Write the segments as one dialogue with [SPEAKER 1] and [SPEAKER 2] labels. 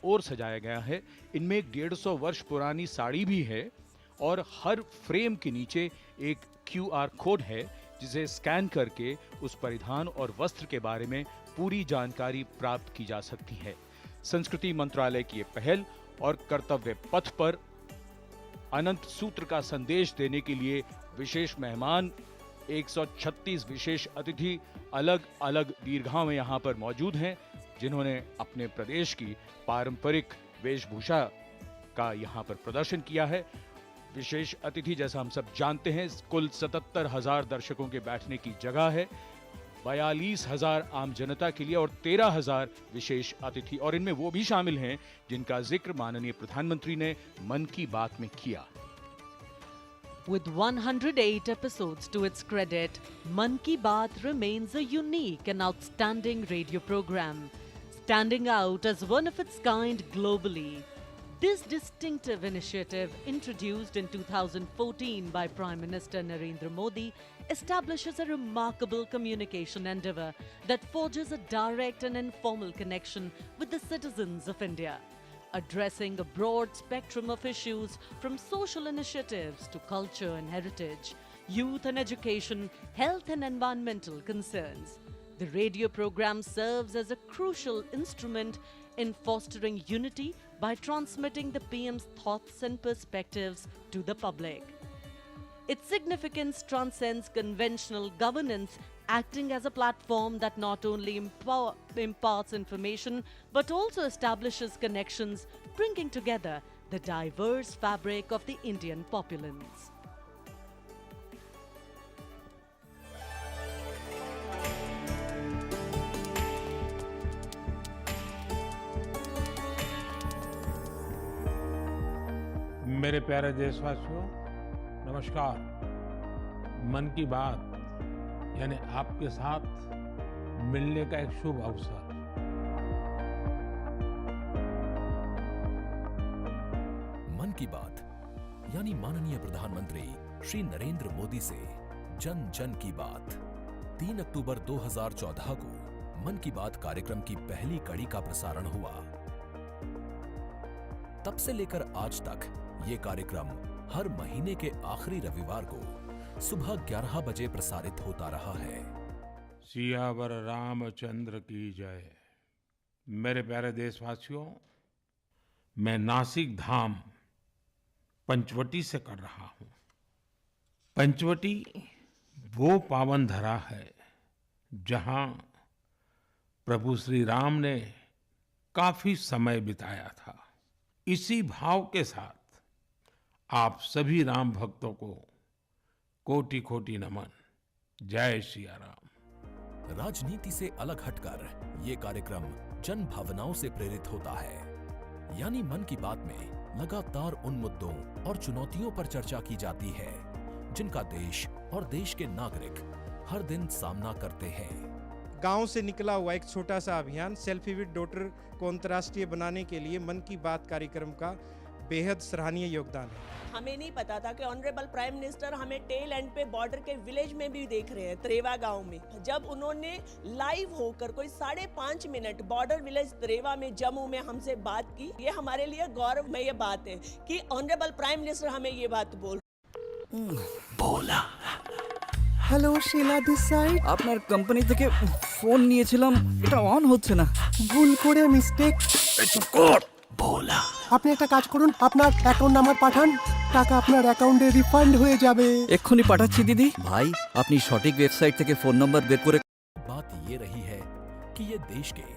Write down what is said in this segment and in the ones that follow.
[SPEAKER 1] और सजाया गया है। इनमें एक 150 वर्ष पुरानी साड़ी भी है और हर फ्रेम के नीचे एक QR कोड है जिसे स्कैन करके उस परिधान और वस्त्र के बारे में पूरी जानकारी प्राप्त की जा सकती है। संस्कृति मंत्रालय की ये पहल और कर्तव्य पथ पर अनंत सूत्र का संदेश देने के लिए विशेष मेहमान 136 विशेष अतिथि अलग अलग दीर्घाओं में यहाँ पर मौजूद हैं, जिन्होंने अपने प्रदेश की पारंपरिक वेशभूषा का यहाँ पर प्रदर्शन किया है। विशेष अतिथि, जैसा हम सब जानते हैं, कुल 77,000 दर्शकों के बैठने की जगह है, 42,000 आम जनता के लिए और 13,000 विशेष अतिथि, और इनमें वो भी शामिल हैं जिनका जिक्र माननीय प्रधानमंत्री ने मन की बात में किया।
[SPEAKER 2] With 108 episodes to its credit, Man Ki Baat remains a unique and outstanding radio program, standing out as one of its kind globally. This distinctive initiative, introduced in 2014 by Prime Minister Narendra Modi, establishes a remarkable communication endeavour that forges a direct and informal connection with the citizens of India, addressing a broad spectrum of issues from social initiatives to culture and heritage, youth and education, health and environmental concerns. The radio program serves as a crucial instrument in fostering unity by transmitting the PM's thoughts and perspectives to the public. Its significance transcends conventional governance, acting as a platform that not only imparts information but also establishes connections, bringing together the diverse fabric of the Indian populace.
[SPEAKER 3] मेरे प्यारे देशवासियों, नमस्कार। मन की बात यानी आपके साथ मिलने का एक शुभ अवसर।
[SPEAKER 4] मन की बात यानी माननीय प्रधानमंत्री श्री नरेंद्र मोदी से जन जन की बात। 3 अक्टूबर 2014 को मन की बात कार्यक्रम की पहली कड़ी का प्रसारण हुआ। तब से लेकर आज तक ये कार्यक्रम हर महीने के आखिरी रविवार को सुबह 11 बजे प्रसारित होता रहा है।
[SPEAKER 3] सियावर रामचंद्र की जय। मेरे प्यारे देशवासियों, मैं नासिक धाम पंचवटी से कर रहा हूं। पंचवटी वो पावन धरा है जहां प्रभु श्री राम ने काफी समय बिताया था। इसी भाव के साथ आप सभी राम भक्तों को कोटि कोटि नमन। जय सिया राम।
[SPEAKER 4] राजनीति से अलग हटकर ये कार्यक्रम जन भावनाओं से प्रेरित होता है। यानी मन की बात में लगातार उन मुद्दों और चुनौतियों पर चर्चा की जाती है जिनका देश और देश के नागरिक हर दिन सामना करते हैं।
[SPEAKER 5] गांव से निकला हुआ एक छोटा सा अभियान सेल्फी विद डॉटर को अंतर्राष्ट्रीय बनाने के लिए मन की बात कार्यक्रम का बेहद सराहनीय योगदान है।
[SPEAKER 6] हमें नहीं पता था कि ऑनरेबल प्राइम मिनिस्टर हमें टेल एंड पे बॉर्डर के विलेज में भी देख रहे हैं, त्रेवा गांव में। जब उन्होंने लाइव होकर कोई 5.5 मिनट बॉर्डर विलेज त्रेवा में जम्मू में हमसे बात की, ये हमारे लिए गौरवमय बात है कि ऑनरेबल प्राइम मिनिस्टर हमें ये बात
[SPEAKER 4] बोला।
[SPEAKER 7] হ্যালো শিলা দিস সাইড, আপনার কোম্পানি থেকে ফোন নিয়েছিলাম, এটা অন হচ্ছে না। ভুল করে মিস্টেক।
[SPEAKER 4] চুপ কর। बोला।
[SPEAKER 7] আপনি একটা কাজ করুন, আপনার অ্যাকাউন্ট নাম্বার পাঠান, টাকা আপনার অ্যাকাউন্টে রিফান্ড হয়ে যাবে।
[SPEAKER 8] এক্ষুনি পাঠাচ্ছি দিদি। ভাই, আপনি সঠিক ওয়েবসাইট থেকে ফোন নাম্বার বের করে।
[SPEAKER 4] बात ये रही है कि ये देश के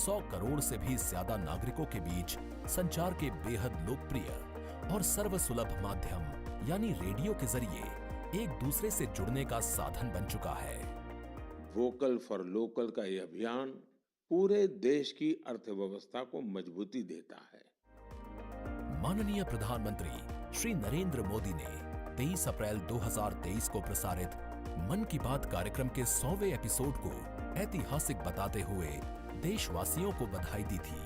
[SPEAKER 4] 100 करोड़ से भी ज्यादा नागरिकों के बीच संचार के बेहद लोकप्रिय और सर्वसुलभ माध्यम यानी रेडियो के जरिए एक दूसरे से जुड़ने का साधन बन चुका है।
[SPEAKER 3] वोकल फॉर लोकल का ये अभियान पूरे देश की अर्थव्यवस्था को मजबूती देता है।
[SPEAKER 4] माननीय प्रधानमंत्री श्री नरेंद्र मोदी ने 23 अप्रैल 2023 को प्रसारित मन की बात कार्यक्रम के 100वें एपिसोड को ऐतिहासिक बताते हुए देशवासियों को बधाई दी थी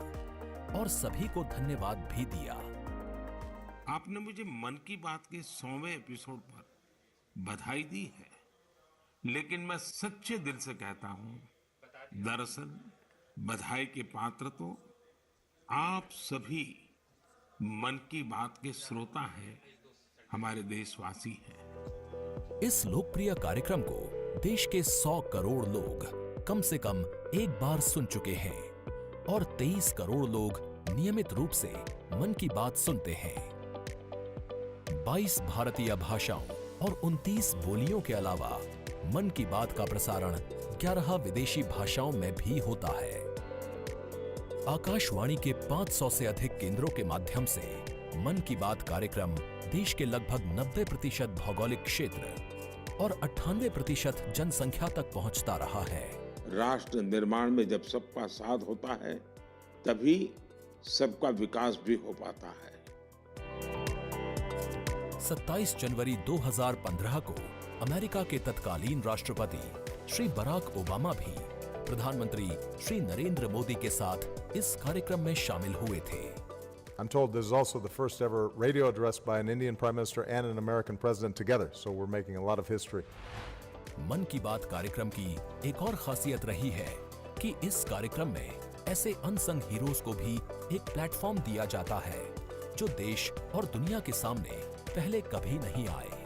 [SPEAKER 4] और सभी को धन्यवाद भी दिया।
[SPEAKER 3] आपने मुझे मन की बात के 100वें एपिसोड पर बधाई दी है, लेकिन मैं सच्चे दिल से कहता हूं, दरअसल बधाई के पात्र तो आप सभी मन की बात के श्रोता हैं, हमारे देशवासी हैं।
[SPEAKER 4] इस लोकप्रिय कार्यक्रम को देश के 100 करोड़ लोग कम से कम एक बार सुन चुके हैं और 23 करोड़ लोग नियमित रूप से मन की बात सुनते हैं। 22 भारतीय भाषाओं और 29 बोलियों के अलावा मन की बात का प्रसारण 11 विदेशी भाषाओं में भी होता है। आकाशवाणी के 500 से अधिक केंद्रों के माध्यम से मन की बात कार्यक्रम देश के लगभग 90% भौगोलिक क्षेत्र और 98% जनसंख्या तक पहुंचता रहा है।
[SPEAKER 3] राष्ट्र निर्माण में जब सबका साथ होता है, तभी सबका विकास भी हो पाता है।
[SPEAKER 4] 27 जनवरी 2015 को अमेरिका के तत्कालीन राष्ट्रपति श्री बराक ओबामा भी प्रधानमंत्री श्री नरेंद्र मोदी के साथ इस कार्यक्रम में शामिल हुए थे।
[SPEAKER 9] I'm told this is also the first ever radio address by an Indian Prime Minister and an American President together, so we're making a lot of history.
[SPEAKER 4] मन की बात कार्यक्रम की एक और खासियत रही है कि इस कार्यक्रम में ऐसे अनसंग हीरोज को भी एक प्लेटफॉर्म दिया जाता है जो देश और दुनिया के सामने पहले कभी नहीं आए।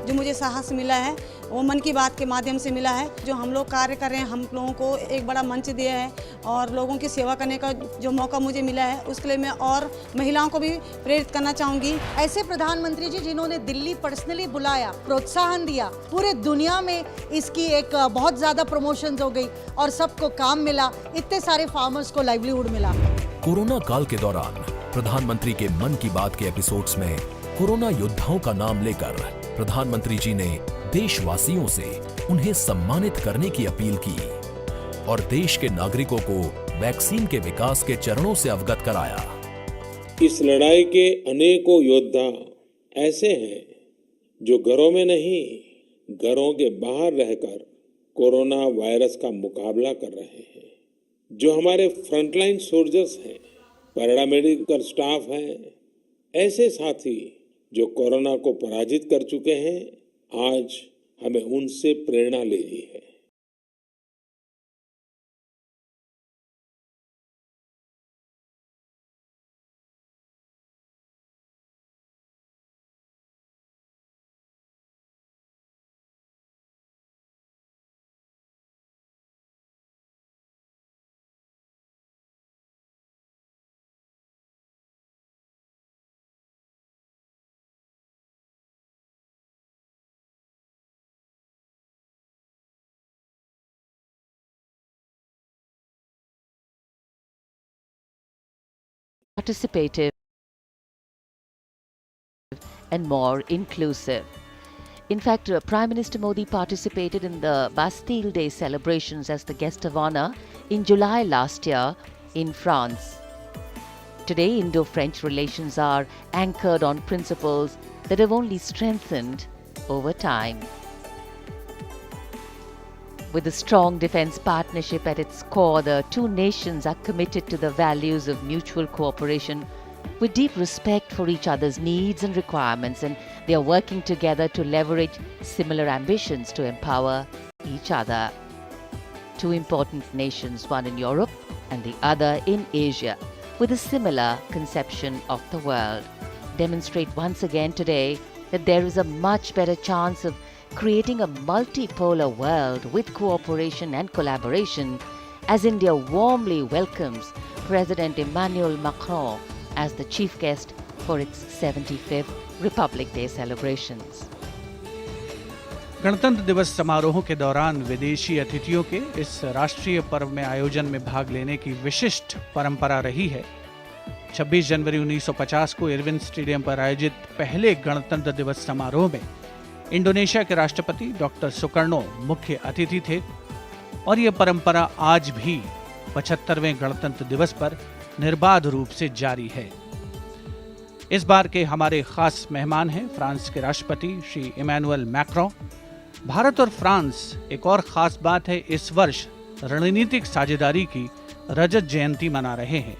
[SPEAKER 10] जो मुझे साहस मिला है वो मन की बात के माध्यम से मिला है। जो हम लोग कार्य कर रहे हैं, हम लोगों को एक बड़ा मंच दिया है और लोगों की सेवा करने का जो मौका मुझे मिला है, उसके लिए मैं और महिलाओं को भी प्रेरित करना चाहूँगी।
[SPEAKER 11] ऐसे प्रधानमंत्री जी जिन्होंने दिल्ली पर्सनली बुलाया, प्रोत्साहन दिया, पूरे दुनिया में इसकी एक बहुत ज़्यादा प्रमोशन हो गई और सबको काम मिला, इतने सारे फार्मर्स को लाइवलीहुड मिला।
[SPEAKER 4] कोरोना काल के दौरान प्रधानमंत्री के मन की बात के एपिसोड्स में कोरोना योद्धाओं का नाम लेकर प्रधानमंत्री जी ने देशवासियों से उन्हें सम्मानित करने की अपील की और देश के नागरिकों को वैक्सीन के विकास के चरणों से अवगत कराया।
[SPEAKER 3] इस लड़ाई के अनेकों योद्धा ऐसे हैं जो घरों में नहीं, घरों के बाहर रहकर कोरोना वायरस का मुकाबला कर रहे हैं। जो हमारे फ्रंटलाइन सोल्जर्स हैं, पैरामेडिकल स्टाफ हैं, ऐसे साथी जो कोरोना को पराजित कर चुके हैं, आज हमें उनसे प्रेरणा लेनी है।
[SPEAKER 12] Participative and more inclusive. In fact, Prime Minister Modi participated in the Bastille Day celebrations as the guest of honor in July last year in France. Today, Indo-French relations are anchored on principles that have only strengthened over time. With a strong defense partnership at its core, the two nations are committed to the values of mutual cooperation with deep respect for each other's needs and requirements, and they are working together to leverage similar ambitions to empower each other. Two important nations, one in Europe and the other in Asia, with a similar conception of the world, demonstrate once again today that there is a much better chance of creating a multipolar world with cooperation and collaboration, as India warmly welcomes President Emmanuel Macron as the chief guest for its 75th Republic Day celebrations.
[SPEAKER 1] गणतंत्र दिवस समारोहों के दौरान विदेशी अतिथियों के इस राष्ट्रीय पर्व में आयोजन में भाग लेने की विशिष्ट परंपरा रही है। 26 जनवरी 1950 को इरविन स्टेडियम पर आयोजित पहले गणतंत्र दिवस समारोह में इंडोनेशिया के राष्ट्रपति डॉक्टर सुकर्णो मुख्य अतिथि थे और ये परंपरा आज भी 75वें गणतंत्र दिवस पर निर्बाध रूप से जारी है। इस बार के हमारे खास मेहमान हैं फ्रांस के राष्ट्रपति श्री इमैनुअल मैक्रों। भारत और फ्रांस, एक और खास बात है, इस वर्ष रणनीतिक साझेदारी की रजत जयंती मना रहे हैं।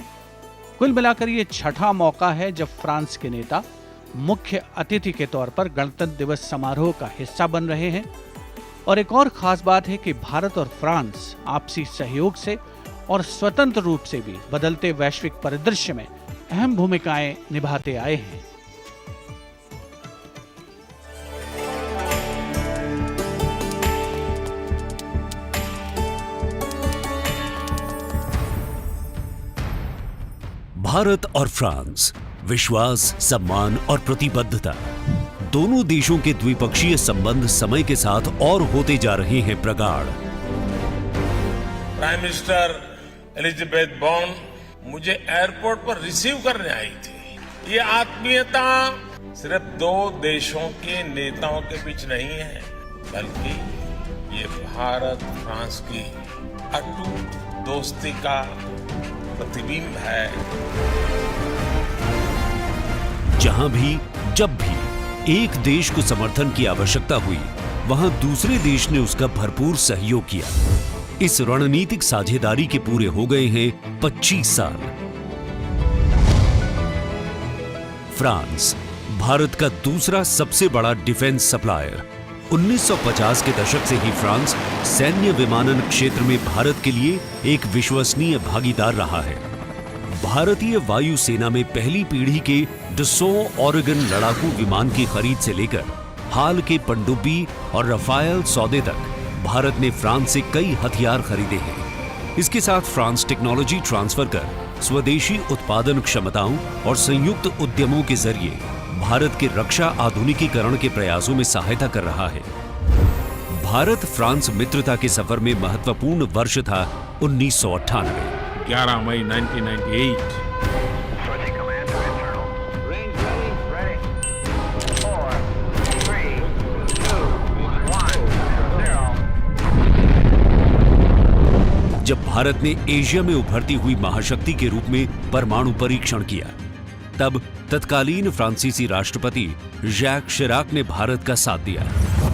[SPEAKER 1] कुल मिलाकर ये छठा मौका है जब फ्रांस के नेता मुख्य अतिथि के तौर पर गणतंत्र दिवस समारोह का हिस्सा बन रहे हैं। और एक और खास बात है कि भारत और फ्रांस आपसी सहयोग से
[SPEAKER 13] और स्वतंत्र रूप से भी बदलते वैश्विक परिदृश्य में अहम भूमिकाएं निभाते आए हैं।
[SPEAKER 14] भारत और फ्रांस, विश्वास, सम्मान और प्रतिबद्धता, दोनों देशों के द्विपक्षीय संबंध समय के साथ और होते जा रहे हैं प्रगाढ़।
[SPEAKER 3] प्राइम मिनिस्टर एलिजाबेथ बॉर्न मुझे एयरपोर्ट पर रिसीव करने आई थी। ये आत्मीयता सिर्फ दो देशों के नेताओं के बीच नहीं है, बल्कि ये भारत फ्रांस की अटूट दोस्ती का प्रतिबिंब है।
[SPEAKER 14] जहां भी, जब भी एक देश को समर्थन की आवश्यकता हुई, वहां दूसरे देश ने उसका भरपूर सहयोग किया। इस रणनीतिक साझेदारी के पूरे हो गए हैं 25 साल। फ्रांस, भारत का दूसरा सबसे बड़ा डिफेंस सप्लायर। 1950 के दशक से ही फ्रांस सैन्य विमानन क्षेत्र में भारत के लिए एक विश्वसनीय भागीदार रहा है। भारतीय वायुसेना में पहली पीढ़ी के डसॉ ओरेगन लड़ाकू विमान की खरीद से लेकर हाल के पनडुब्बी और रफायल सौदे तक भारत ने फ्रांस से कई हथियार खरीदे हैं। इसके साथ फ्रांस टेक्नोलॉजी ट्रांसफर कर स्वदेशी उत्पादन क्षमताओं और संयुक्त उद्यमों के जरिए भारत के रक्षा आधुनिकीकरण के प्रयासों में सहायता कर रहा है। भारत फ्रांस मित्रता के सफर में महत्वपूर्ण वर्ष था 1998।
[SPEAKER 3] 11 मई 1998।
[SPEAKER 14] जब भारत ने एशिया में उभरती हुई महाशक्ति के रूप में परमाणु परीक्षण किया, तब तत्कालीन फ्रांसीसी राष्ट्रपति जैक शिराक ने भारत का साथ दिया।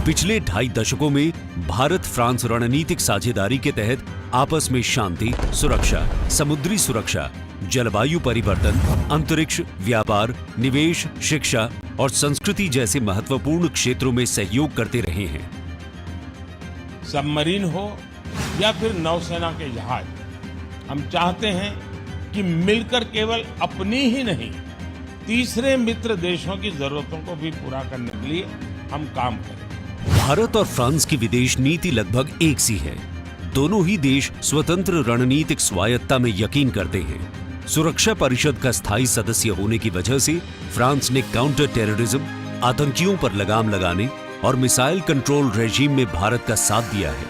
[SPEAKER 14] पिछले 2.5 दशकों में भारत फ्रांस रणनीतिक साझेदारी के तहत आपस में शांति, सुरक्षा, समुद्री सुरक्षा, जलवायु परिवर्तन, अंतरिक्ष, व्यापार, निवेश, शिक्षा और संस्कृति जैसे महत्वपूर्ण क्षेत्रों में सहयोग करते रहे हैं।
[SPEAKER 3] सबमरीन हो या फिर नौसेना के जहाज, हम चाहते हैं कि मिलकर केवल अपनी ही नहीं, तीसरे मित्र देशों की जरूरतों को भी पूरा करने के लिए हम काम करें।
[SPEAKER 14] भारत और फ्रांस की विदेश नीति लगभग एक सी है। दोनों ही देश स्वतंत्र रणनीतिक स्वायत्ता में यकीन करते हैं। सुरक्षा परिषद का स्थायी सदस्य होने की वजह से फ्रांस ने काउंटर टेररिज्म, आतंकियों पर लगाम लगाने और मिसाइल कंट्रोल रेजीम में भारत का साथ दिया है।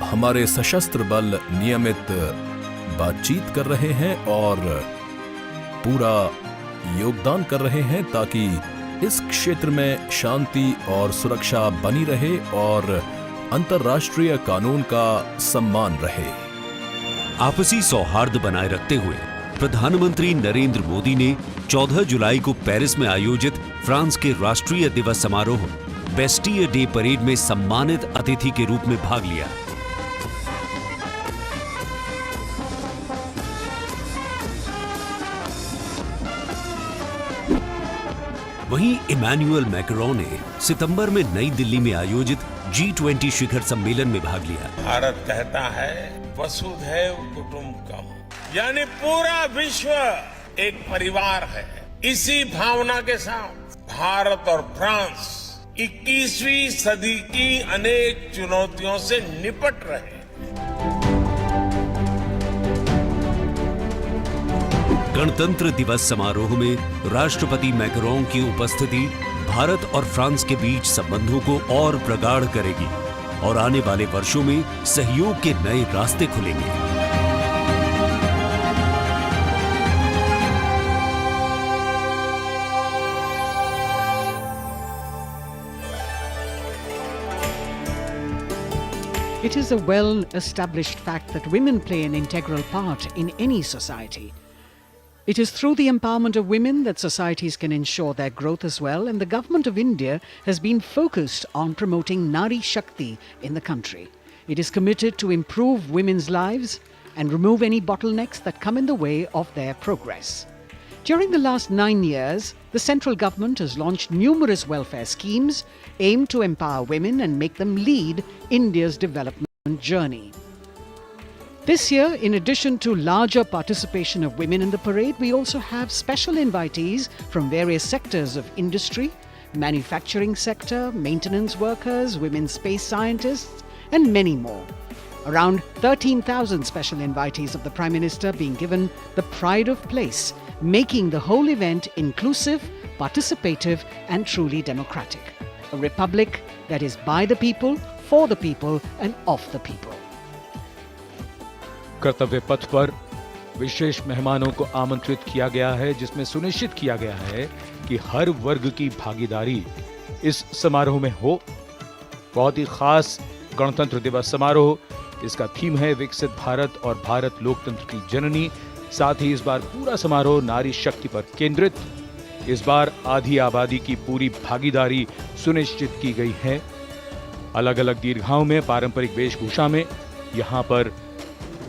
[SPEAKER 4] हमारे सशस्त्र बल नियमित बातचीत कर रहे हैं और पूरा योगदान कर रहे हैं ताकि इस क्षेत्र में शांति और सुरक्षा बनी रहे और अंतर्राष्ट्रीय कानून का सम्मान रहे।
[SPEAKER 14] आपसी सौहार्द बनाए रखते हुए प्रधानमंत्री नरेंद्र मोदी ने 14 जुलाई को पेरिस में आयोजित फ्रांस के राष्ट्रीय दिवस समारोह बेस्टियर डे परेड में सम्मानित अतिथि के रूप में भाग लिया। वहीं इमैनुअल मैक्रोन ने सितंबर में नई दिल्ली में आयोजित G20 शिखर सम्मेलन में भाग लिया।
[SPEAKER 3] भारत कहता है वसुधैव कुटुंबकम, यानी पूरा विश्व एक परिवार है। इसी भावना के साथ भारत और फ्रांस 21वीं सदी की अनेक चुनौतियों से निपट रहे हैं।
[SPEAKER 14] गणतंत्र दिवस समारोह में राष्ट्रपति मैक्रोन की उपस्थिति भारत और फ्रांस के बीच संबंधों को और प्रगाढ़ करेगी और आने वाले वर्षों में सहयोग के नए रास्ते खुलेंगे।
[SPEAKER 15] It is a well-established fact that women play an integral part in any society. It is through the empowerment of women that societies can ensure their growth as well, and the Government of India has been focused on promoting Nari Shakti in the country. It is committed to improve women's lives and remove any bottlenecks that come in the way of their progress. During the last 9 years, the central government has launched numerous welfare schemes aimed to empower women and make them lead India's development journey. This year, in addition to larger participation of women in the parade, we also have special invitees from various sectors of industry, manufacturing sector, maintenance workers, women space scientists, and many more. Around 13,000 special invitees of the Prime Minister being given the pride of place, making the whole event inclusive, participative, and truly democratic. A republic that is by the people, for the people, and of the people.
[SPEAKER 1] कर्तव्य पथ पर विशेष मेहमानों को आमंत्रित किया गया है, जिसमें सुनिश्चित किया गया है कि हर वर्ग की भागीदारी इस समारोह में हो। बहुत ही खास गणतंत्र दिवस समारोह, इसका थीम है विकसित भारत और भारत लोकतंत्र की जननी। साथ ही इस बार पूरा समारोह नारी शक्ति पर केंद्रित। इस बार आधी आबादी की पूरी भागीदारी सुनिश्चित की गई है। अलग अलग दीर्घाओं में पारंपरिक वेशभूषा में यहाँ पर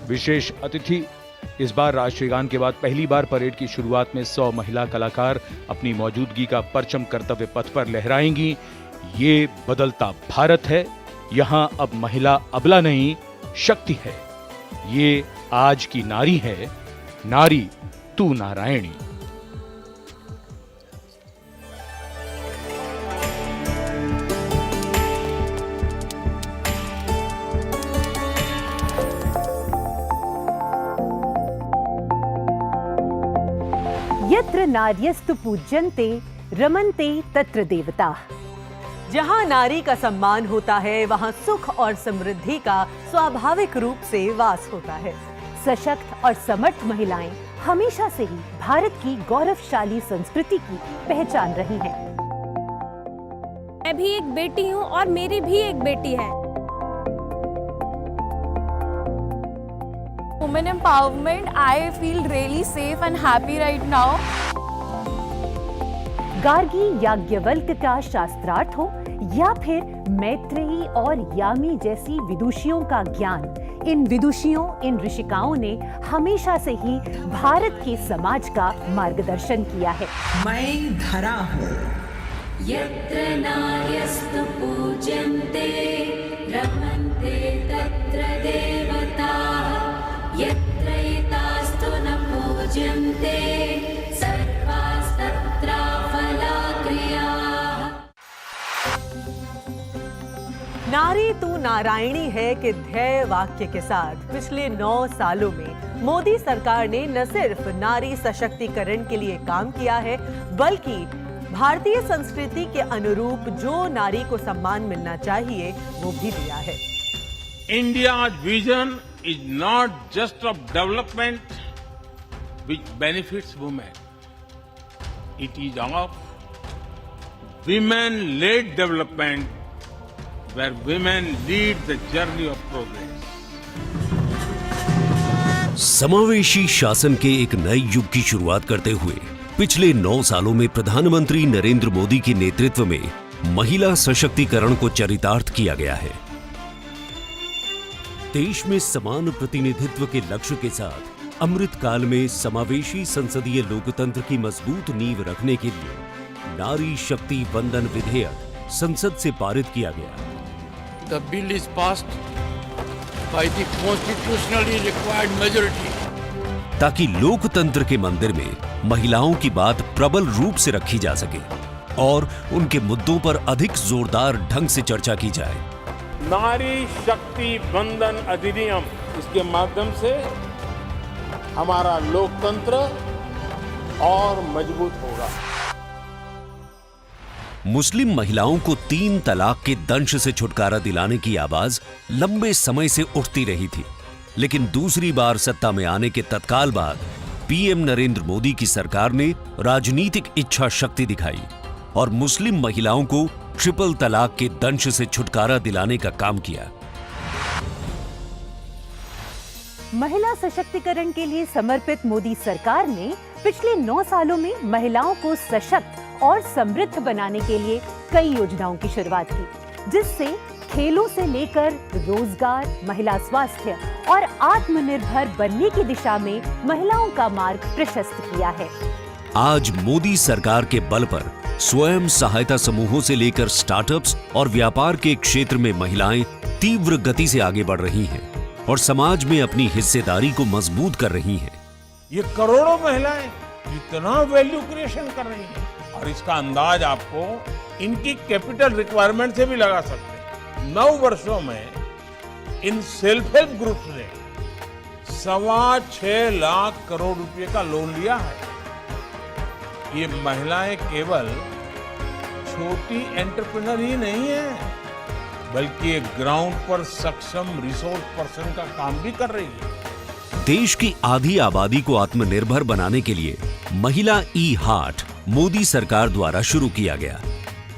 [SPEAKER 1] विशेष अतिथि। इस बार राष्ट्रीय गान के बाद पहली बार परेड की शुरुआत में 100 महिला कलाकार अपनी मौजूदगी का परचम कर्तव्य पथ पर लहराएंगी। ये बदलता भारत है, यहाँ अब महिला अबला नहीं, शक्ति है। ये आज की नारी है, नारी तू नारायणी।
[SPEAKER 16] यत्र नार्यस्तु पूज्यन्ते रमन्ते तत्र देवताः।
[SPEAKER 2] जहाँ नारी का सम्मान होता है, वहाँ सुख और समृद्धि का स्वाभाविक रूप से वास होता है।
[SPEAKER 16] सशक्त और समर्थ महिलाएं हमेशा से ही भारत की गौरवशाली संस्कृति की पहचान रही हैं।
[SPEAKER 17] मैं भी एक बेटी हूँ और मेरी भी एक बेटी है। Women empowerment, I feel really safe and happy right now.
[SPEAKER 16] Gargi Yajnavalkya का शास्त्रार्थ हो या फिर मैत्रेयी और यामी जैसी विदुषियों का ज्ञान, इन विदुषियों, इन ऋषिकाओं ने हमेशा से ही भारत के समाज का मार्गदर्शन किया है।
[SPEAKER 18] मैं धरा हूँ।
[SPEAKER 19] यत्र नार्यस्तु पूज्यन्ते रमन्ते तत्र देवताः। यत्र एतास्तु न पूज्यन्ते सर्वास्तत्र फलाक्रियाः।
[SPEAKER 2] नारी तू नारायणी है के ध्येय वाक्य के साथ पिछले 9 सालों में मोदी सरकार ने न सिर्फ नारी सशक्तिकरण के लिए काम किया है, बल्कि भारतीय संस्कृति के अनुरूप जो नारी को सम्मान मिलना चाहिए वो भी दिया है।
[SPEAKER 3] India's vision is not just of development which benefits women. It is of women-led development where women lead the journey of progress.
[SPEAKER 14] समावेशी शासन के एक नए युग की शुरुआत करते हुए पिछले 9 सालों में प्रधानमंत्री नरेंद्र मोदी के नेतृत्व में महिला सशक्तिकरण को चरितार्थ किया गया है। देश में समान प्रतिनिधित्व के लक्ष्य के साथ अमृत काल में समावेशी संसदीय लोकतंत्र की मजबूत नींव रखने के लिए नारी शक्ति वंदन विधेयक संसद से पारित किया गया।
[SPEAKER 20] The bill is passed by the constitutionally required majority.
[SPEAKER 14] ताकि लोकतंत्र के मंदिर में महिलाओं की बात प्रबल रूप से रखी जा सके और उनके मुद्दों पर अधिक जोरदार ढंग से चर्चा की जाए।
[SPEAKER 3] नारी शक्ति वंदन अधिनियम, इसके माध्यम से हमारा लोकतंत्र और मजबूत होगा।
[SPEAKER 14] मुस्लिम महिलाओं को 3 तलाक के दंश से छुटकारा दिलाने की आवाज लंबे समय से उठती रही थी, लेकिन दूसरी बार सत्ता में आने के तत्काल बाद पीएम नरेंद्र मोदी की सरकार ने राजनीतिक इच्छा शक्ति दिखाई और मुस्लिम महिलाओं को ट्रिपल तलाक के दंश से छुटकारा दिलाने का काम किया।
[SPEAKER 16] महिला सशक्तिकरण के लिए समर्पित मोदी सरकार ने पिछले 9 सालों में महिलाओं को सशक्त और समृद्ध बनाने के लिए कई योजनाओं की शुरुआत की, जिससे खेलों से लेकर रोजगार, महिला स्वास्थ्य और आत्मनिर्भर बनने की दिशा में महिलाओं का मार्ग प्रशस्त किया है।
[SPEAKER 14] आज मोदी सरकार के बल पर स्वयं सहायता समूहों से लेकर स्टार्टअप्स और व्यापार के क्षेत्र में महिलाएं तीव्र गति से आगे बढ़ रही हैं और समाज में अपनी हिस्सेदारी को मजबूत कर रही हैं।
[SPEAKER 3] ये करोड़ों महिलाएं कितना वैल्यू क्रिएशन कर रही हैं और इसका अंदाज आपको इनकी कैपिटल रिक्वायरमेंट से भी लगा सकते हैं। 9 वर्षों में इन सेल्फ हेल्प ग्रुप्स ने 6.25 लाख करोड़ रुपए का लोन लिया है। ये महिलाएं केवल छोटी एंटरप्रेन्योर ही नहीं है, बल्कि एक ग्राउंड पर सक्षम रिसोर्स पर्सन का काम भी कर रही है।
[SPEAKER 14] देश की आधी आबादी को आत्मनिर्भर बनाने के लिए महिला ई हाट मोदी सरकार द्वारा शुरू किया गया।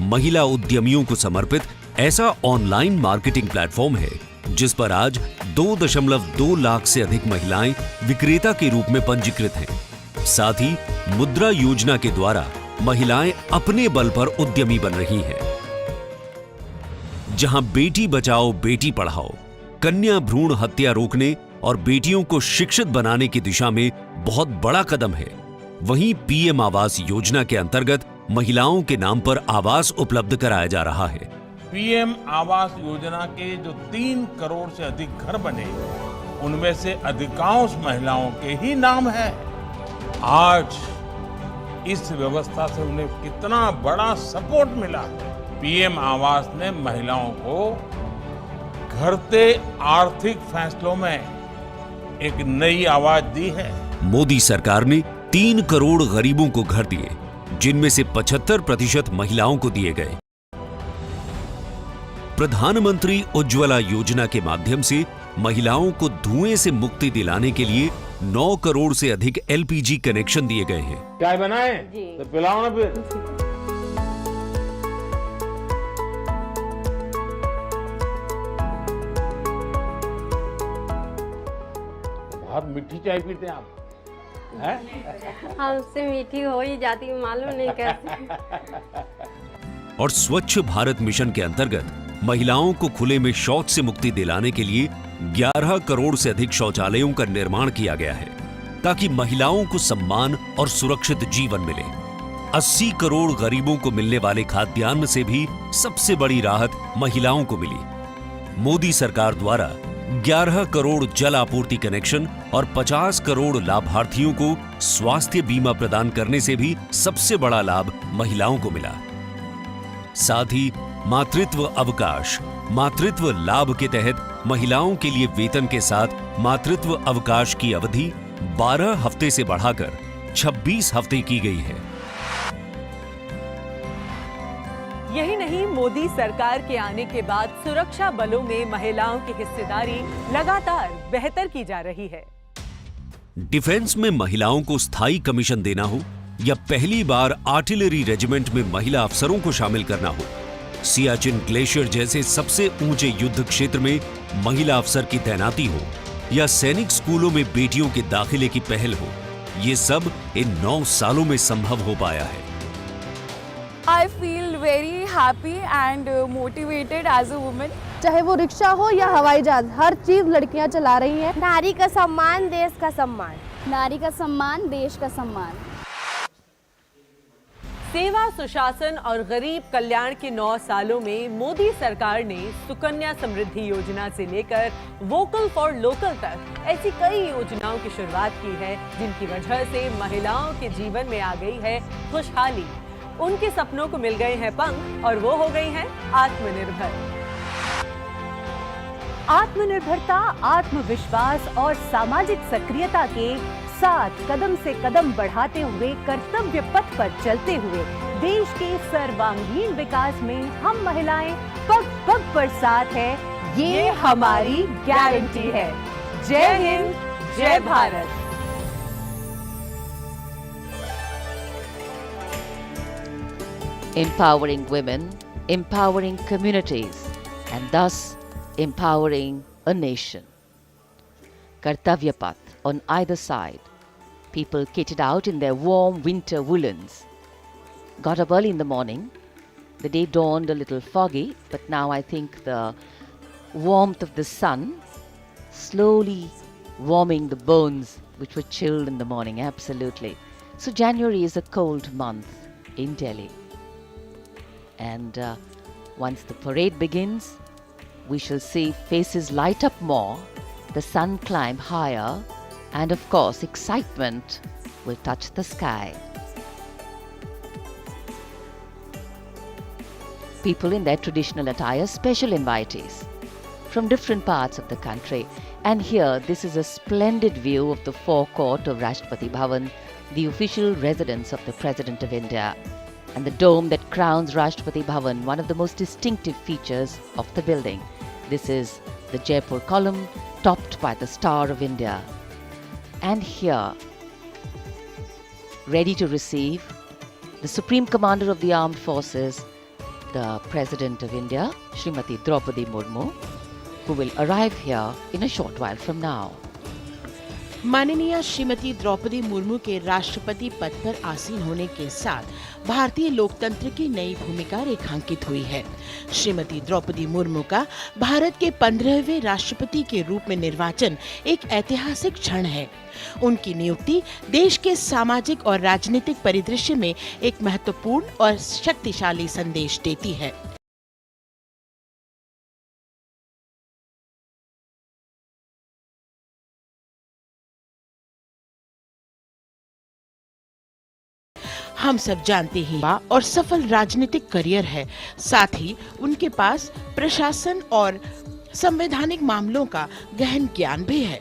[SPEAKER 14] महिला उद्यमियों को समर्पित ऐसा ऑनलाइन मार्केटिंग प्लेटफॉर्म है जिस पर आज 2.2 लाख से अधिक महिलाएं विक्रेता के रूप में पंजीकृत हैं। साथ ही मुद्रा योजना के द्वारा महिलाएं अपने बल पर उद्यमी बन रही हैं। जहां बेटी बचाओ बेटी पढ़ाओ, कन्या भ्रूण हत्या रोकने और बेटियों को शिक्षित बनाने की दिशा में बहुत बड़ा कदम है, वहीं पीएम आवास योजना के अंतर्गत महिलाओं के नाम पर आवास उपलब्ध कराया जा रहा है।
[SPEAKER 3] पीएम आवास योजना के जो 3 करोड़ से अधिक घर बने, उनमें से अधिकांश महिलाओं के ही नाम है। आज इस व्यवस्था से उन्हें कितना बड़ा सपोर्ट मिला। पीएम आवास ने महिलाओं को घटते आर्थिक फैसलों में एक नई आवाज दी है।
[SPEAKER 14] मोदी सरकार ने 3 करोड़ गरीबों को घर दिए, जिनमें से 75% महिलाओं को दिए गए। प्रधानमंत्री उज्ज्वला योजना के माध्यम से महिलाओं को धुएं से मुक्ति दिलाने के लिए 9 करोड़ से अधिक एलपीजी कनेक्शन दिए गए हैं।
[SPEAKER 3] चाय बनाए तो पिलाओ ना फिर। बहुत मीठी चाय पीते हैं आप, हैं?
[SPEAKER 17] हमसे मीठी हो ही जाती, मालूम नहीं कैसे।
[SPEAKER 14] और स्वच्छ भारत मिशन के अंतर्गत महिलाओं को खुले में शौच से मुक्ति दिलाने के लिए 11 करोड़ से अधिक शौचालयों का निर्माण किया गया है, ताकि महिलाओं को सम्मान और सुरक्षित जीवन मिले। 80 करोड़ गरीबों को मिलने वाले खाद्यान्न से भी सबसे बड़ी राहत महिलाओं को मिली। मोदी सरकार द्वारा 11 करोड़ जल आपूर्ति कनेक्शन और 50 करोड़ लाभार्थियों को स्वास्थ्य बीमा प्रदान करने से भी सबसे बड़ा लाभ महिलाओं को मिला। साथ ही मातृत्व अवकाश, मातृत्व लाभ के तहत महिलाओं के लिए वेतन के साथ मातृत्व अवकाश की अवधि 12 हफ्ते से बढ़ाकर 26 हफ्ते की गई है।
[SPEAKER 2] यही नहीं, मोदी सरकार के आने के बाद सुरक्षा बलों में महिलाओं की हिस्सेदारी लगातार बेहतर की जा रही है।
[SPEAKER 14] डिफेंस में महिलाओं को स्थायी कमीशन देना हो या पहली बार आर्टिलरी रेजिमेंट में महिला अफसरों को शामिल करना हो, सियाचिन ग्लेशियर जैसे सबसे ऊंचे युद्ध क्षेत्र में महिला अफसर की तैनाती हो या सैनिक स्कूलों में बेटियों के दाखिले की पहल हो, ये सब इन 9 सालों में संभव हो पाया है।
[SPEAKER 21] I feel very happy and motivated as a woman. चाहे वो रिक्शा हो या हवाई जहाज, हर चीज लड़कियां चला रही हैं।
[SPEAKER 17] नारी का सम्मान, देश का सम्मान।
[SPEAKER 21] नारी का सम्मान, देश का सम्मान।
[SPEAKER 2] सेवा, सुशासन और गरीब कल्याण के 9 सालों में मोदी सरकार ने सुकन्या समृद्धि योजना से लेकर वोकल फॉर लोकल तक ऐसी कई योजनाओं की शुरुआत की है, जिनकी वजह से महिलाओं के जीवन में आ गई है खुशहाली। उनके सपनों को मिल गए हैं पंख और वो हो गई हैं आत्मनिर्भर।
[SPEAKER 16] आत्मनिर्भरता, आत्मविश्वास और सामाजिक सक्रियता के साथ कदम से कदम बढ़ाते हुए कर्तव्य पथ पर चलते हुए देश के सर्वांगीण विकास में हम महिलाएं पग पग पर साथ है, ये हमारी गारंटी है। जय हिंद, जय Bharat.
[SPEAKER 12] Empowering women, empowering communities, and thus empowering a nation. Kartavya Path on either side. People kitted out in their warm winter woolens. Got up early in the morning. The day dawned a little foggy, but now I think the warmth of the sun slowly warming the bones which were chilled in the morning, absolutely. So January is a cold month in Delhi. And once the parade begins, we shall see faces light up more the sun climb higher, and of course, excitement will touch the sky. People in their traditional attire, special invitees from different parts of the country. And here, this is a splendid view of the forecourt of Rashtrapati Bhavan, the official residence of the President of India, and the dome that crowns Rashtrapati Bhavan, one of the most distinctive features of the building. This is the Jaipur column, topped by the Star of India. And here, ready to receive the Supreme Commander of the Armed Forces, the President of India, Srimati Draupadi Murmu, who will arrive here in a short while from now.
[SPEAKER 5] माननीय श्रीमती द्रौपदी मुर्मू के राष्ट्रपति पद पर आसीन होने के साथ भारतीय लोकतंत्र की नई भूमिका रेखांकित हुई है। श्रीमती द्रौपदी मुर्मू का भारत के 15वें राष्ट्रपति के रूप में निर्वाचन एक ऐतिहासिक क्षण है। उनकी नियुक्ति देश के सामाजिक और राजनीतिक परिदृश्य में एक महत्वपूर्ण और शक्तिशाली संदेश देती है। हम सब जानते हैं और सफल राजनीतिक करियर है, साथ ही उनके पास प्रशासन और संवैधानिक मामलों का गहन ज्ञान भी है।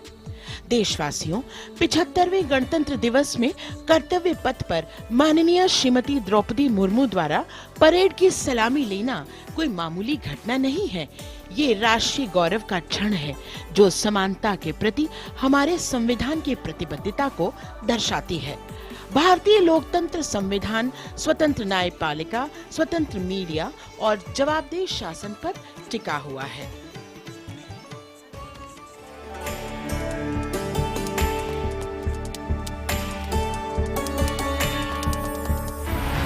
[SPEAKER 5] देशवासियों, 75वें गणतंत्र दिवस में कर्तव्य पथ पर माननीय श्रीमती द्रौपदी मुर्मू द्वारा परेड की सलामी लेना कोई मामूली घटना नहीं है। ये राष्ट्रीय गौरव का क्षण है, जो समानता के प्रति हमारे संविधान की प्रतिबद्धता को दर्शाती है। भारतीय लोकतंत्र संविधान स्वतंत्र न्यायपालिका, स्वतंत्र मीडिया और जवाबदेह शासन पर टिका हुआ है।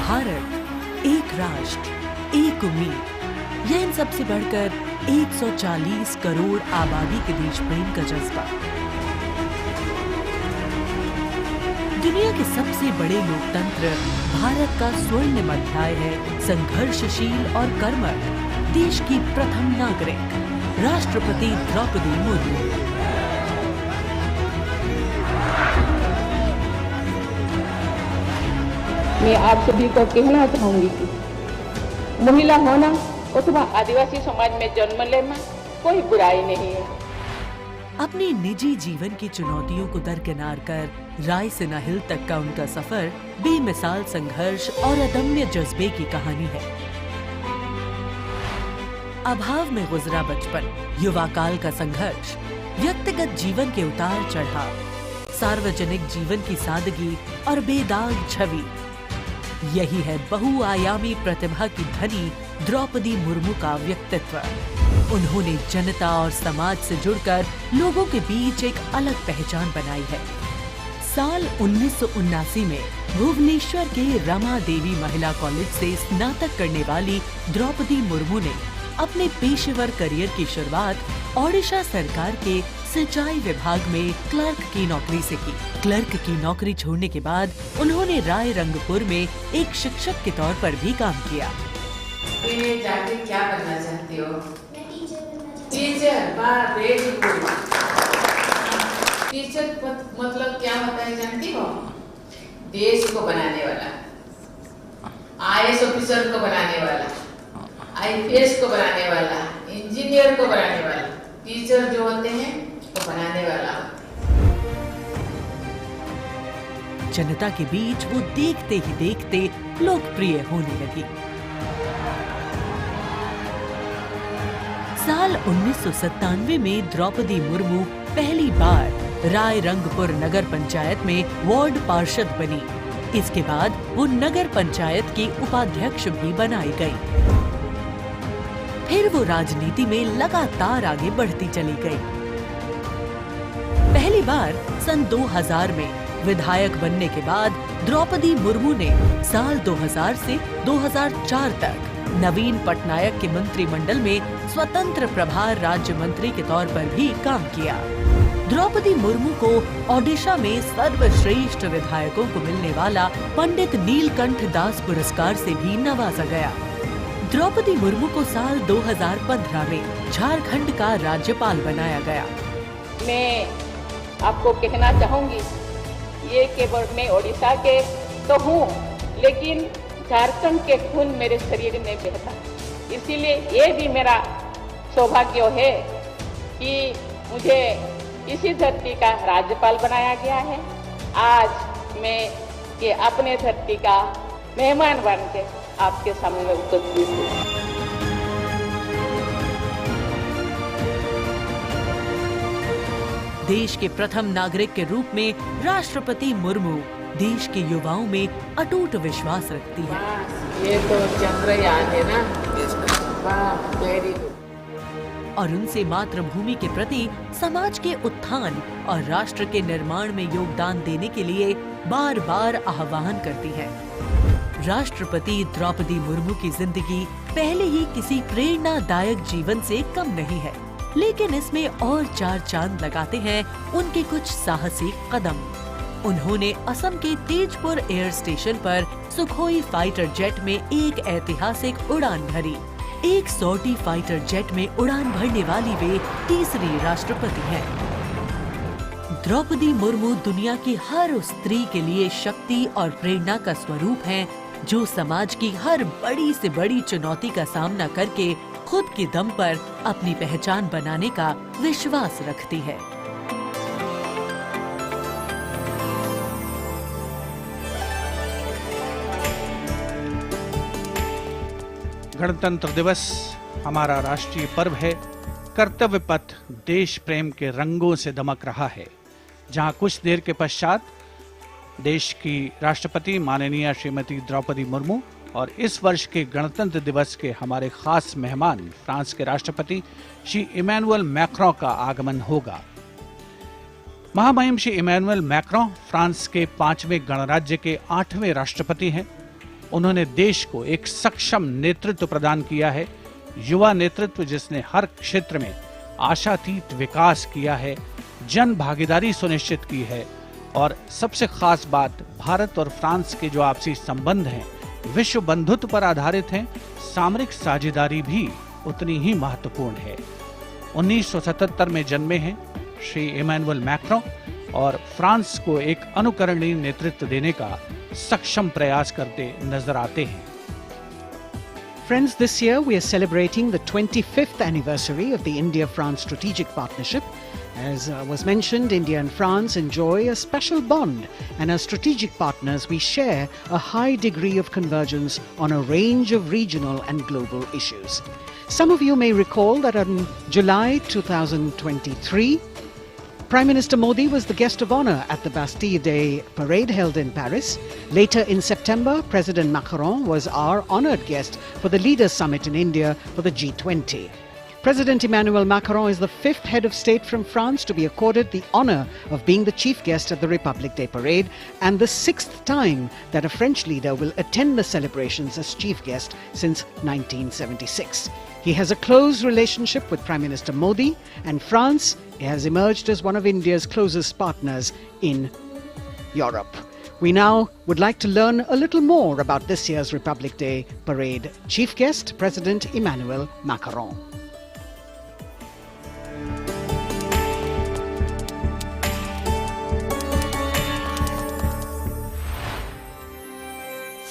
[SPEAKER 22] भारत एक राष्ट्र, एक उम्मीद, यह इन सबसे बढ़कर 140 करोड़ आबादी के देश प्रेम का जज्बा। दुनिया के सबसे बड़े लोकतंत्र भारत का स्वर्णिम अध्याय है संघर्षशील और कर्मठ देश की प्रथम नागरिक राष्ट्रपति द्रौपदी मुर्मू।
[SPEAKER 23] मैं आप सभी को कहना चाहूंगी कि महिला होना अथवा आदिवासी समाज में जन्म लेना कोई बुराई नहीं है।
[SPEAKER 22] अपने निजी जीवन की चुनौतियों को दरकिनार कर रायसीना हिल तक का उनका सफर बेमिसाल संघर्ष और अदम्य जज्बे की कहानी है। अभाव में गुजरा बचपन, युवा काल का संघर्ष, व्यक्तिगत जीवन के उतार चढ़ाव, सार्वजनिक जीवन की सादगी और बेदाग छवि, यही है बहुआयामी प्रतिभा की धनी द्रौपदी मुर्मू का व्यक्तित्व। उन्होंने जनता और समाज से जुड़कर लोगों के बीच एक अलग पहचान बनाई है। साल 1979 में भुवनेश्वर के रमा देवी महिला कॉलेज से स्नातक करने वाली द्रौपदी मुर्मू ने अपने पेशेवर करियर की शुरुआत ओडिशा सरकार के सिंचाई विभाग में क्लर्क की नौकरी से की। क्लर्क की नौकरी छोड़ने के बाद उन्होंने राय रंगपुर में एक शिक्षक के तौर पर भी काम किया।
[SPEAKER 23] जाके क्या बनना चाहती हो? टीचर। वाह, वेरी गुड। टीचर मतलब क्या होता है जानती हो? देश को बनाने वाला, IAS ऑफिसर को बनाने वाला, IPS को बनाने वाला, इंजीनियर को बनाने वाला। टीचर जो होते हैं वो बनाने वाला।
[SPEAKER 22] जनता के बीच वो देखते ही देखते लोकप्रिय होने लगी। साल 1997 में द्रौपदी मुर्मू पहली बार राय रंगपुर नगर पंचायत में वार्ड पार्षद बनी। इसके बाद वो नगर पंचायत की उपाध्यक्ष भी बनाई गई। फिर वो राजनीति में लगातार आगे बढ़ती चली गई। पहली बार सन 2000 में विधायक बनने के बाद द्रौपदी मुर्मू ने साल 2000 से 2004 तक नवीन पटनायक के मंत्रिमंडल में स्वतंत्र प्रभार राज्य मंत्री के तौर पर भी काम किया। द्रौपदी मुर्मू को ओडिशा में सर्वश्रेष्ठ विधायकों को मिलने वाला पंडित नीलकंठ दास पुरस्कार से भी नवाजा गया। द्रौपदी मुर्मू को साल 2015 में झारखंड का राज्यपाल बनाया गया।
[SPEAKER 23] मैं आपको कहना चाहूँगी, ये केवल मैं ओडिशा के तो हूँ, लेकिन झारखंड के खून मेरे शरीर में बहता, इसीलिए ये भी मेरा सौभाग्य है कि मुझे इसी धरती का राज्यपाल बनाया गया है। आज मैं ये अपने धरती का मेहमान बन के आपके सामने उपस्थित हूँ।
[SPEAKER 22] देश के प्रथम नागरिक के रूप में राष्ट्रपति मुर्मू देश के युवाओं में अटूट विश्वास रखती है।
[SPEAKER 23] ये तो चंद्रयान है ना, वाह, वेरी गुड।
[SPEAKER 22] और उनसे मातृभूमि के प्रति समाज के उत्थान और राष्ट्र के निर्माण में योगदान देने के लिए बार बार आह्वान करती है। राष्ट्रपति द्रौपदी मुर्मू की जिंदगी पहले ही किसी प्रेरणादायक जीवन से कम नहीं है, लेकिन इसमें और चार चांद लगाते हैं उनके कुछ साहसी कदम। उन्होंने असम के तेजपुर एयर स्टेशन पर सुखोई फाइटर जेट में एक ऐतिहासिक उड़ान भरी। एक सॉर्टी फाइटर जेट में उड़ान भरने वाली वे तीसरी राष्ट्रपति हैं। द्रौपदी मुर्मू दुनिया की हर उस स्त्री के लिए शक्ति और प्रेरणा का स्वरूप हैं, जो समाज की हर बड़ी से बड़ी चुनौती का सामना करके खुद के दम पर अपनी पहचान बनाने का विश्वास रखती है।
[SPEAKER 13] गणतंत्र दिवस हमारा राष्ट्रीय पर्व है। कर्तव्य पथ देश प्रेम के रंगों से दमक रहा है, जहां कुछ देर के पश्चात देश की राष्ट्रपति माननीय श्रीमती द्रौपदी मुर्मू और इस वर्ष के गणतंत्र दिवस के हमारे खास मेहमान फ्रांस के राष्ट्रपति श्री इमैनुअल मैक्रों का आगमन होगा। महामहिम श्री इमैनुअल मैक्रों फ्रांस के 5वें गणराज्य के 8वें राष्ट्रपति हैं। उन्होंने देश को एक सक्षम नेतृत्व प्रदान किया है, युवा नेतृत्व जिसने हर क्षेत्र में आशातीत विकास किया है, जन भागीदारी सुनिश्चित की है और सबसे खास बात, भारत और फ्रांस के जो आपसी संबंध हैं विश्व बंधुत्व पर आधारित हैं। सामरिक साझेदारी भी उतनी ही महत्वपूर्ण है। 1977 में जन्मे हैं श्री इमैनुअल मैक्रों और फ्रांस को एक अनुकरणीय नेतृत्व देने का सक्षम प्रयास करते नजर आते हैं।
[SPEAKER 15] Friends, this year we are celebrating the 25th anniversary of the India-France strategic partnership. As was mentioned, India and France enjoy a special bond, and as strategic partners we share a high degree of convergence on a range of regional and global issues. Some of you may recall that in July 2023, Prime Minister Modi was the guest of honour at the Bastille Day parade held in Paris. Later in September, President Macron was our honoured guest for the Leaders' Summit in India for the G20. President Emmanuel Macron is the 5th head of state from France to be accorded the honour of being the chief guest at the Republic Day parade, and the 6th time that a French leader will attend the celebrations as chief guest since 1976. He has a close relationship with Prime Minister Modi, and France has emerged as one of India's closest partners in Europe. We now would like to learn a little more about this year's Republic Day parade. Chief guest, President Emmanuel Macron.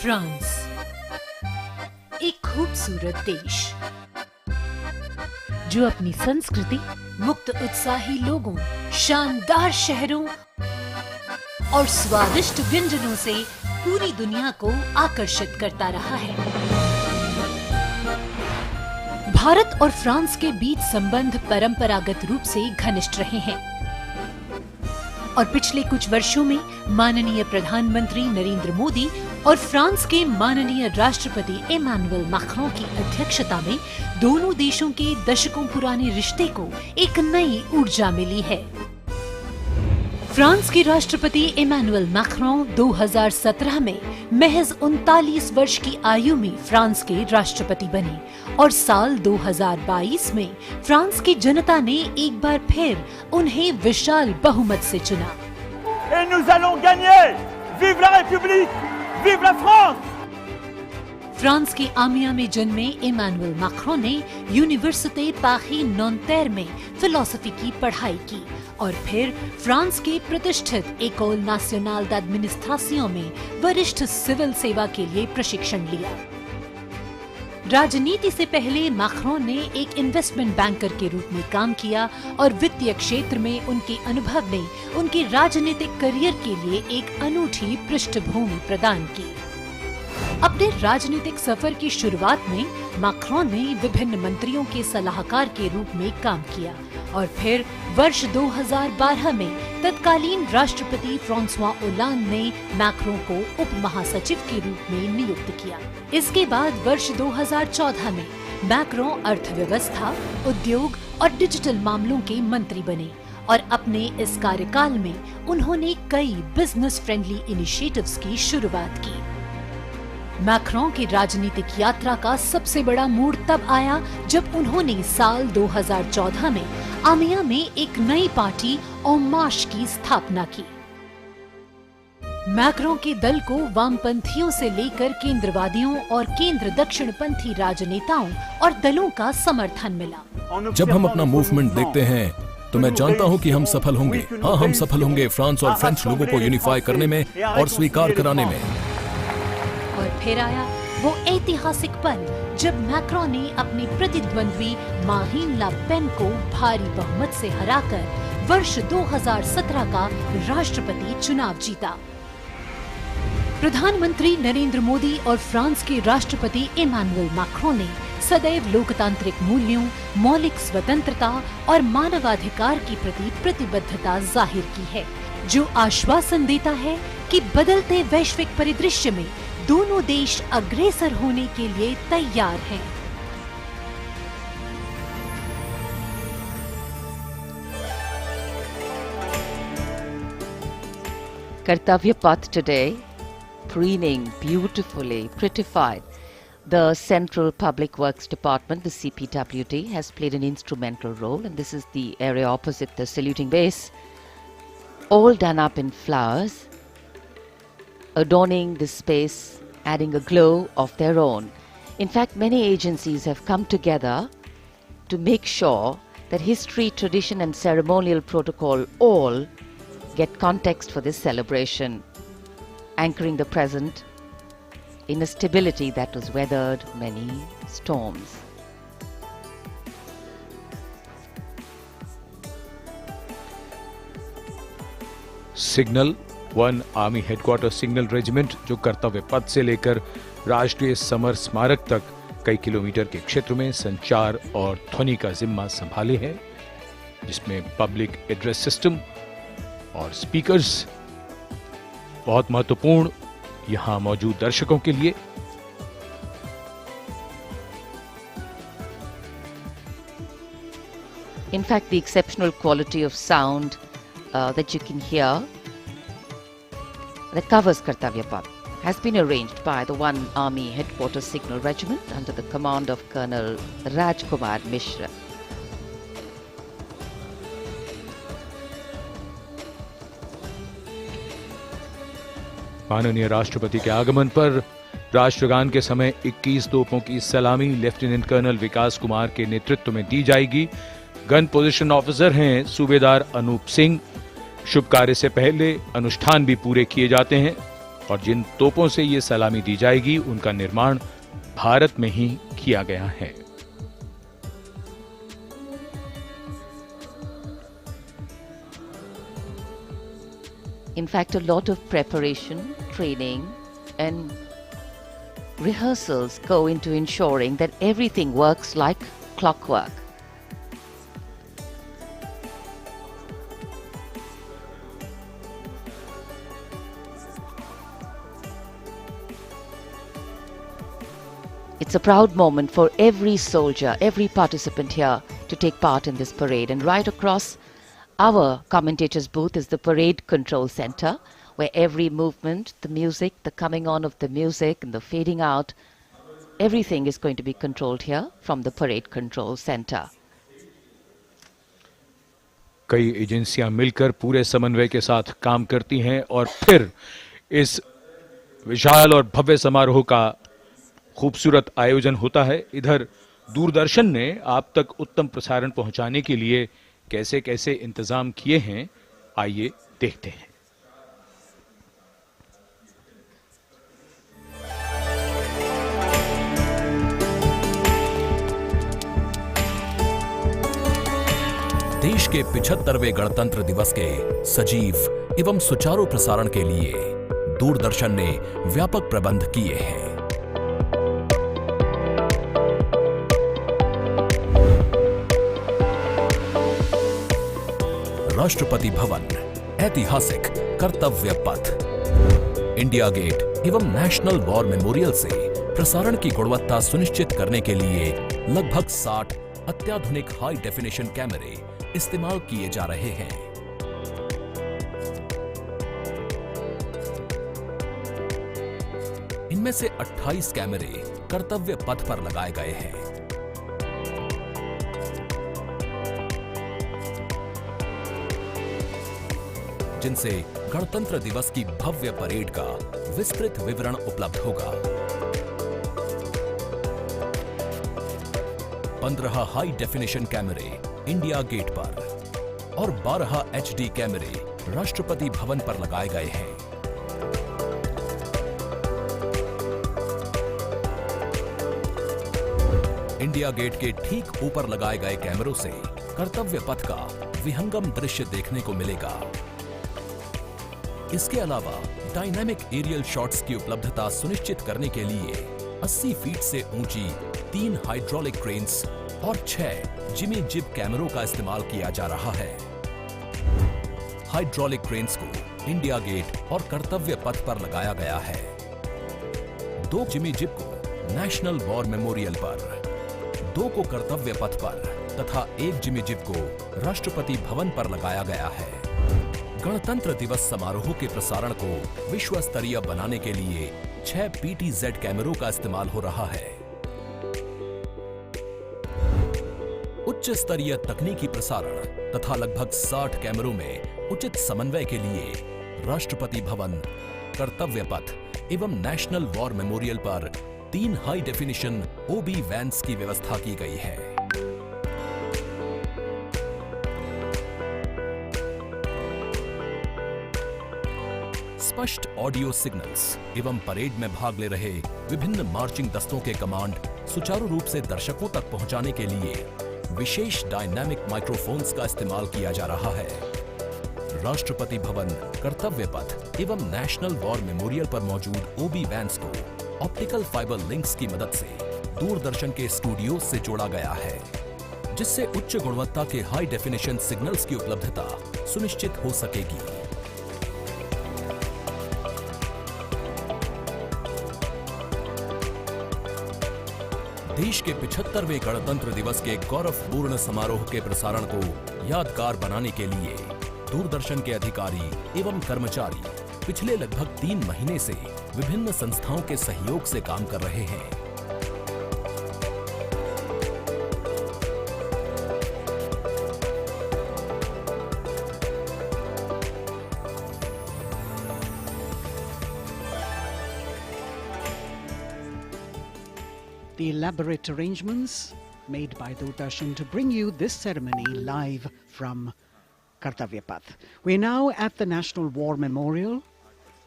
[SPEAKER 22] France, एक खूबसूरत देश जो अपनी संस्कृति, मुक्त उत्साही लोगों, शानदार शहरों और स्वादिष्ट व्यंजनों से पूरी दुनिया को आकर्षित करता रहा है। भारत और फ्रांस के बीच संबंध परंपरागत रूप से घनिष्ठ रहे हैं और पिछले कुछ वर्षों में माननीय प्रधानमंत्री नरेंद्र मोदी और फ्रांस के माननीय राष्ट्रपति इमैनुअल मैक्रों की अध्यक्षता में दोनों देशों के दशकों पुराने रिश्ते को एक नई ऊर्जा मिली है। फ्रांस के राष्ट्रपति इमैनुअल मैक्रों 2017 में महज 39 वर्ष की आयु में फ्रांस के राष्ट्रपति बने और साल 2022 में फ्रांस की जनता ने एक बार फिर उन्हें विशाल बहुमत से चुना।
[SPEAKER 6] Et nous allons gagner! Vive la République! Vive la France!
[SPEAKER 22] France के आमिया में जन्मे इमैनुअल मैक्रों ने यूनिवर्सिटी पारी नॉन्टेर में फिलोसफी की पढ़ाई की और फिर फ्रांस के प्रतिष्ठित एकोल नाशनल d'administration में वरिष्ठ सिविल सेवा के लिए प्रशिक्षण लिया। राजनीति से पहले मैक्रोन ने एक इन्वेस्टमेंट बैंकर के रूप में काम किया और वित्तीय क्षेत्र में उनके अनुभव ने उनके राजनीतिक करियर के लिए एक अनूठी पृष्ठभूमि प्रदान की। अपने राजनीतिक सफर की शुरुआत में मैक्रोन ने विभिन्न मंत्रियों के सलाहकार के रूप में काम किया और फिर वर्ष 2012 में तत्कालीन राष्ट्रपति फ्रांसवा ओलांद ने मैक्रोन को उप महासचिव के रूप में नियुक्त किया। इसके बाद वर्ष 2014 में मैक्रोन अर्थव्यवस्था, उद्योग और डिजिटल मामलों के मंत्री बने और अपने इस कार्यकाल में उन्होंने कई बिजनेस फ्रेंडली इनिशिएटिव्स की शुरुआत की। मैक्रोन की राजनीतिक यात्रा का सबसे बड़ा मोड़ तब आया जब उन्होंने साल 2014 में आमिया में एक नई पार्टी En Marche की स्थापना की। मैक्रोन के दल को वामपंथियों से लेकर केंद्रवादियों और केंद्र दक्षिणपंथी राजनेताओं और दलों का समर्थन मिला।
[SPEAKER 4] जब हम अपना मूवमेंट देखते हैं तो मैं जानता हूं कि हम सफल होंगे। हाँ, हम सफल होंगे फ्रांस और फ्रेंच लोगों को यूनिफाई करने में और स्वीकार कराने में।
[SPEAKER 22] और फिर आया वो ऐतिहासिक पल जब मैक्रोन ने अपने प्रतिद्वंद्वी मारीन ला पेन को भारी बहुमत से हराकर वर्ष 2017 का राष्ट्रपति चुनाव जीता। प्रधानमंत्री नरेंद्र मोदी और फ्रांस के राष्ट्रपति इमैनुअल मैक्रोन ने सदैव लोकतांत्रिक मूल्यों, मौलिक स्वतंत्रता और मानवाधिकार की प्रति प्रतिबद्धता जाहिर की है, जो आश्वासन देता है कि बदलते वैश्विक परिदृश्य में दोनों देश अग्रसर होने के लिए तैयार हैं।
[SPEAKER 12] Kartavya Path today, preening beautifully, prettified. The Central Public Works Department, the CPWD, has played an instrumental role, and this is the area opposite the saluting base, all done up in flowers, adorning this space, adding a glow of their own. In fact, many agencies have come together to make sure that history, tradition and ceremonial protocol all get context for this celebration, anchoring the present in a stability that was weathered many storms.
[SPEAKER 1] Signal 1 army headquarter signal regiment जो कर्तव्य पथ से लेकर राष्ट्रीय summer स्मारक तक कई kilometre के क्षेत्र में संचार और ध्वनि का जिम्मा संभाले है, जिसमें पब्लिक एड्रेस सिस्टम और स्पीकर्स बहुत महत्वपूर्ण यहां मौजूद दर्शकों के लिए।
[SPEAKER 12] In fact, the exceptional quality of sound that you can hear that covers Kartavya Path has been arranged by the 1 Army Headquarters Signal Regiment under the command of Colonel Rajkumar Mishra.
[SPEAKER 1] माननीय राष्ट्रपति के आगमन पर राष्ट्रगान के समय 21 तोपों की सलामी लेफ्टिनेंट कर्नल विकास कुमार के नेतृत्व में दी जाएगी। गन पोजीशन ऑफिसर हैं सूबेदार अनूप सिंह। शुभ कार्य से पहले अनुष्ठान भी पूरे किए जाते हैं और जिन तोपों से ये सलामी दी जाएगी उनका निर्माण भारत में ही किया गया है।
[SPEAKER 12] In fact, a lot of preparation, training and rehearsals go into ensuring that everything works like clockwork. It's a proud moment for every soldier, every participant here to take part in this parade. And right across our commentator's booth is the Parade Control Center, where every movement, the music, the coming on of the music and the fading out, everything is going to be controlled here from the Parade Control Center.
[SPEAKER 1] कई एजेंसियां मिलकर पूरे समन्वय के साथ काम करती हैं और फिर इस विशाल और भव्य समारोह का खूबसूरत आयोजन होता है। इधर दूरदर्शन ने आप तक उत्तम प्रसारण पहुंचाने के लिए कैसे कैसे इंतजाम किए हैं, आइए देखते हैं।
[SPEAKER 4] देश के 75वें गणतंत्र दिवस के सजीव एवं सुचारू प्रसारण के लिए दूरदर्शन ने व्यापक प्रबंध किए हैं। राष्ट्रपति भवन, ऐतिहासिक कर्तव्य पथ, इंडिया गेट एवं नेशनल वॉर मेमोरियल से प्रसारण की गुणवत्ता सुनिश्चित करने के लिए लगभग 60 अत्याधुनिक हाई डेफिनेशन कैमरे इस्तेमाल किए जा रहे हैं। इनमें से 28 कैमरे कर्तव्य पथ पर लगाए गए हैं। जिनसे गणतंत्र दिवस की भव्य परेड का विस्तृत विवरण उपलब्ध होगा। 15 हाई डेफिनेशन कैमरे इंडिया गेट पर और 12 HD कैमरे राष्ट्रपति भवन पर लगाए गए हैं। इंडिया गेट के ठीक ऊपर लगाए गए कैमरों से कर्तव्य पथ का विहंगम दृश्य देखने को मिलेगा। इसके अलावा डायनामिक एरियल शॉट्स की उपलब्धता सुनिश्चित करने के लिए 80 फीट से ऊंची 3 हाइड्रोलिक क्रेन्स और 6 जिमी जिब कैमरों का इस्तेमाल किया जा रहा है। हाइड्रोलिक क्रेन्स को इंडिया गेट और कर्तव्य पथ पर लगाया गया है। 2 जिमी जिब को नेशनल वॉर मेमोरियल पर, 2 को कर्तव्य पथ पर तथा 1 जिमी जिब को राष्ट्रपति भवन पर लगाया गया है। गणतंत्र दिवस समारोह के प्रसारण को विश्व स्तरीय बनाने के लिए 6 PTZ कैमरों का इस्तेमाल हो रहा है। उच्च स्तरीय तकनीकी प्रसारण तथा लगभग 60 कैमरों में उचित समन्वय के लिए राष्ट्रपति भवन, कर्तव्य पथ एवं नेशनल वॉर मेमोरियल पर 3 हाई डेफिनेशन OB वैन्स की व्यवस्था की गई है। स्पष्ट ऑडियो सिग्नल्स एवं परेड में भाग ले रहे विभिन्न मार्चिंग दस्तों के कमांड सुचारू रूप से दर्शकों तक पहुंचाने के लिए विशेष डायनामिक माइक्रोफोन्स का इस्तेमाल किया जा रहा है। राष्ट्रपति भवन, कर्तव्य पथ एवं नेशनल वॉर मेमोरियल पर मौजूद OB वैन्स को ऑप्टिकल फाइबर लिंक्स की मदद से दूरदर्शन के स्टूडियो से जोड़ा गया है, जिससे उच्च गुणवत्ता के हाई डेफिनेशन सिग्नल्स की उपलब्धता सुनिश्चित हो सकेगी। देश के 75वें गणतंत्र दिवस के गौरवपूर्ण समारोह के प्रसारण को यादगार बनाने के लिए दूरदर्शन के अधिकारी एवं कर्मचारी पिछले लगभग 3 महीने से विभिन्न संस्थाओं के सहयोग से काम कर रहे हैं।
[SPEAKER 15] The elaborate arrangements made by Doordarshan to bring you this ceremony live from Kartavya Path. We're now at the National War Memorial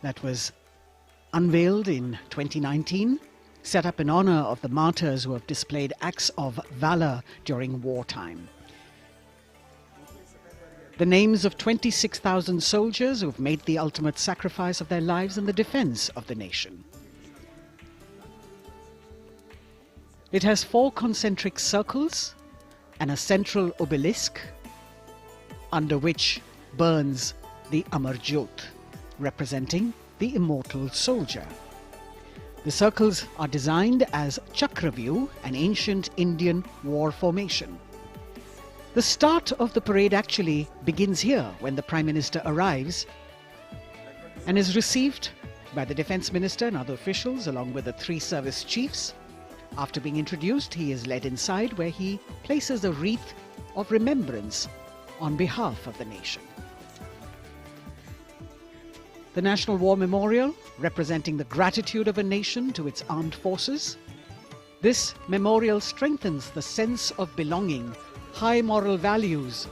[SPEAKER 15] that was unveiled in 2019, set up in honor of the martyrs who have displayed acts of valor during wartime. The names of 26,000 soldiers who have made the ultimate sacrifice of their lives in the defense of the nation. It has 4 concentric circles and a central obelisk under which burns the Amar Jyot, representing the immortal soldier. The circles are designed as Chakravyu, an ancient Indian war formation. The start of the parade actually begins here when the Prime Minister arrives and is received by the Defence Minister and other officials along with the 3 service chiefs. After being introduced, he is led inside where he places a wreath of remembrance on behalf of the nation. The National War Memorial, representing the gratitude of a nation to its armed forces. This memorial strengthens the sense of belonging, high moral values,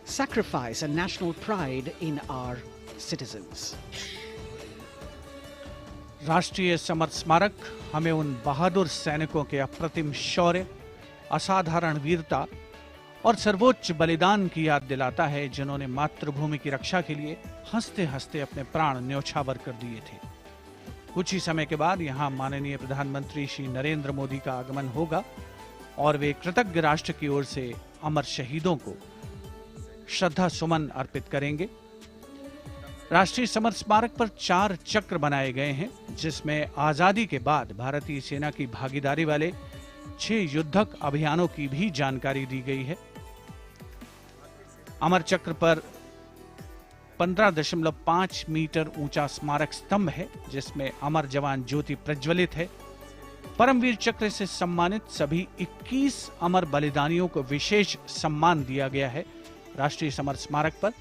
[SPEAKER 15] sacrifice and national pride in our citizens.
[SPEAKER 13] राष्ट्रीय summer स्मारक हमें उन बहादुर सैनिकों के अप्रतिम शौर्य, असाधारण वीरता और सर्वोच्च बलिदान की याद दिलाता है, जिन्होंने मातृभूमि की रक्षा के लिए हंसते हंसते अपने प्राण न्योछावर कर दिए थे। कुछ ही समय के बाद यहाँ माननीय प्रधानमंत्री श्री नरेंद्र मोदी का आगमन होगा और वे कृतज्ञ राष्ट्र की ओर से अमर शहीदों को श्रद्धा सुमन अर्पित करेंगे। राष्ट्रीय समर स्मारक पर 4 चक्र बनाए गए हैं, जिसमें आजादी के बाद भारतीय सेना की भागीदारी वाले 6 युद्धक अभियानों की भी जानकारी दी गई है। अमर चक्र पर 15.5 मीटर ऊंचा स्मारक स्तंभ है, जिसमें अमर जवान ज्योति प्रज्वलित है। परमवीर चक्र से सम्मानित सभी 21 अमर बलिदानियों को विशेष सम्मान दिया गया है राष्ट्रीय समर स्मारक पर,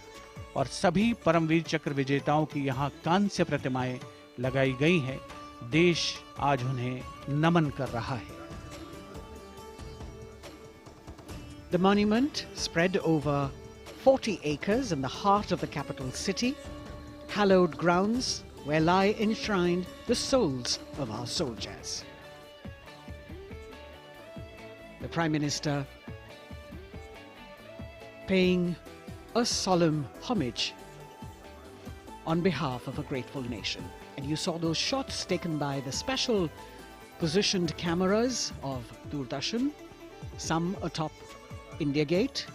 [SPEAKER 13] और सभी परमवीर चक्र विजेताओं की यहाँ कांस्य प्रतिमाएं लगाई गई हैं। देश आज उन्हें नमन कर रहा है।
[SPEAKER 15] The monument, spread over 40 acres in the heart of the capital city, hallowed grounds where lie enshrined the souls of our soldiers. The Prime Minister paying a solemn homage on behalf of a grateful nation. And you saw those shots taken by the special positioned cameras of Doordarshan, some atop India Gate,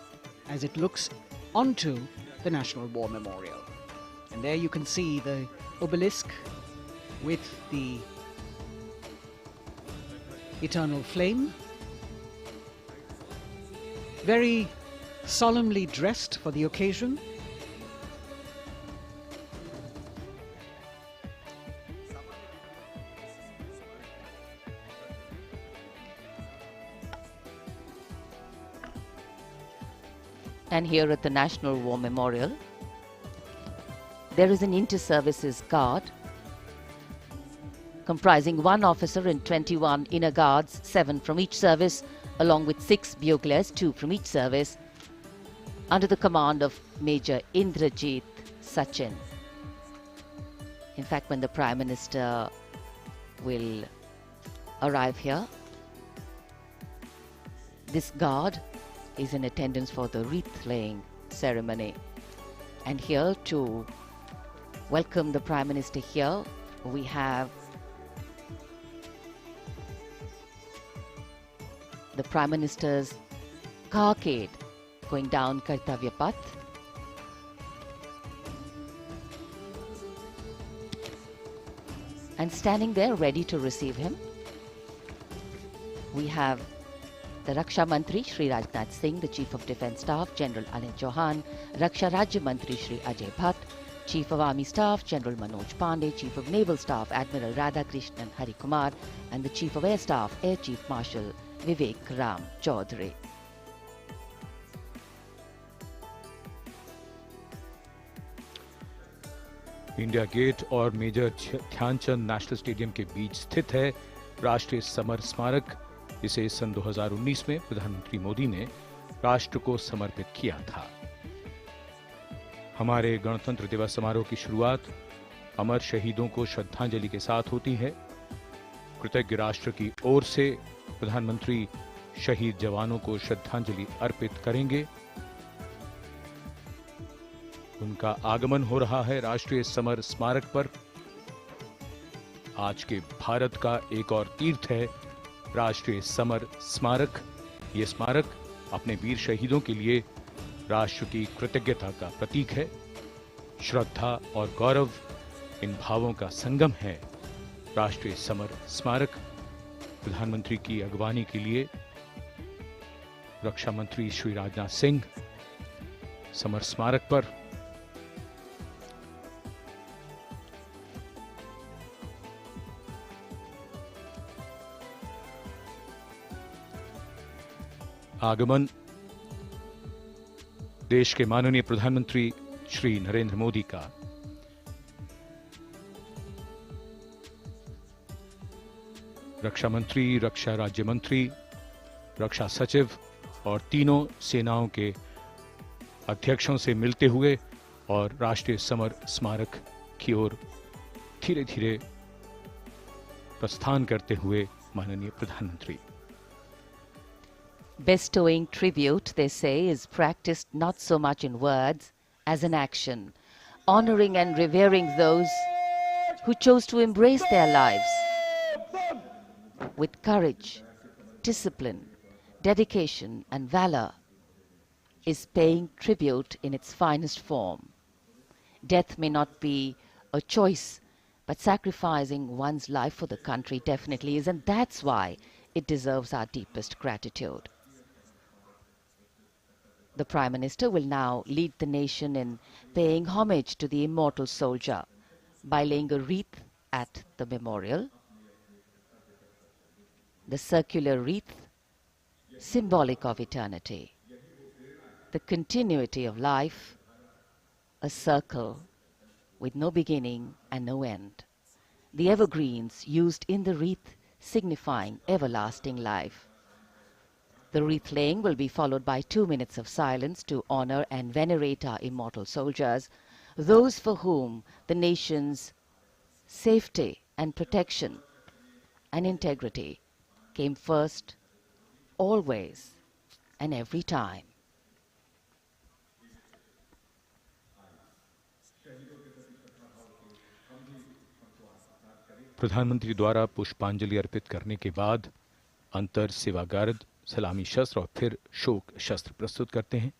[SPEAKER 15] as it looks onto the National War Memorial. And there you can see the obelisk with the eternal flame, very solemnly dressed for the occasion.
[SPEAKER 12] And here at the National War Memorial, there is an inter-services guard comprising 1 officer and 21 inner guards, 7 from each service, along with 6 buglers, 2 from each service, under the command of Major Indrajit Sachin. In fact, when the Prime Minister will arrive here, this guard is in attendance for the wreath-laying ceremony. And here to welcome the Prime Minister here, we have the Prime Minister's carcade going down Kartavya Path. And standing there ready to receive him, we have the Raksha Mantri Shri Rajnath Singh, the Chief of Defence Staff General Anil Chauhan, Raksha Rajya Mantri Shri Ajay Bhatt, Chief of Army Staff General Manoj Pandey, Chief of Naval Staff Admiral Radhakrishnan Hari Kumar, and the Chief of Air Staff Air Chief Marshal Vivek Ram Chaudhary.
[SPEAKER 1] India Gate और major Dhyanchand national stadium के बीच स्थित है राष्ट्रीय summer स्मारक। इसे सन 2019 में प्रधानमंत्री मोदी ने राष्ट्र को समर्पित किया था। हमारे गणतंत्र दिवस समारोह की शुरुआत अमर शहीदों को श्रद्धांजलि के साथ होती है। कृतज्ञ राष्ट्र की ओर से प्रधानमंत्री शहीद जवानों को श्रद्धांजलि अर्पित करेंगे। उनका आगमन हो रहा है राष्ट्रीय समर स्मारक पर। आज के भारत का एक और तीर्थ है राष्ट्रीय समर स्मारक। ये स्मारक अपने वीर शहीदों के लिए राष्ट्र की कृतज्ञता का प्रतीक है। श्रद्धा और गौरव इन भावों का संगम है राष्ट्रीय समर स्मारक। प्रधानमंत्री की अगवानी के लिए रक्षा मंत्री श्री राजनाथ सिंह समर स्मारक पर आगमन देश के माननीय प्रधानमंत्री श्री नरेंद्र मोदी का। रक्षा मंत्री, रक्षा राज्य मंत्री, रक्षा सचिव और तीनों सेनाओं के अध्यक्षों से मिलते हुए और राष्ट्रीय समर स्मारक की ओर धीरे धीरे प्रस्थान करते हुए माननीय प्रधानमंत्री।
[SPEAKER 12] Bestowing tribute, they say, is practiced not so much in words as in action, honoring and revering those who chose to embrace their lives with courage, discipline, dedication and valor is paying tribute in its finest form. Death may not be a choice, but sacrificing one's life for the country definitely is, and that's why it deserves our deepest gratitude. The Prime Minister will now lead the nation in paying homage to the immortal soldier by laying a wreath at the memorial. The circular wreath, symbolic of eternity, the continuity of life, a circle with no beginning and no end. The evergreens used in the wreath signifying everlasting life. The wreath laying will be followed by 2 minutes of silence to honor and venerate our immortal soldiers, those for whom the nation's safety and protection and integrity came first, always and every time.
[SPEAKER 1] प्रधानमंत्री द्वारा पुष्पांजलि अर्पित करने के बाद अंतर सेवागार्द सलामी शस्त्र और फिर शोक शस्त्र प्रस्तुत करते हैं।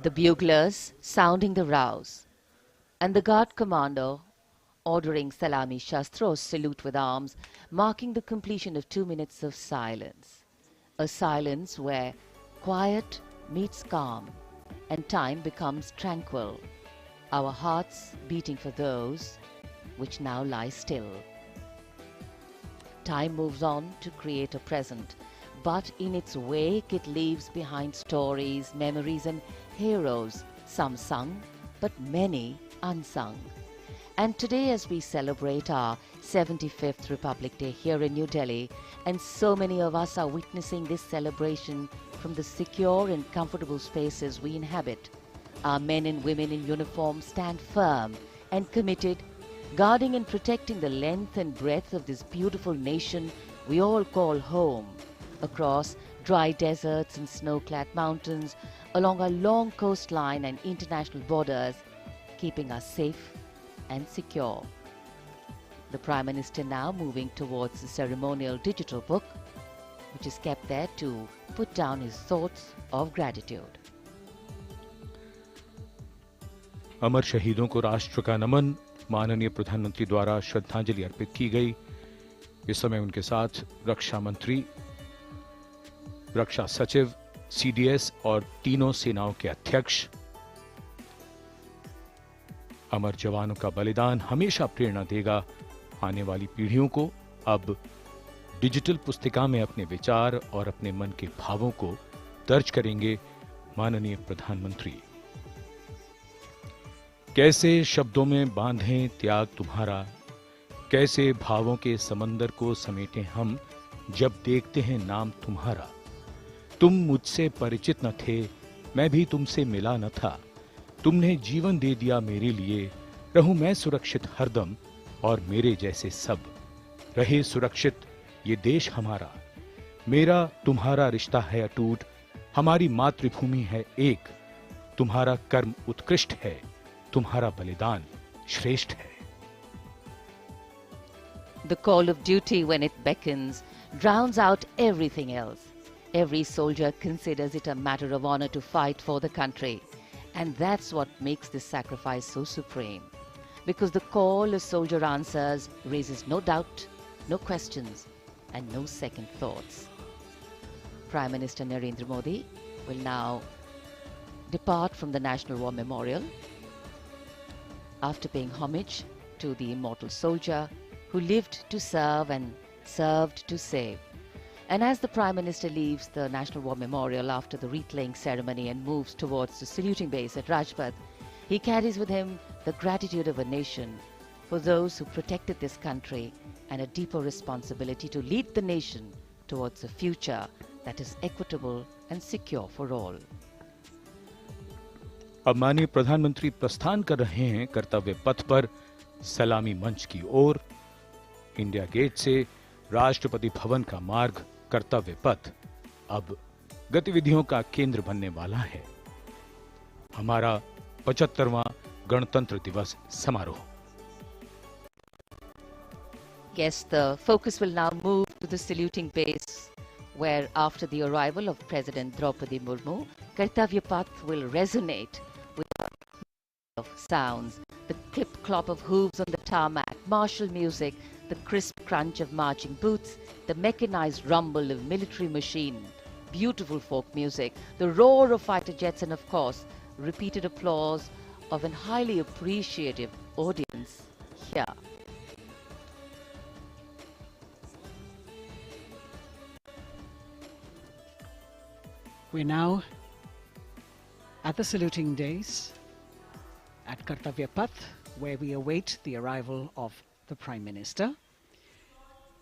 [SPEAKER 12] The buglers sounding the rouse, and the guard commander ordering Salami Shastros salute with arms, marking the completion of 2 minutes of silence. A silence where quiet meets calm and time becomes tranquil, our hearts beating for those which now lie still. Time moves on to create a present, but in its wake it leaves behind stories, memories and heroes, some sung, but many unsung. And today, as we celebrate our 75th Republic Day here in New Delhi, and so many of us are witnessing this celebration from the secure and comfortable spaces we inhabit, our men and women in uniform stand firm and committed, guarding and protecting the length and breadth of this beautiful nation we all call home, across dry deserts and snow-clad mountains, along our long coastline and international borders, keeping us safe and secure. The Prime Minister now moving towards the ceremonial digital book, which is kept there to put down his thoughts of gratitude.
[SPEAKER 1] अमर शहीदों को राष्ट्र का नमन, माननीय प्रधानमंत्री द्वारा श्रद्धांजलि अर्पित की गई। इस समय उनके साथ रक्षा मंत्री, रक्षा सचिव, सीडीएस और तीनों सेनाओं के अध्यक्ष। अमर जवानों का बलिदान हमेशा प्रेरणा देगा आने वाली पीढ़ियों को। अब डिजिटल पुस्तिका में अपने विचार और अपने मन के भावों को दर्ज करेंगे माननीय प्रधानमंत्री। कैसे शब्दों में बांधें त्याग तुम्हारा, कैसे भावों के समंदर को समेटें हम जब देखते हैं नाम तुम्हारा। तुम मुझसे परिचित न थे, मैं भी तुमसे मिला न था, तुमने जीवन दे दिया मेरे लिए, रहूं मैं सुरक्षित हरदम और मेरे जैसे सब रहे सुरक्षित ये देश हमारा। मेरा तुम्हारा रिश्ता है अटूट, हमारी मातृभूमि है एक, तुम्हारा कर्म उत्कृष्ट है, तुम्हारा बलिदान श्रेष्ठ है।
[SPEAKER 12] The call of duty, when it beckons, drowns out everything else. Every soldier considers it a matter of honor to fight for the country. And that's what makes this sacrifice so supreme. Because the call a soldier answers raises no doubt, no questions, and no second thoughts. Prime Minister Narendra Modi will now depart from the National War Memorial after paying homage to the immortal soldier who lived to serve and served to save. And as the Prime Minister leaves the National War Memorial after the wreath-laying ceremony and moves towards the saluting base at Rajpath, he carries with him the gratitude of a nation for those who protected this country and a deeper responsibility to lead the nation towards a future that is equitable and secure for all.
[SPEAKER 1] अब माननीय प्रधानमंत्री प्रस्थान कर रहे हैं कर्तव्य पथ पर सलामी मंच की ओर। इंडिया गेट से राष्ट्रपति भवन का मार्ग कर्तव्य पथ अब गतिविधियों का केंद्र बनने वाला है। हमारा 75वां गणतंत्र दिवस समारोह।
[SPEAKER 12] Yes, the focus will now move to the saluting base, where after the arrival of President Draupadi Murmu, Kartavya Path will resonate with of sounds. The clip-clop of hooves on the tarmac, martial music, the crisp crunch of marching boots, the mechanized rumble of military machine, beautiful folk music, the roar of fighter jets, and of course, repeated applause of an highly appreciative audience here.
[SPEAKER 15] We're now at the saluting days at Kartavya Path, where we await the arrival of the Prime Minister.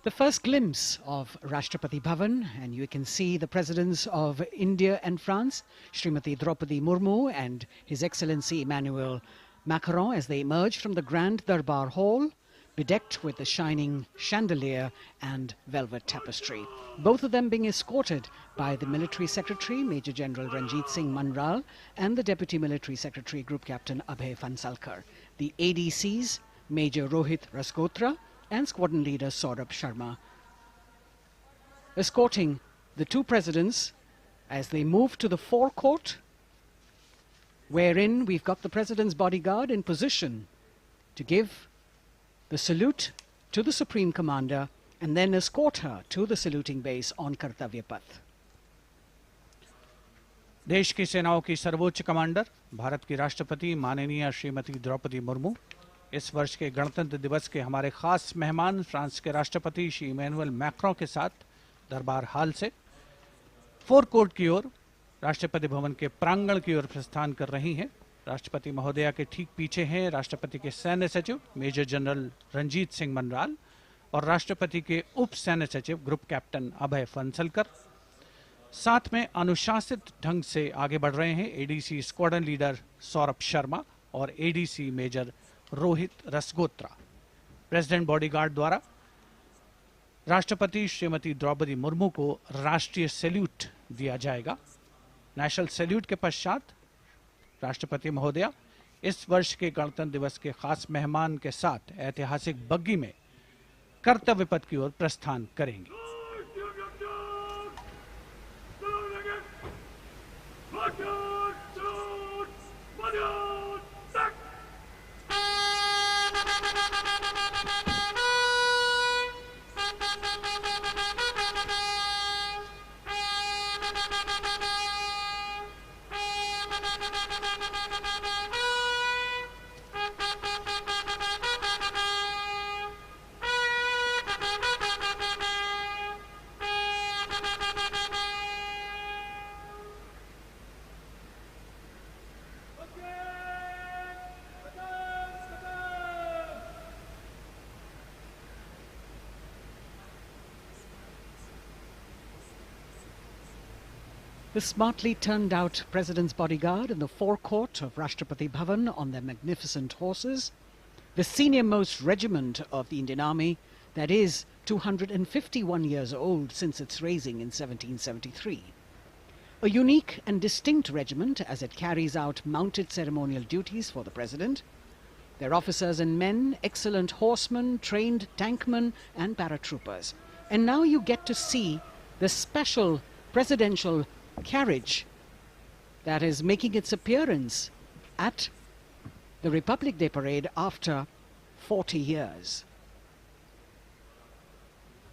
[SPEAKER 15] The first glimpse of Rashtrapati Bhavan, and you can see the presidents of India and France, Srimati Draupadi Murmu and His Excellency Emmanuel Macron, as they emerge from the Grand Darbar Hall, bedecked with the shining chandelier and velvet tapestry. Both of them being escorted by the Military Secretary, Major General Ranjit Singh Manral, and the Deputy Military Secretary, Group Captain Abhay Fansalkar. The ADCs, Major Rohit Rasgotra and Squadron Leader Saurabh Sharma, escorting the two presidents as they move to the forecourt, wherein we've got the President's bodyguard in position to give the salute to the Supreme Commander and then escort her to the saluting base on Kartavya Path.
[SPEAKER 13] देश की सेनाओं की सर्वोच्च commander Bharat की राष्ट्रपति माननीय श्रीमती द्रौपदी मुर्मू इस वर्ष के गणतंत्र दिवस के हमारे खास मेहमान फ्रांस के राष्ट्रपति श्री इमैनुअल मैक्रों के साथ दरबार हाल से फोर कोर्ट की ओर राष्ट्रपति भवन के प्रांगण की ओर प्रस्थान कर रही हैं। राष्ट्रपति महोदया के ठीक पीछे हैं राष्ट्रपति के सैन्य सचिव मेजर जनरल रंजीत सिंह मनराल और राष्ट्रपति के उप सैन्य सचिव ग्रुप कैप्टन अभय फंसलकर। साथ में अनुशासित ढंग से आगे बढ़ रहे हैं ADC squadron leader Saurabh Sharma और ADC major Rohit Rasgotra. President bodyguard द्वारा राष्ट्रपति श्रीमती द्रौपदी मुर्मू को राष्ट्रीय सैल्यूट दिया जाएगा। नेशनल सैल्यूट के पश्चात राष्ट्रपति महोदया इस वर्ष के गणतंत्र दिवस के खास मेहमान के साथ ऐतिहासिक बग्गी में कर्तव्य पथ की ओर प्रस्थान करेंगी।
[SPEAKER 15] The smartly turned out President's bodyguard in the forecourt of Rashtrapati Bhavan on their magnificent horses, the senior-most regiment of the Indian Army, that is 251 years old since its raising in 1773. A unique and distinct regiment as it carries out mounted ceremonial duties for the President. Their officers and men, excellent horsemen, trained tankmen and paratroopers. And now you get to see the special presidential carriage that is making its appearance at the Republic Day Parade after 40 years.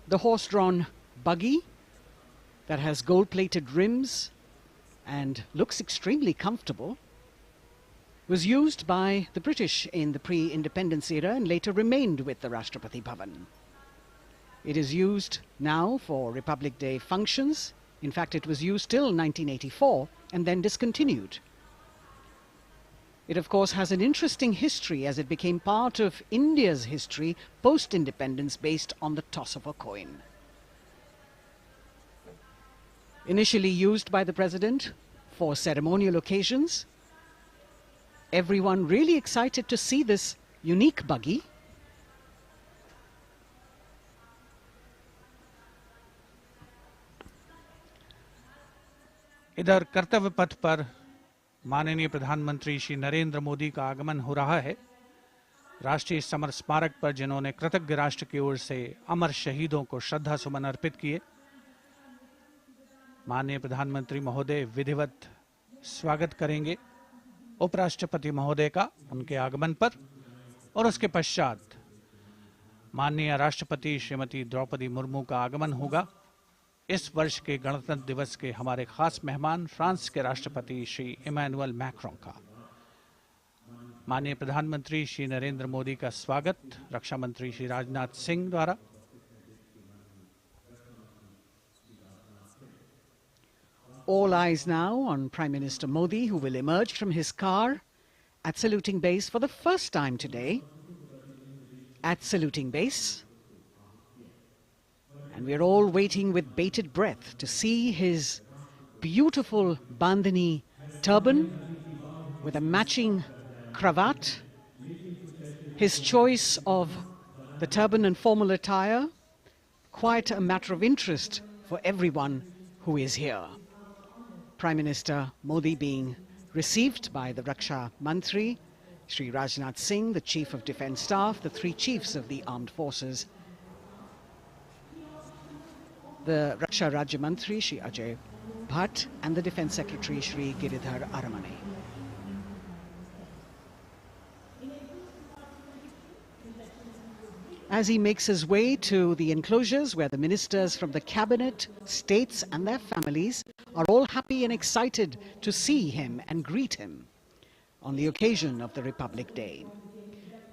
[SPEAKER 15] The horse-drawn buggy that has gold-plated rims and looks extremely comfortable was used by the British in the pre-independence era and later remained with the Rashtrapati Bhavan. It is used now for Republic Day functions. In fact, it was used till 1984 and then discontinued. It, of course, has an interesting history as it became part of India's history post-independence based on the toss of a coin. Initially used by the President for ceremonial occasions, everyone really excited to see this unique buggy.
[SPEAKER 13] इधर कर्तव्य पथ पर माननीय प्रधानमंत्री श्री नरेंद्र मोदी का आगमन हो रहा है। राष्ट्रीय समर स्मारक पर जिन्होंने कृतज्ञ राष्ट्र की ओर से अमर शहीदों को श्रद्धा सुमन अर्पित किए, माननीय प्रधानमंत्री महोदय विधिवत स्वागत करेंगे उपराष्ट्रपति महोदय का उनके आगमन पर और उसके पश्चात माननीय राष्ट्रपति श्रीमती द्रौपदी मुर्मू का आगमन होगा। इस वर्ष के गणतंत्र दिवस के हमारे खास मेहमान फ्रांस के राष्ट्रपति श्री इमैनुअल मैक्रों का। माननीय प्रधानमंत्री श्री नरेंद्र मोदी का स्वागत रक्षा मंत्री श्री राजनाथ सिंह द्वारा।
[SPEAKER 15] All eyes now on Prime Minister Modi, who will emerge from his car at saluting base for the first time today. At saluting base. And we're all waiting with bated breath to see his beautiful bandhani turban with a matching cravat. His choice of the turban and formal attire, quite a matter of interest for everyone who is here. Prime Minister Modi being received by the Raksha Mantri, Shri Rajnath Singh, the Chief of Defence Staff, the three chiefs of the armed forces, the Raksha Rajya Mantri, Shri Ajay Bhatt, and the Defence Secretary, Shri Giridhar Aramane. As he makes his way to the enclosures where the ministers from the cabinet, states and their families are all happy and excited to see him and greet him on the occasion of the Republic Day.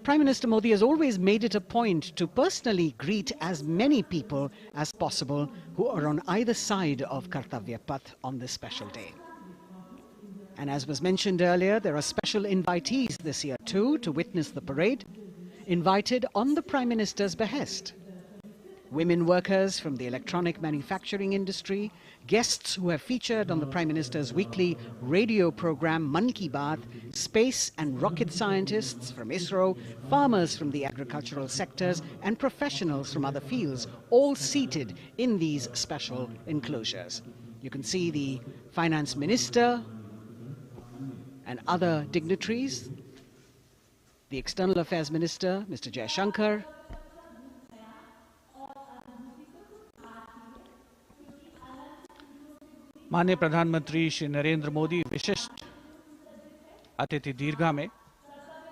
[SPEAKER 15] Prime Minister Modi has always made it a point to personally greet as many people as possible who are on either side of Kartavya Path on this special day. And as was mentioned earlier, there are special invitees this year too to witness the parade, invited on the Prime Minister's behest. Women workers from the electronic manufacturing industry, guests who have featured on the Prime Minister's weekly radio program Mann Ki Baat, space and rocket scientists from ISRO, farmers from the agricultural sectors and professionals from other fields, all seated in these special enclosures. You can see the Finance Minister and other dignitaries, the External Affairs Minister, Mr. Jaishankar,
[SPEAKER 13] माननीय प्रधानमंत्री श्री नरेंद्र मोदी विशिष्ट अतिथि दीर्घा में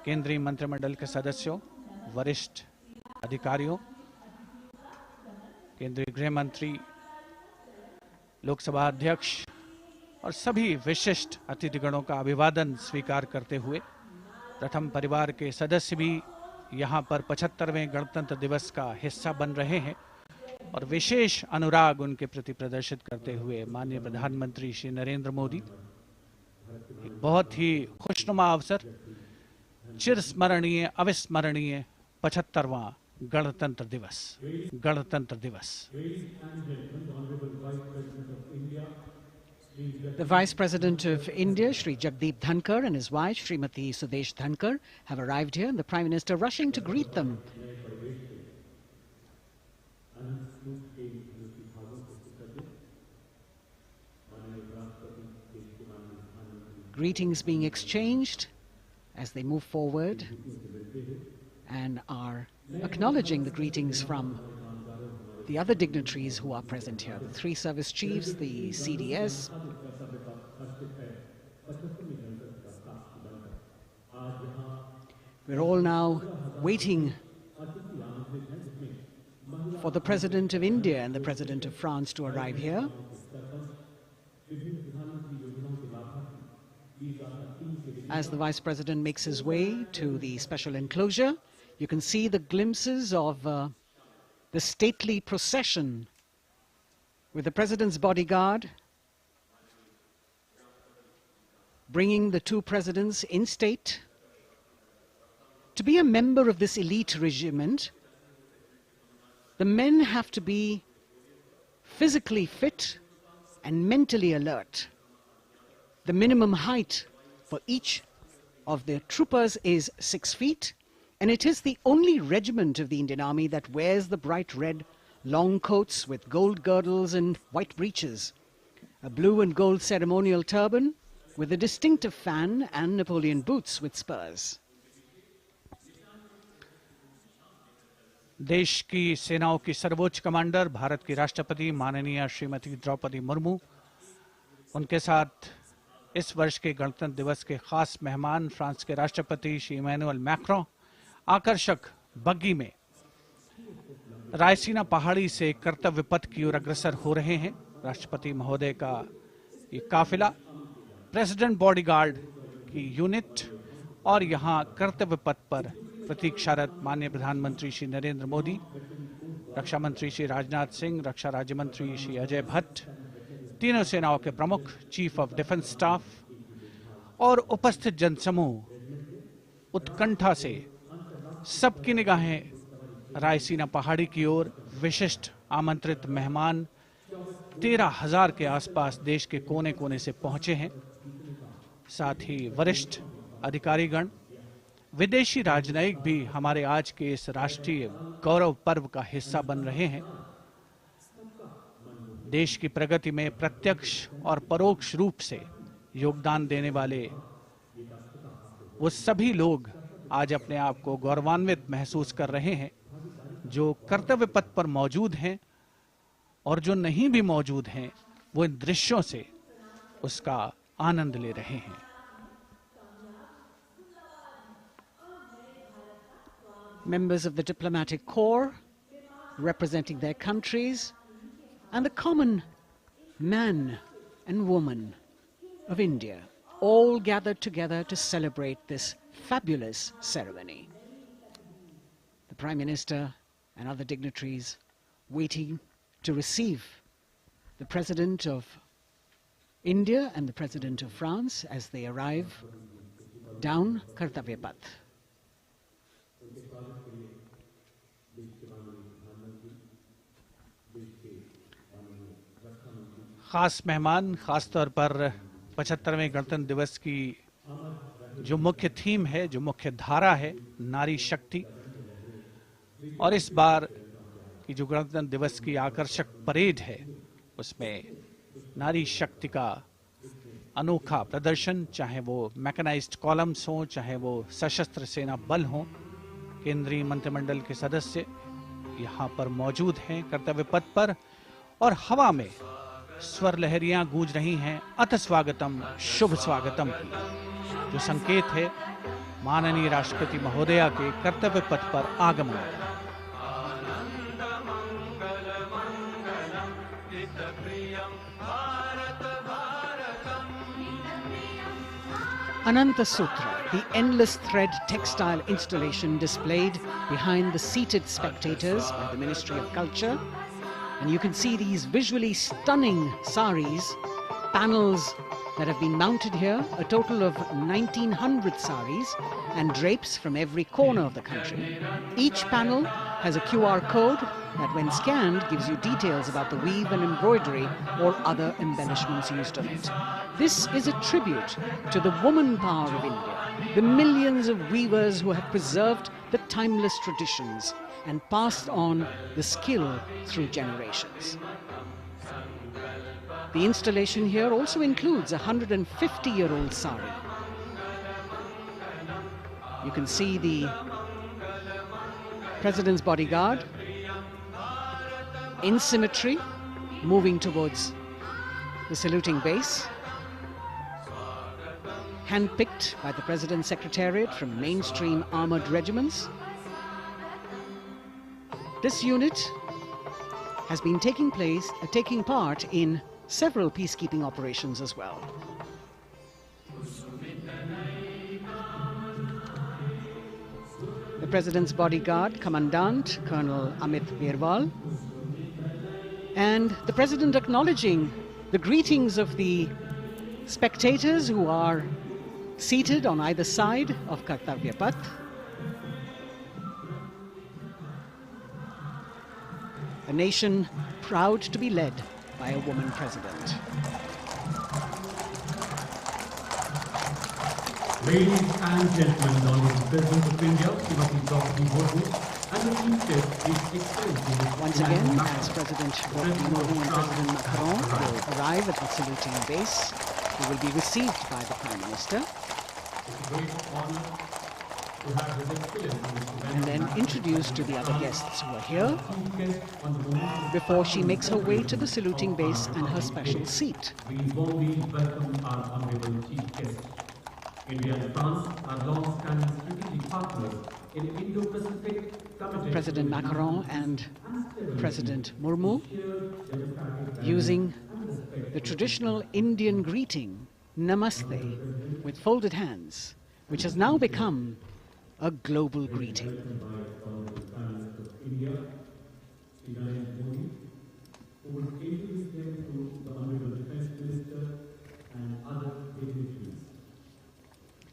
[SPEAKER 13] केंद्रीय मंत्रिमंडल के सदस्यों, वरिष्ठ अधिकारियों, केंद्रीय गृह मंत्री, लोकसभा अध्यक्ष और सभी विशिष्ट अतिथिगणों का अभिवादन स्वीकार करते हुए प्रथम परिवार के सदस्य भी यहां पर 75वें गणतंत्र दिवस का हिस्सा बन रहे हैं और विशेष अनुराग उनके प्रति प्रदर्शित करते हुए माननीय प्रधानमंत्री श्री नरेंद्र मोदी एक बहुत ही खुशनुमा अवसर, चिरस्मरणीय अविस्मरणीय 75वां गणतंत्र दिवस।
[SPEAKER 15] The Vice President of India, Shri Jagdeep Dhankar, and his wife, Srimati Sudesh Dhankar, have arrived here, and the Prime Minister rushing to greet them. Greetings being exchanged as they move forward and are acknowledging the greetings from the other dignitaries who are present here, the three service chiefs, the CDS. We're all now waiting for the President of India and the President of France to arrive here. As the Vice President makes his way to the special enclosure, you can see the glimpses of the stately procession with the President's bodyguard bringing the two presidents in state. To be a member of this elite regiment, the men have to be physically fit and mentally alert. The minimum height for each of the troopers is 6 feet, and it is the only regiment of the Indian Army that wears the bright red long coats with gold girdles and white breeches, a blue and gold ceremonial turban with a distinctive fan and Napoleon boots with spurs.
[SPEAKER 13] देश की सेनाओं की सर्वोच्च commander Bharat की राष्ट्रपति माननीय श्रीमती द्रौपदी मुर्मू, उनके साथ इस वर्ष के गणतंत्र दिवस के खास मेहमान फ्रांस के राष्ट्रपति श्री इमैनुअल मैक्रों आकर्षक बग्गी में रायसीना पहाड़ी से कर्तव्य पथ की ओर अग्रसर हो रहे हैं। राष्ट्रपति महोदय का ये काफिला प्रेसिडेंट बॉडीगार्ड की यूनिट और यहाँ कर्तव्य पथ पर प्रतीक्षारत माननीय प्रधानमंत्री श्री नरेंद्र मोदी, रक्षा मंत्री श्री राजनाथ सिंह, रक्षा राज्य मंत्री श्री अजय भट्ट, तीनों सेनाओं के प्रमुख, चीफ ऑफ डिफेंस स्टाफ और उपस्थित जनसमूह उत्कंठा से सबकी निगाहें रायसीना पहाड़ी की ओर। विशिष्ट आमंत्रित मेहमान 13,000 के आसपास देश के कोने कोने से पहुंचे हैं। साथ ही वरिष्ठ अधिकारीगण, विदेशी राजनयिक भी हमारे आज के इस राष्ट्रीय गौरव पर्व का हिस्सा बन रहे हैं। देश की प्रगति में प्रत्यक्ष और परोक्ष रूप से योगदान देने वाले वो सभी लोग आज अपने आप को गौरवान्वित महसूस कर रहे हैं, जो कर्तव्य पथ पर मौजूद हैं और जो नहीं भी मौजूद हैं, वो इन दृश्यों से उसका आनंद ले रहे हैं।
[SPEAKER 15] Members of the diplomatic corps representing their countries and the common man and woman of India all gathered together to celebrate this fabulous ceremony. The Prime Minister and other dignitaries waiting to receive the President of India and the President of France as they arrive down Kartavya Path.
[SPEAKER 13] खास मेहमान, खास तौर पर 75वें गणतंत्र दिवस की जो मुख्य थीम है, जो मुख्य धारा है, नारी शक्ति, और इस बार की जो गणतंत्र दिवस की आकर्षक परेड है उसमें नारी शक्ति का अनोखा प्रदर्शन, चाहे वो मैकेनाइज्ड कॉलम्स हों, चाहे वो सशस्त्र सेना बल हों, केंद्रीय मंत्रिमंडल के सदस्य यहाँ पर मौजूद हैं कर्तव्य पथ पर, और हवा में स्वर लहरियां गूंज रही हैं अथ स्वागतम, शुभ स्वागतम की, जो संकेत है माननीय राष्ट्रपति महोदया के कर्तव्य पथ पर आगमन का।
[SPEAKER 15] Ananta Sutra, the endless thread textile installation displayed behind the seated spectators by the Ministry of Culture. And you can see these visually stunning saris, panels that have been mounted here, a total of 1,900 saris and drapes from every corner of the country. Each panel has a QR code that when scanned gives you details about the weave and embroidery or other embellishments used on it. This is a tribute to the woman power of India, the millions of weavers who have preserved the timeless traditions and passed on the skill through generations. The installation here also includes a 150-year-old sari. You can see the President's bodyguard in symmetry moving towards the saluting base, handpicked by the President's Secretariat from mainstream armored regiments. This unit has been taking part in several peacekeeping operations as well. The President's bodyguard, Commandant Colonel Amit Birwal, and the President acknowledging the greetings of the spectators who are seated on either side of Kartavya Path. A nation proud to be led by a woman president.
[SPEAKER 7] Ladies and gentlemen, the Honourable President of India, Srimati Draupadi Murmu, and the Chief Guest, His Excellency.
[SPEAKER 15] Once again, as President Draupadi Murmu and President Macron will arrive at the saluting base, they will be received by the Prime Minister.
[SPEAKER 7] It's a great honour
[SPEAKER 15] and then introduced to the other guests who are here before she makes her way to the saluting base and her special seat.
[SPEAKER 7] We warmly welcome our honorable chief guest. India and France are long-standing strategic partners in Indo-Pacific. Committed
[SPEAKER 15] President Macron and President Murmu using the traditional Indian greeting, Namaste, with folded hands, which has now become a global greeting.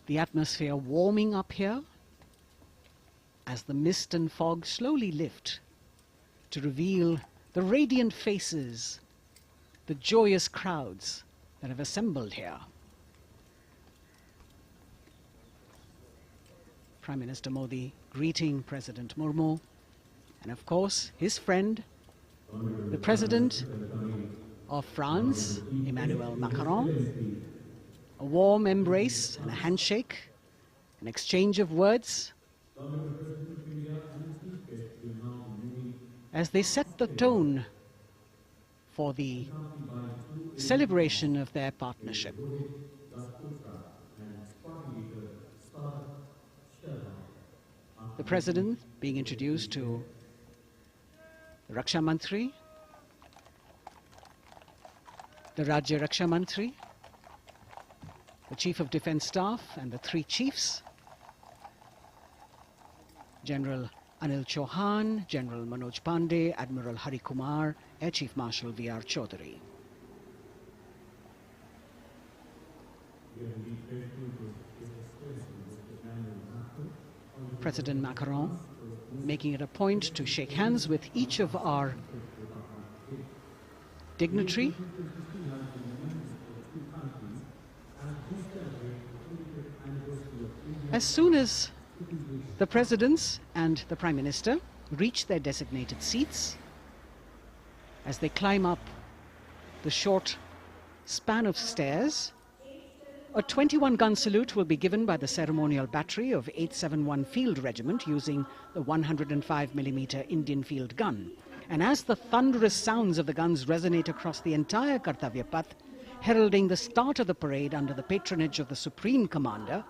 [SPEAKER 15] The atmosphere warming up here as the mist and fog slowly lift to reveal the radiant faces, the joyous crowds that have assembled here. Prime Minister Modi greeting President Murmu, and of course his friend, the President of France, Emmanuel Macron. A warm embrace and a handshake, an exchange of words as they set the tone for the celebration of their partnership. The President being introduced to the Raksha Mantri, the Rajya Raksha Mantri, the Chief of Defence Staff and the three chiefs, General Anil Chauhan, General Manoj Pandey, Admiral Hari Kumar, Air Chief Marshal V.R. Chaudhary. President Macron making it a point to shake hands with each of our dignitary. As soon as the presidents and the Prime Minister reach their designated seats, as they climb up the short span of stairs, a 21-gun salute will be given by the ceremonial battery of 871 Field Regiment using the 105mm Indian field gun. And as the thunderous sounds of the guns resonate across the entire Kartavya Path, heralding the start of the parade under the patronage of the Supreme Commander,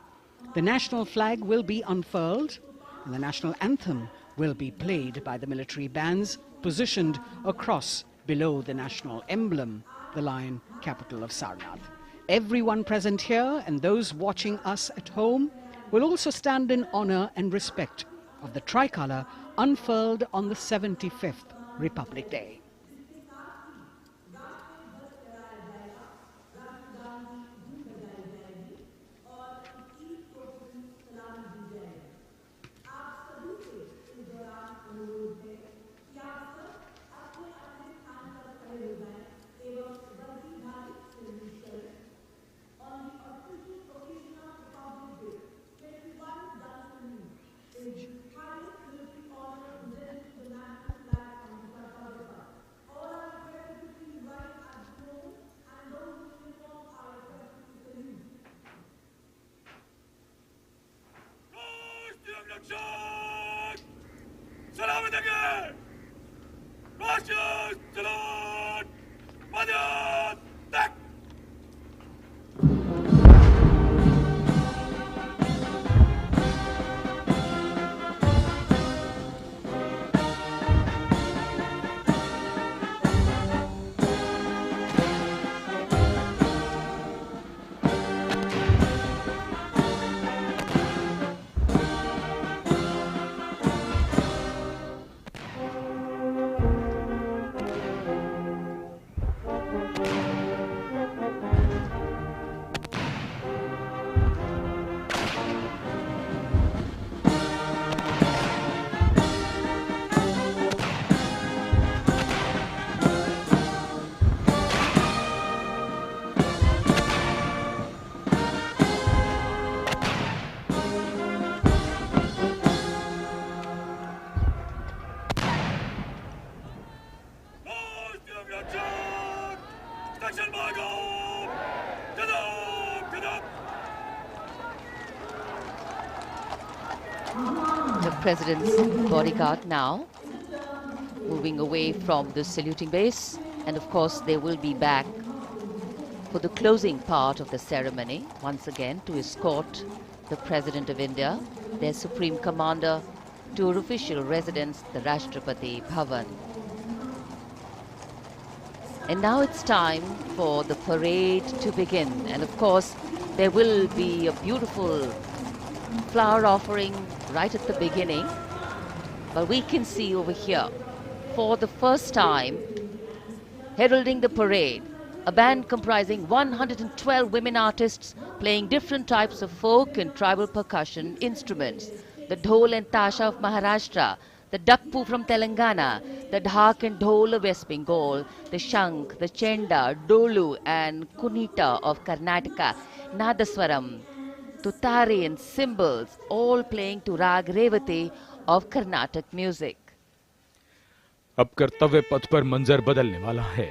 [SPEAKER 15] the national flag will be unfurled and the national anthem will be played by the military bands positioned across below the national emblem, the lion capital of Sarnath. Everyone present here and those watching us at home will also stand in honor and respect of the tricolour unfurled on the 75th Republic Day.
[SPEAKER 12] of President's bodyguard now, moving away from the saluting base. And of course, they will be back for the closing part of the ceremony, once again to escort the President of India, their Supreme Commander, to her official residence, the Rashtrapati Bhavan. And now it's time for the parade to begin. And of course, there will be a beautiful flower offering right at the beginning. But we can see over here, for the first time, heralding the parade, a band comprising 112 women artists playing different types of folk and tribal percussion instruments. The dhol and tasha of Maharashtra, the dakpu from Telangana, the dhak and dhol of West Bengal, the shank, the chenda, dolu and kunita of Karnataka, nadaswaram, tutari and cymbals, all playing to rag revati of Carnatic music.
[SPEAKER 1] अब कर्तव्य पथ पर मंजर बदलने वाला है।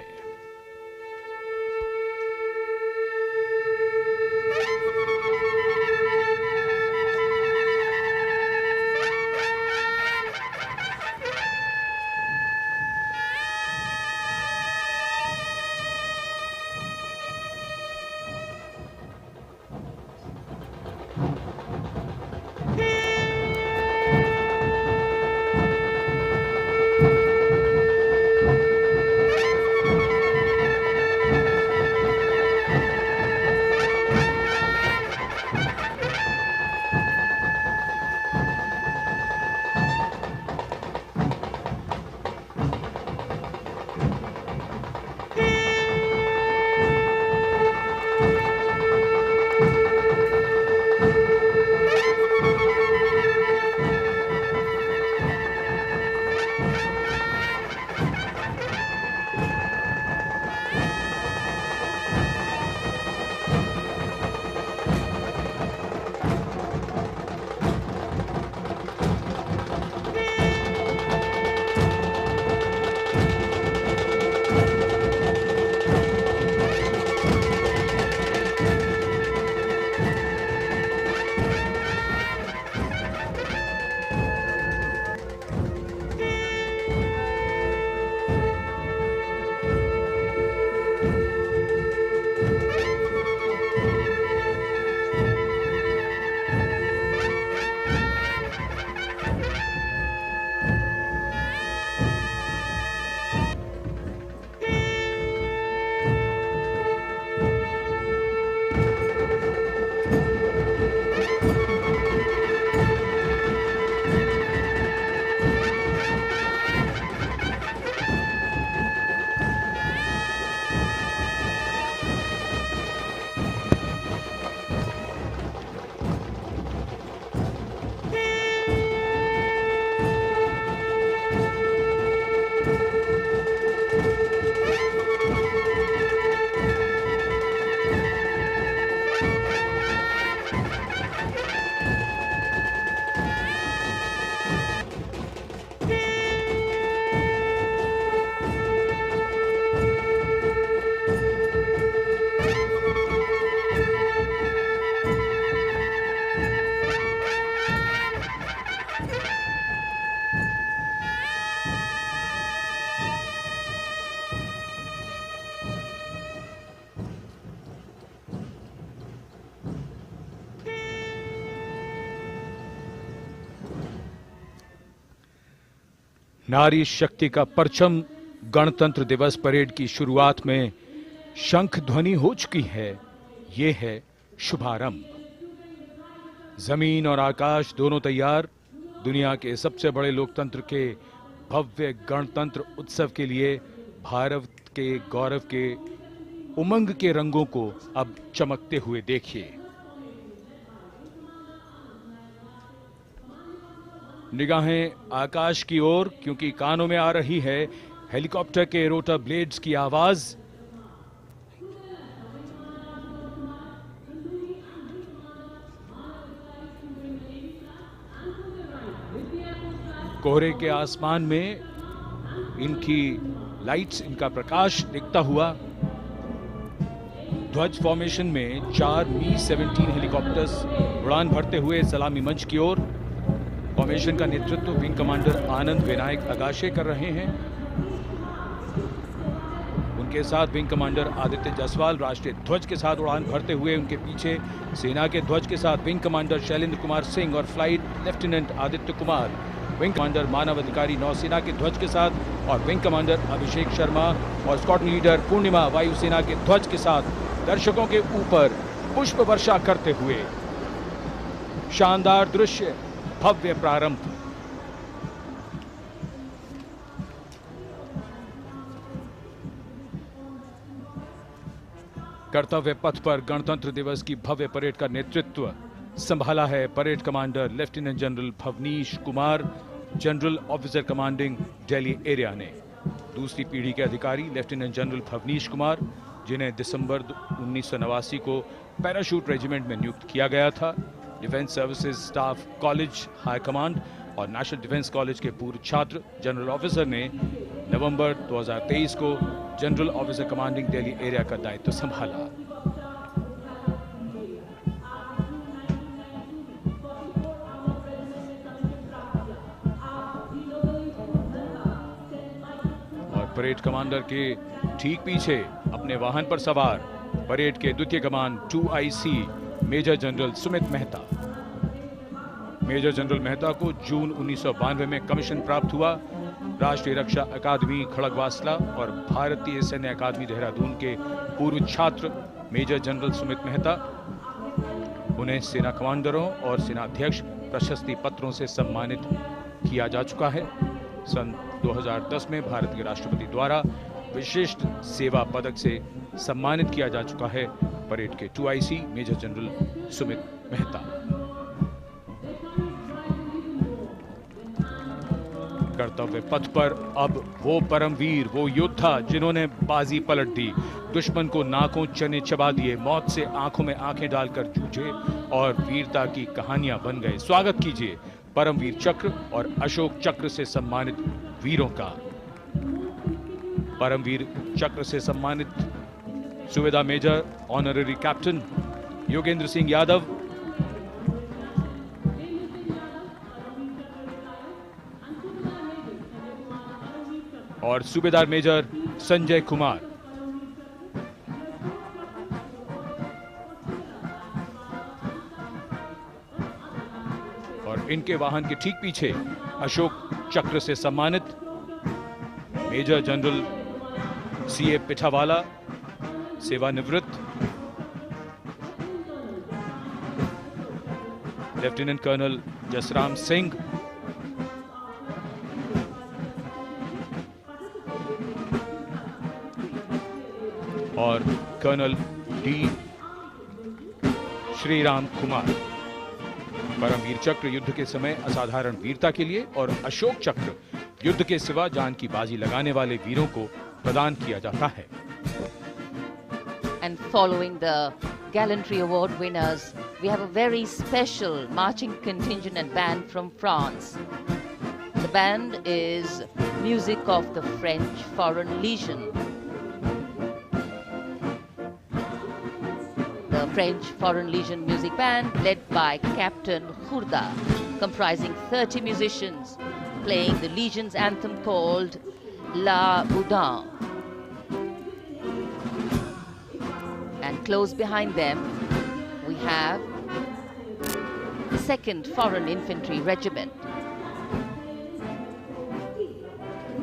[SPEAKER 1] नारी शक्ति का परचम गणतंत्र दिवस परेड की शुरुआत में शंख ध्वनि हो चुकी है। ये है शुभारंभ। जमीन और आकाश दोनों तैयार दुनिया के सबसे बड़े लोकतंत्र के भव्य गणतंत्र उत्सव के लिए भारत के गौरव के उमंग के रंगों को अब चमकते हुए देखिए। निगाहें आकाश की ओर, क्योंकि कानों में आ रही है हेलीकॉप्टर के रोटर ब्लेड्स की आवाज। कोहरे के आसमान में इनकी लाइट्स, इनका प्रकाश दिखता हुआ ध्वज फॉर्मेशन में 4 मी-17 हेलीकॉप्टर्स उड़ान भरते हुए सलामी मंच की ओर। फॉर्मेशन का नेतृत्व विंग कमांडर आनंद विनायक अगाशे कर रहे हैं। उनके साथ विंग कमांडर आदित्य जायसवाल राष्ट्रीय ध्वज के साथ उड़ान भरते हुए, उनके पीछे सेना के ध्वज के साथ विंग कमांडर शैलेंद्र कुमार सिंह और flight lieutenant Aditya Kumar, wing commander Manav Adhikari नौसेना के ध्वज के साथ और विंग कमांडर अभिषेक शर्मा और स्क्वाड्रन लीडर पूर्णिमा वायुसेना के ध्वज के साथ दर्शकों के ऊपर पुष्प वर्षा करते हुए। शानदार दृश्य, भव्य प्रारंभ। कर्तव्य पथ पर गणतंत्र दिवस की भव्य परेड का नेतृत्व संभाला है parade commander lieutenant general Bhavnish Kumar, general officer commanding Delhi area ने। दूसरी पीढ़ी के अधिकारी लेफ्टिनेंट जनरल भवनीश कुमार, जिन्हें दिसंबर 1989 को पैराशूट रेजिमेंट में नियुक्त किया गया था, defence services staff college high command और नेशनल डिफेंस कॉलेज के पूर्व छात्र जनरल ऑफिसर ने नवंबर 2023 को general officer commanding Delhi area का दायित्व संभाला। और परेड कमांडर के ठीक पीछे अपने वाहन पर सवार परेड के द्वितीय कमान 2IC major general Sumit Mehta. Major general Mehta को जून 1992 में कमीशन प्राप्त हुआ। राष्ट्रीय रक्षा अकादमी खड़गवासला और भारतीय सैन्य अकादमी देहरादून के पूर्व छात्र मेजर जनरल सुमित मेहता। उन्हें सेना कमांडरों और सेनाध्यक्ष प्रशस्ति पत्रों से सम्मानित किया जा चुका है। सन 2010 में भारत के राष्ट्रपति द्वारा विशिष्ट सेवा पदक से सम्मानित किया जा चुका है परेड के 2IC major general Sumit Mehta. कर्तव्य पथ पर अब वो परमवीर, वो योद्धा जिन्होंने बाजी पलट दी, दुश्मन को नाकों चने चबा दिए, मौत से आंखों में आंखें डालकर जूझे और वीरता की कहानियां बन गए। स्वागत कीजिए परमवीर चक्र और अशोक चक्र से सम्मानित वीरों का। परमवीर चक्र से सम्मानित सुबेदार major honorary captain Yogendra Singh Yadav, और सूबेदार मेजर संजय कुमार। और इनके वाहन के ठीक पीछे अशोक चक्र से सम्मानित मेजर जनरल CA पिठावाला, सेवानिवृत्त, लेफ्टिनेंट कर्नल जसराम सिंह, और कर्नल D श्रीराम कुमार। परमवीर चक्र युद्ध के समय असाधारण वीरता के लिए और अशोक चक्र युद्ध के सिवा जान की बाजी लगाने वाले वीरों को प्रदान किया जाता है।
[SPEAKER 12] And following the gallantry award winners, we have a very special marching contingent and band from France. The band is music of the French Foreign Legion. The French Foreign Legion music band led by Captain Khourda, comprising 30 musicians, playing the Legion's anthem called La Boudin. And close behind them, we have the 2nd Foreign Infantry Regiment.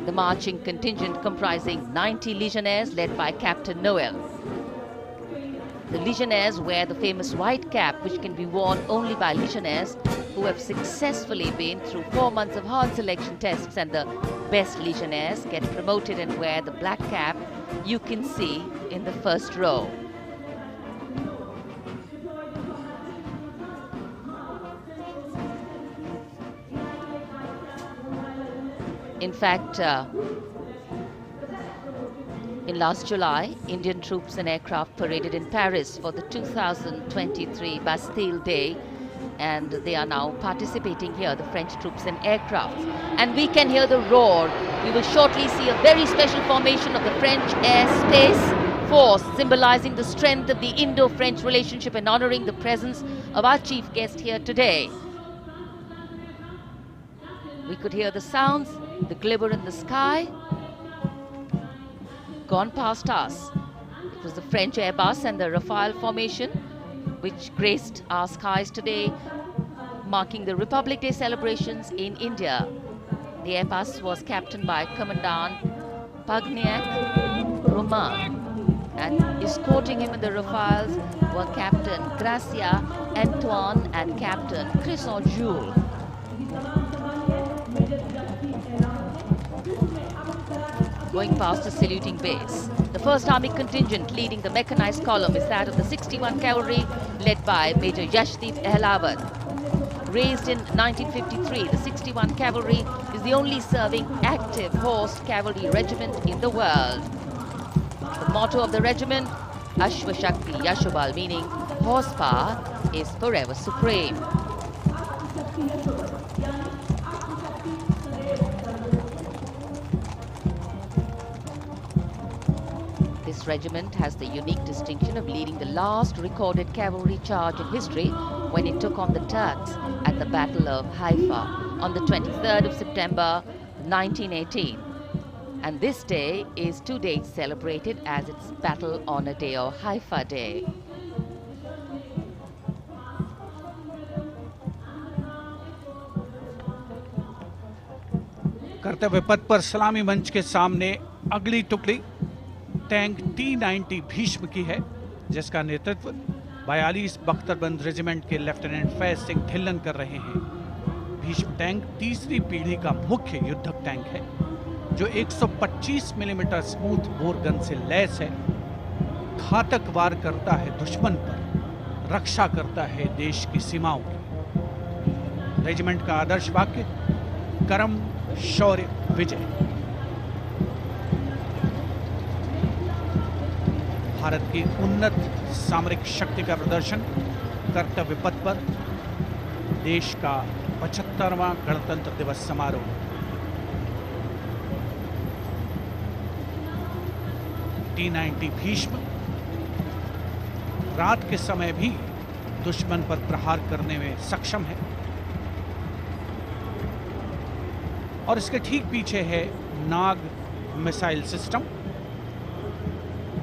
[SPEAKER 12] The marching contingent comprising 90 Legionnaires led by Captain Noel. The Legionnaires wear the famous white cap, which can be worn only by Legionnaires who have successfully been through 4 months of hard selection tests, and the best Legionnaires get promoted and wear the black cap you can see in the first row. In fact, in last July, Indian troops and aircraft paraded in Paris for the 2023 Bastille Day, and they are now participating here, the French troops and aircrafts. And we can hear the roar. We will shortly see a very special formation of the French Air Space Force, symbolizing the strength of the Indo-French relationship and honoring the presence of our chief guest here today. We could hear the sounds, the glimmer in the sky. Gone past us. It was the French Airbus and the Rafale formation which graced our skies today, marking the Republic Day celebrations in India. The Airbus was captained by Commandant Pagniak Roman, and escorting him in the Rafales were Captain Gracia Antoine and Captain Crisson Jules. Going past the saluting base, the 1st Army contingent leading the mechanized column is that of the 61 Cavalry, led by Major Yashdeep Ehlawat. Raised in 1953, the 61 Cavalry is the only serving active horse cavalry regiment in the world. The motto of the regiment, Ashwa Shakti Yashobal, meaning horsepower is forever supreme. This regiment has the unique distinction of leading the last recorded cavalry charge in history when it took on the Turks at the Battle of Haifa on the 23rd of September 1918. And this day is to date celebrated as its Battle Honor Day or Haifa Day.
[SPEAKER 13] कर्तव्य पथ पर सलामी मंच के सामने अगली टुकड़ी tank T-90 Bhishma की है, जिसका नेतृत्व 42 बख्तरबंद रेजिमेंट के लेफ्टिनेंट फैज सिंह ढिल्लन कर रहे हैं। भीष्म टैंक तीसरी पीढ़ी का मुख्य युद्धक टैंक है, जो 125 मिलीमीटर स्मूथ बोर गन से लैस है, घातक वार करता है दुश्मन पर, रक्षा करता है देश की सीमाओं की। रेजिमेंट का आदर्श वाक्य कर्म शौर्य विजय। भारत की उन्नत सामरिक शक्ति का प्रदर्शन कर्तव्य पथ पर देश का 75वां गणतंत्र दिवस समारोह। T-90 भीष्म रात के समय भी दुश्मन पर प्रहार करने में सक्षम है और इसके ठीक पीछे है नाग मिसाइल सिस्टम।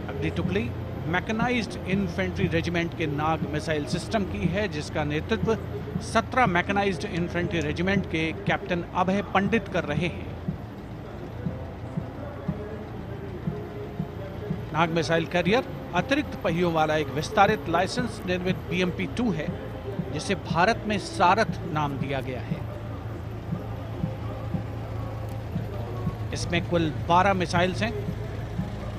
[SPEAKER 13] अगली टुकड़ी मैकेनाइज्ड इन्फेंट्री रेजिमेंट के नाग मिसाइल सिस्टम की है, जिसका नेतृत्व 17 मैकेनाइज्ड इन्फेंट्री रेजिमेंट के कैप्टन अभय पंडित कर रहे हैं। नाग मिसाइल कैरियर अतिरिक्त पहियों वाला एक विस्तारित लाइसेंस निर्मित BMP-2 है, जिसे भारत में सारथ नाम दिया गया है। इसमें कुल 12 मिसाइल्स हैं,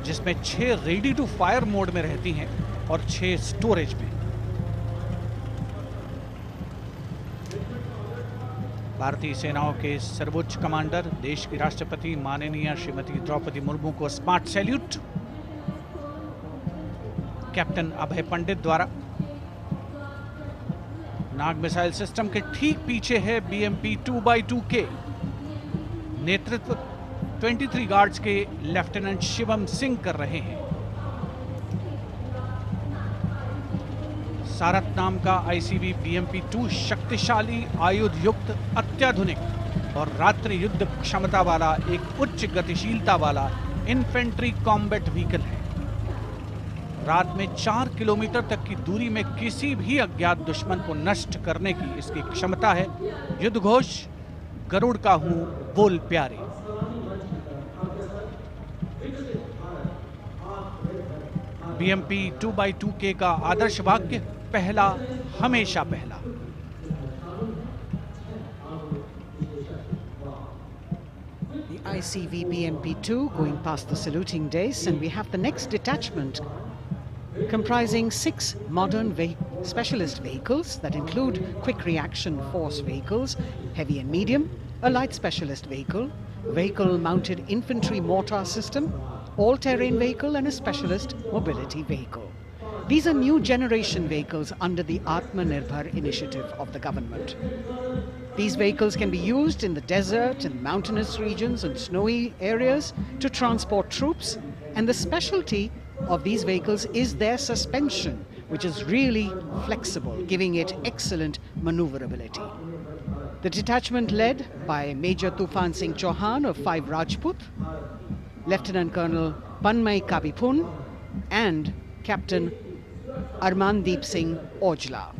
[SPEAKER 13] जिसमें 6 रेडी टू फायर मोड में रहती हैं और 6 स्टोरेज में। भारतीय सेनाओं के सर्वोच्च कमांडर देश की राष्ट्रपति माननीय श्रीमती द्रौपदी मुर्मू को स्मार्ट सैल्यूट कैप्टन अभय पंडित द्वारा। नाग मिसाइल सिस्टम के ठीक पीछे है BMP-2x2K। नेतृत्व 23 गार्ड्स के लेफ्टिनेंट शिवम सिंह कर रहे हैं। सारथ नाम का ICV BMP-2 शक्तिशाली आयुध युक्त अत्याधुनिक और रात्रि युद्ध क्षमता वाला एक उच्च गतिशीलता वाला इन्फेंट्री कॉम्बैट व्हीकल है। रात में 4 किलोमीटर तक की दूरी में किसी भी अज्ञात दुश्मन को नष्ट करने की इसकी क्षमता है। युद्ध घोष गरुड़ का हूं बोल प्यारे। BMP-2x2K का आदर्श वाक्य पहला हमेशा पहला।
[SPEAKER 15] The ICV BMP-2 going past the saluting days, and we have the next detachment comprising 6 modern specialist vehicles that include quick reaction force vehicles, heavy and medium, a light specialist vehicle, vehicle-mounted infantry mortar system, all-terrain vehicle and a specialist mobility vehicle. These are new generation vehicles under the Atmanirbhar initiative of the government. These vehicles can be used in the desert and mountainous regions and snowy areas to transport troops, and the specialty of these vehicles is their suspension, which is really flexible, giving it excellent maneuverability. The detachment led by Major Tufan Singh Chauhan of 5 Rajput, Lieutenant Colonel Panmay Kabipun and Captain Armandeep Singh Ojla.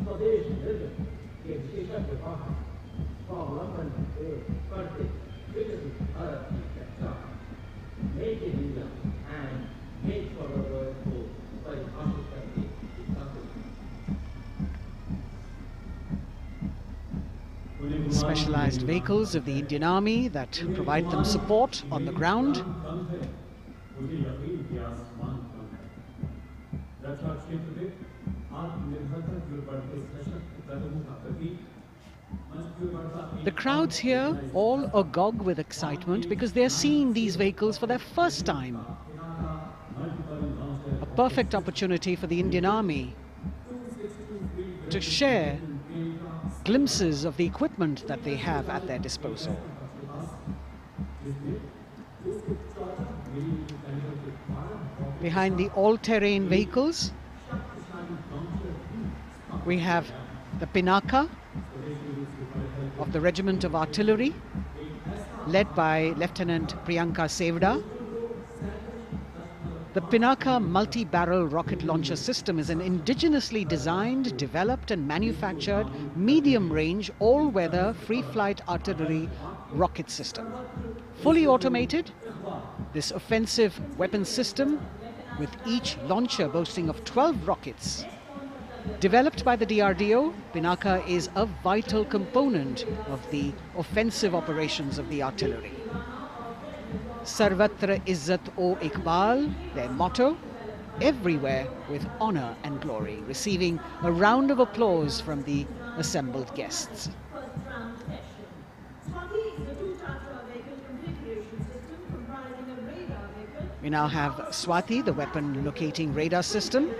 [SPEAKER 15] Specialized vehicles of the Indian Army that provide them support on the ground. The crowds here all agog with excitement because they're seeing these vehicles for their first time. A perfect opportunity for the Indian Army to share glimpses of the equipment that they have at their disposal. Behind the all-terrain vehicles, we have the Pinaka of the Regiment of Artillery, led by Lieutenant Priyanka Sevda. The Pinaka multi-barrel rocket launcher system is an indigenously designed, developed and manufactured medium-range, all-weather, free-flight artillery rocket system. Fully automated, this offensive weapon system, with each launcher boasting of 12 rockets, developed by the DRDO, Pinaka is a vital component of the offensive operations of the artillery. Sarvatra Izzat o Iqbal, their motto, everywhere with honor and glory, receiving a round of applause from the assembled guests. We now have Swati, the weapon locating radar system,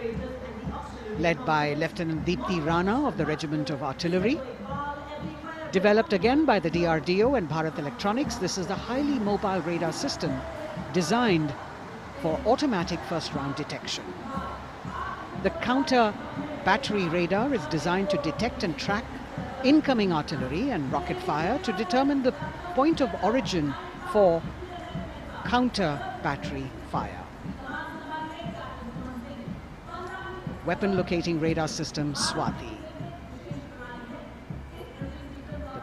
[SPEAKER 15] led by Lieutenant Deepthi Rana of the Regiment of Artillery. Developed again by the DRDO and Bharat Electronics, this is a highly mobile radar system designed for automatic first-round detection. The counter battery radar is designed to detect and track incoming artillery and rocket fire to determine the point of origin for counter battery fire. Weapon locating radar system Swati.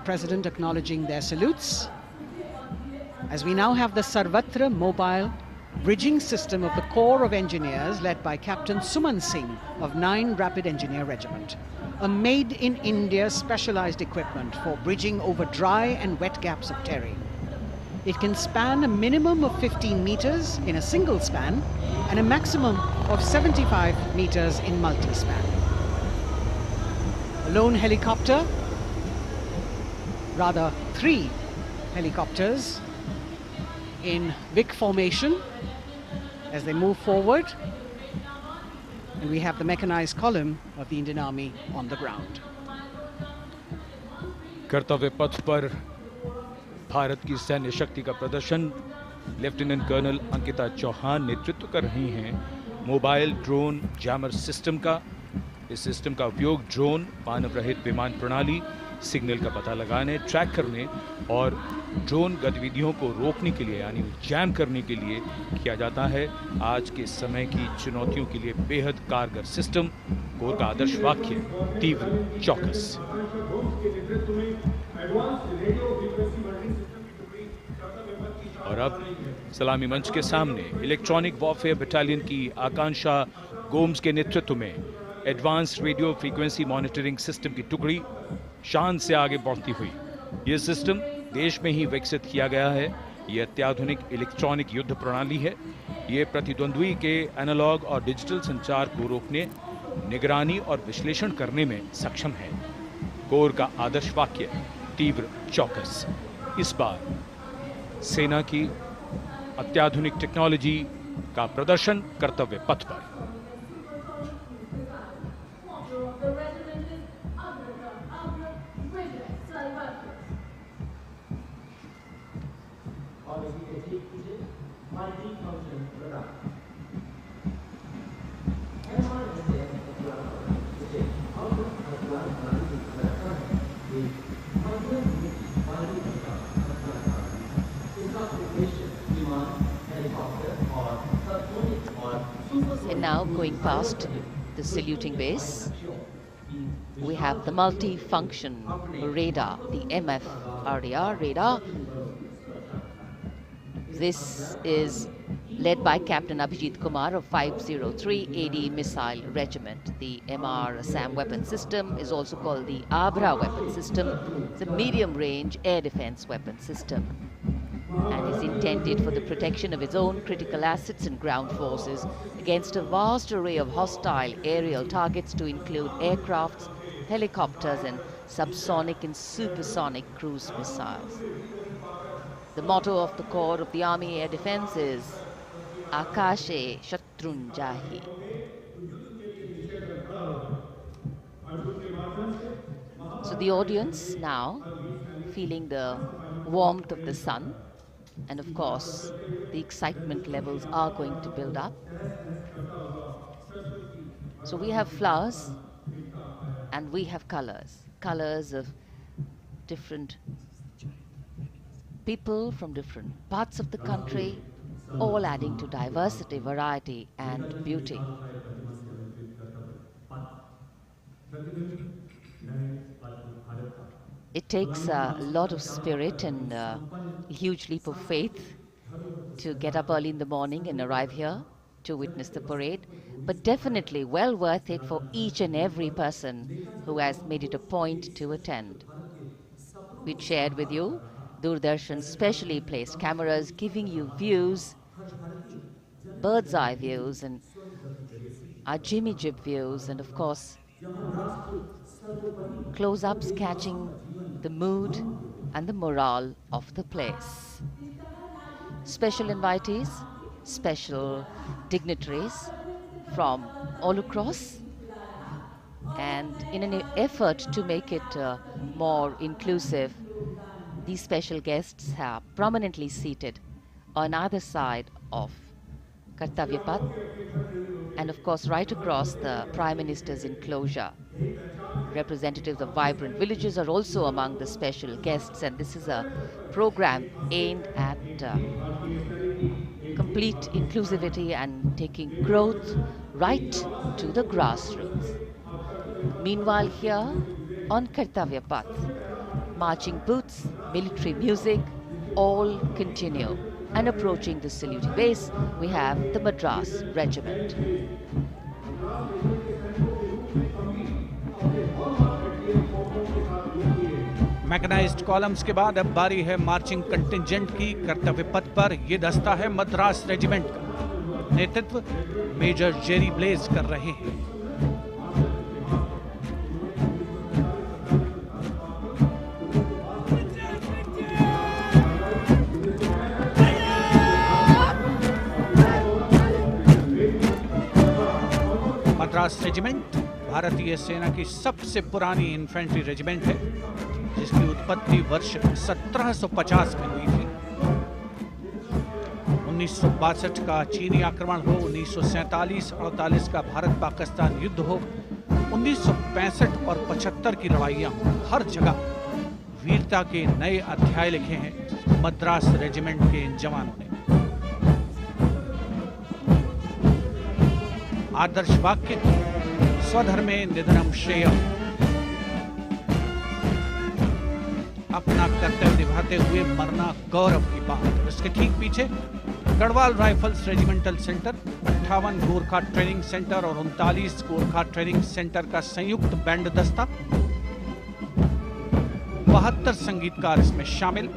[SPEAKER 15] President acknowledging their salutes, as we now have the Sarvatra mobile bridging system of the Corps of Engineers led by Captain Suman Singh of 9 Rapid Engineer Regiment, a made-in-India specialized equipment for bridging over dry and wet gaps of terrain. It can span a minimum of 15 meters in a single span and a maximum of 75 meters in multi-span. A lone helicopter, rather 3 helicopters in Vic formation as they move forward, and we have the mechanized column of the Indian Army on the ground.
[SPEAKER 1] कर्तव्य पथ पर भारत की सैन्य शक्ति का प्रदर्शन lieutenant colonel Ankita Chauhan नेतृत्व कर रही हैं मोबाइल ड्रोन जैमर सिस्टम का। इस सिस्टम का उपयोग ड्रोन, मानव रहित विमान प्रणाली, सिग्नल का पता लगाने, ट्रैक करने और ड्रोन गतिविधियों को रोकने के लिए यानी जैम करने के लिए किया जाता है। आज के समय की चुनौतियों के लिए बेहद कारगर सिस्टम। कोर का आदर्श वाक्य तीव्र चौकस। और अब सलामी मंच के सामने इलेक्ट्रॉनिक वॉरफेयर बटालियन की आकांक्षा गोम्स के नेतृत्व में advance radio frequency monitoring system की टुकड़ी शान से आगे बढ़ती हुई। यह सिस्टम देश में ही विकसित किया गया है। यह अत्याधुनिक इलेक्ट्रॉनिक युद्ध प्रणाली है। यह प्रतिद्वंद्वी के एनालॉग और डिजिटल संचार को रोकने, निगरानी और विश्लेषण करने में सक्षम है। कोर का आदर्श वाक्य तीव्र चौकस। इस बार सेना की अत्याधुनिक टेक्नोलॉजी का प्रदर्शन कर्तव्य पथ पर।
[SPEAKER 12] now going past the saluting base. We have the multi-function radar, the MFRDR radar. This is led by Captain Abhijit Kumar of 503 AD Missile Regiment. The MR SAM weapon system is also called the Abra weapon system. It's a medium-range air defense weapon system and is intended for the protection of its own critical assets and ground forces against a vast array of hostile aerial targets to include aircrafts, helicopters and subsonic and supersonic cruise missiles. The motto of the Corps of the Army Air Defense is Akashe Shatrunjahi. So the audience now feeling the warmth of the sun, and of course the excitement levels are going to build up. So we have flowers and we have colors of different people from different parts of the country, all adding to diversity, variety and beauty. It takes a lot of spirit and a huge leap of faith to get up early in the morning and arrive here to witness the parade, but definitely well worth it for each and every person who has made it a point to attend. We shared with you Doordarshan's specially placed cameras giving you views, bird's eye views and our Jimmy Jib views, and of course close-ups catching the mood and the morale of the place. Special invitees, special dignitaries from all across, and in an effort to make it more inclusive, these special guests are prominently seated on either side of Kartavya Path, and of course right across the Prime Minister's enclosure. Representatives of vibrant villages are also among the special guests, and this is a program aimed at complete inclusivity and taking growth right to the grassroots. Meanwhile, here on Kartavya Path, marching boots, military music, all continue. And approaching the saluting base, we have the Madras Regiment.
[SPEAKER 13] Mechanised columns के बाद अब बारी है marching contingent की। कर्तव्य पथ पर ये दस्ता है मद्रास रेजिमेंट का। नेतृत्व मेजर जेरी ब्लेज कर रहे हैं। मद्रास रेजिमेंट भारतीय सेना की सबसे पुरानी इन्फेंट्री रेजिमेंट है, जिसकी उत्पत्ति वर्ष 1750 में हुई थी। 1962 का चीनी आक्रमण हो, 1947-48 का भारत पाकिस्तान युद्ध हो, 1965 और 75 की लड़ाइयां हो, हर जगह वीरता के नए अध्याय लिखे हैं मद्रास रेजिमेंट के इन जवानों ने। आदर्श वाक्य स्वधर्मे निधनम श्रेयः, अपना कर्तव्य निभाते हुए मरना गौरव की बात। इसके ठीक पीछे Garhwal rifles regimental centre, 58 Gorkha training centre और 39 गोरखा ट्रेनिंग सेंटर का संयुक्त बैंड दस्ता, 72 संगीतकार इसमें शामिल।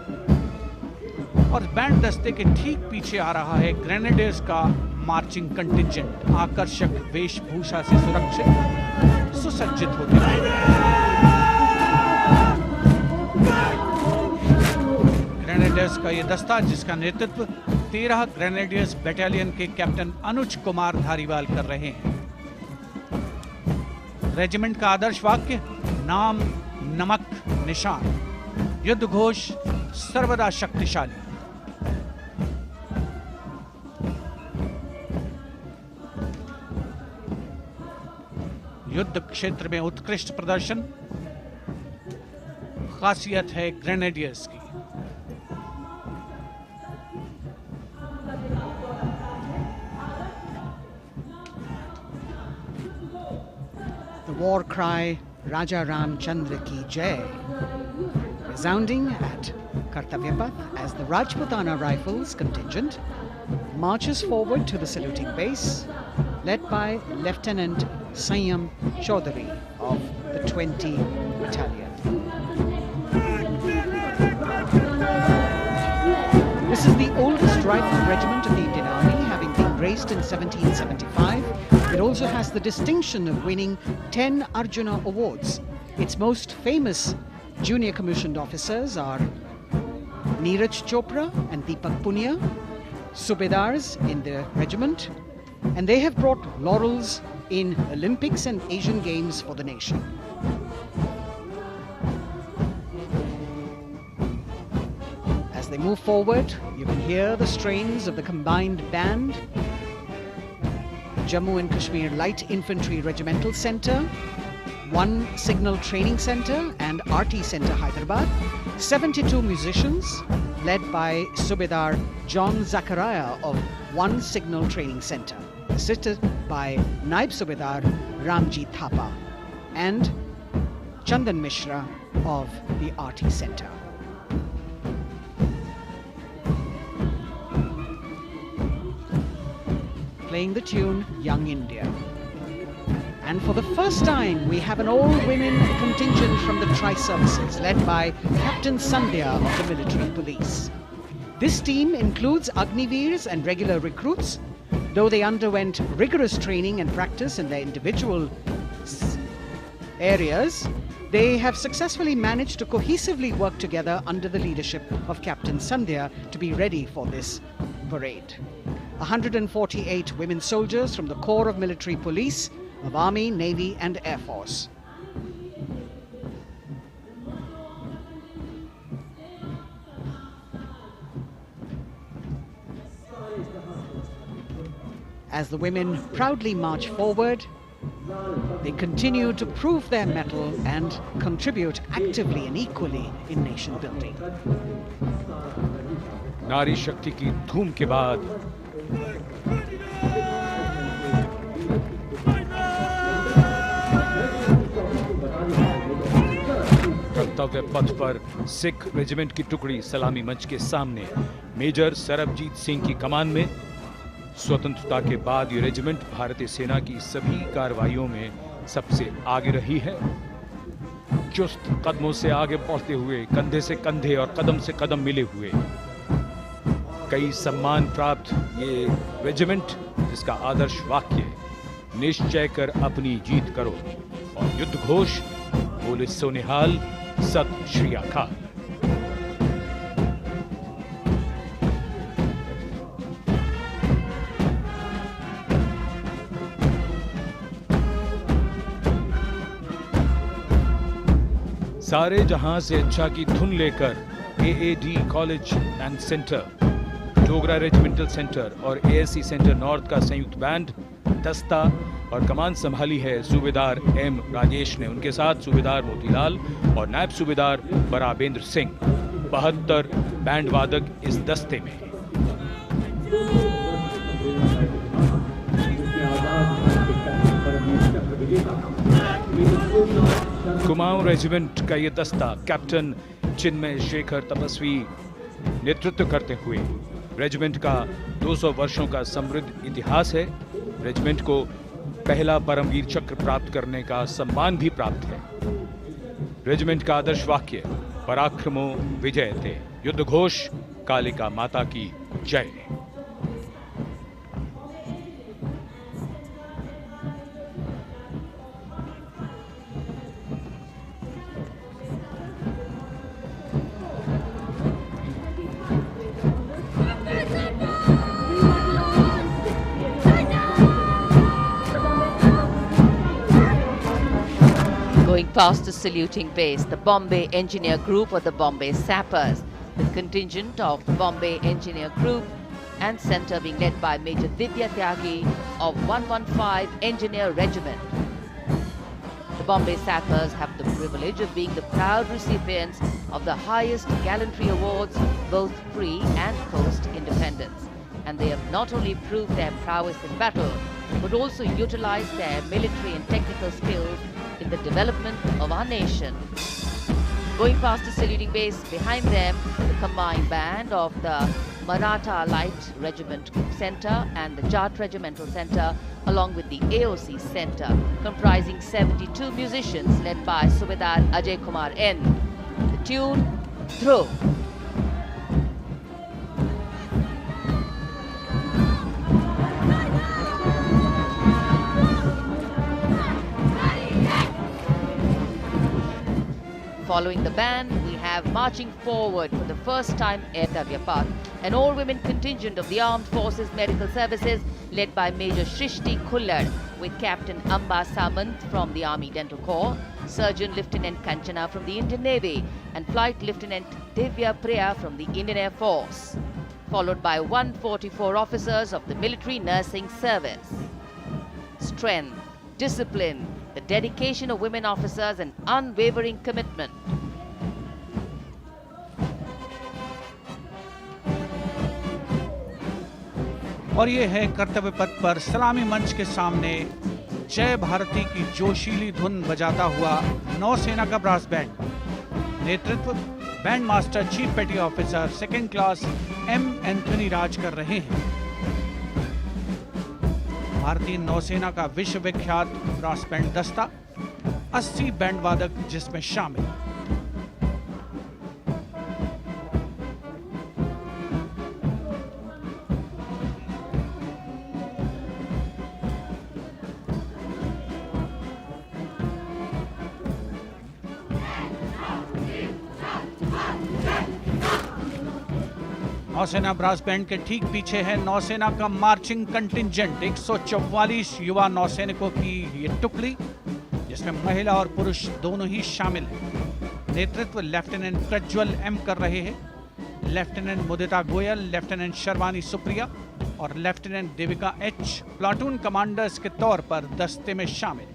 [SPEAKER 13] और बैंड दस्ते के ठीक पीछे आ रहा है ग्रेनेडियर्स का मार्चिंग कंटिंजेंट, आकर्षक वेशभूषा से सुरक्षित सुसज्जित होते हैं। ग्रेनेडियर्स का यह दस्ता, जिसका नेतृत्व 13 ग्रेनेडियर्स बटालियन के कैप्टन अनुज कुमार धारीवाल कर रहे हैं। रेजिमेंट का आदर्श वाक्य नाम नमक निशान, युद्ध घोष सर्वदा शक्तिशाली। युद्ध क्षेत्र में उत्कृष्ट प्रदर्शन खासियत है ग्रेनेडियर्स की।
[SPEAKER 15] the war cry Raja Ram Chandra Ki Jai, resounding at Kartavya Path as the Rajputana Rifles contingent marches forward to the saluting base, led by Lieutenant Sanyam Chaudhary of the 20 Battalion. This is the oldest rifle regiment of the Indian Army, having been raised in 1775. It also has the distinction of winning 10 Arjuna Awards. Its most famous junior commissioned officers are Neeraj Chopra and Deepak Punia, Subedars in the regiment, and they have brought laurels in Olympics and Asian Games for the nation. As they move forward, you can hear the strains of the combined band, Jammu and Kashmir Light Infantry Regimental Centre, 1 Signal Training Centre and RT Centre Hyderabad, 72 musicians led by Subedar John Zachariah of 1 Signal Training Centre, assisted by Naib Subedar Ramji Thapa and Chandan Mishra of the RT Centre. Playing the tune Young India. And for the first time, we have an all-women contingent from the Tri-Services, led by Captain Sandhya of the Military Police. This team includes Agniveers and regular recruits. Though they underwent rigorous training and practice in their individual areas, they have successfully managed to cohesively work together under the leadership of Captain Sandhya to be ready for this parade. 148 women soldiers from the Corps of Military Police of Army, Navy and Air Force. As the women proudly march forward, they continue to prove their mettle and contribute actively and equally in nation building.
[SPEAKER 1] नारी शक्ति की धूम के बाद कर्तव्य पथ पर Sikh regiment की टुकड़ी सलामी मंच के सामने मेजर सरबजीत सिंह की कमान में। स्वतंत्रता के बाद ये रेजिमेंट भारतीय सेना की सभी कार्रवाइयों में सबसे आगे रही है। चुस्त कदमों से आगे बढ़ते हुए, कंधे से कंधे और कदम से कदम मिले हुए, कई सम्मान प्राप्त ये रेजिमेंट, जिसका आदर्श वाक्य निश्चय कर अपनी जीत करो और युद्ध घोष बोले सोनिहाल सत श्री अकाल। सारे जहां से अच्छा की धुन लेकर AAD college and centre, Dogra regimental centre और एएससी सेंटर नॉर्थ का संयुक्त बैंड, दस्ता और कमान संभाली है सूबेदार एम राजेश ने। उनके साथ सूबेदार मोतीलाल और नायब सूबेदार बराबेंद्र सिंह। 72 बैंड वादक इस दस्ते में। कुमाऊं रेजिमेंट का ये दस्ता कैप्टन चिन्मय शेखर तपस्वी नेतृत्व करते हुए, रेजिमेंट का 200 वर्षों का समृद्ध इतिहास है। रेजिमेंट को पहला परमवीर चक्र प्राप्त करने का सम्मान भी प्राप्त है। रेजिमेंट का आदर्श वाक्य पराक्रमो विजयते, युद्ध घोष कालिका माता की जय।
[SPEAKER 12] Going past the saluting base, the Bombay Engineer Group or the Bombay Sappers, with contingent of the Bombay Engineer Group and centre being led by Major Divya Tyagi of 115 Engineer Regiment. The Bombay Sappers have the privilege of being the proud recipients of the highest gallantry awards, both pre and post independence. And they have not only proved their prowess in battle, but also utilized their military and technical skills the development of our nation. Going past the saluting base, behind them, the combined band of the Maratha Light Regiment Center and the Jat Regimental Center, along with the AOC Center, comprising 72 musicians led by Subedar Ajay Kumar N. The tune, Dhruv. Following the band, we have marching forward for the first time Etavya Path, an all-women contingent of the Armed Forces Medical Services led by Major Shrishti Khullar, with Captain Amba Samant from the Army Dental Corps, Surgeon Lieutenant Kanchana from the Indian Navy, and Flight Lieutenant Divya Priya from the Indian Air Force, followed by 144 officers of the Military Nursing Service. Strength, discipline, the dedication of women officers and unwavering commitment.
[SPEAKER 13] और ये है कर्तव्य पथ पर सलामी मंच के सामने जय भारती की जोशीली धुन बजाता हुआ नौसेना का ब्रास बैंड। नेतृत्व band master chief petty officer second class M Anthony Raj कर रहे हैं। भारतीय नौसेना का विश्व विख्यात ब्रास बैंड दस्ता 80 बैंड वादक जिसमें शामिल। नौसेना ब्रास बैंड के ठीक पीछे है नौसेना का मार्चिंग कंटिंजेंट 144 युवा नौसैनिकों की ये टुकड़ी, जिसमें महिला और पुरुष दोनों ही शामिल हैं। नेतृत्व लेफ्टिनेंट प्रज्वल एम कर रहे हैं। लेफ्टिनेंट मुदिता गोयल, लेफ्टिनेंट शर्वानी सुप्रिया और lieutenant Devika H platoon commanders के तौर पर दस्ते में शामिल।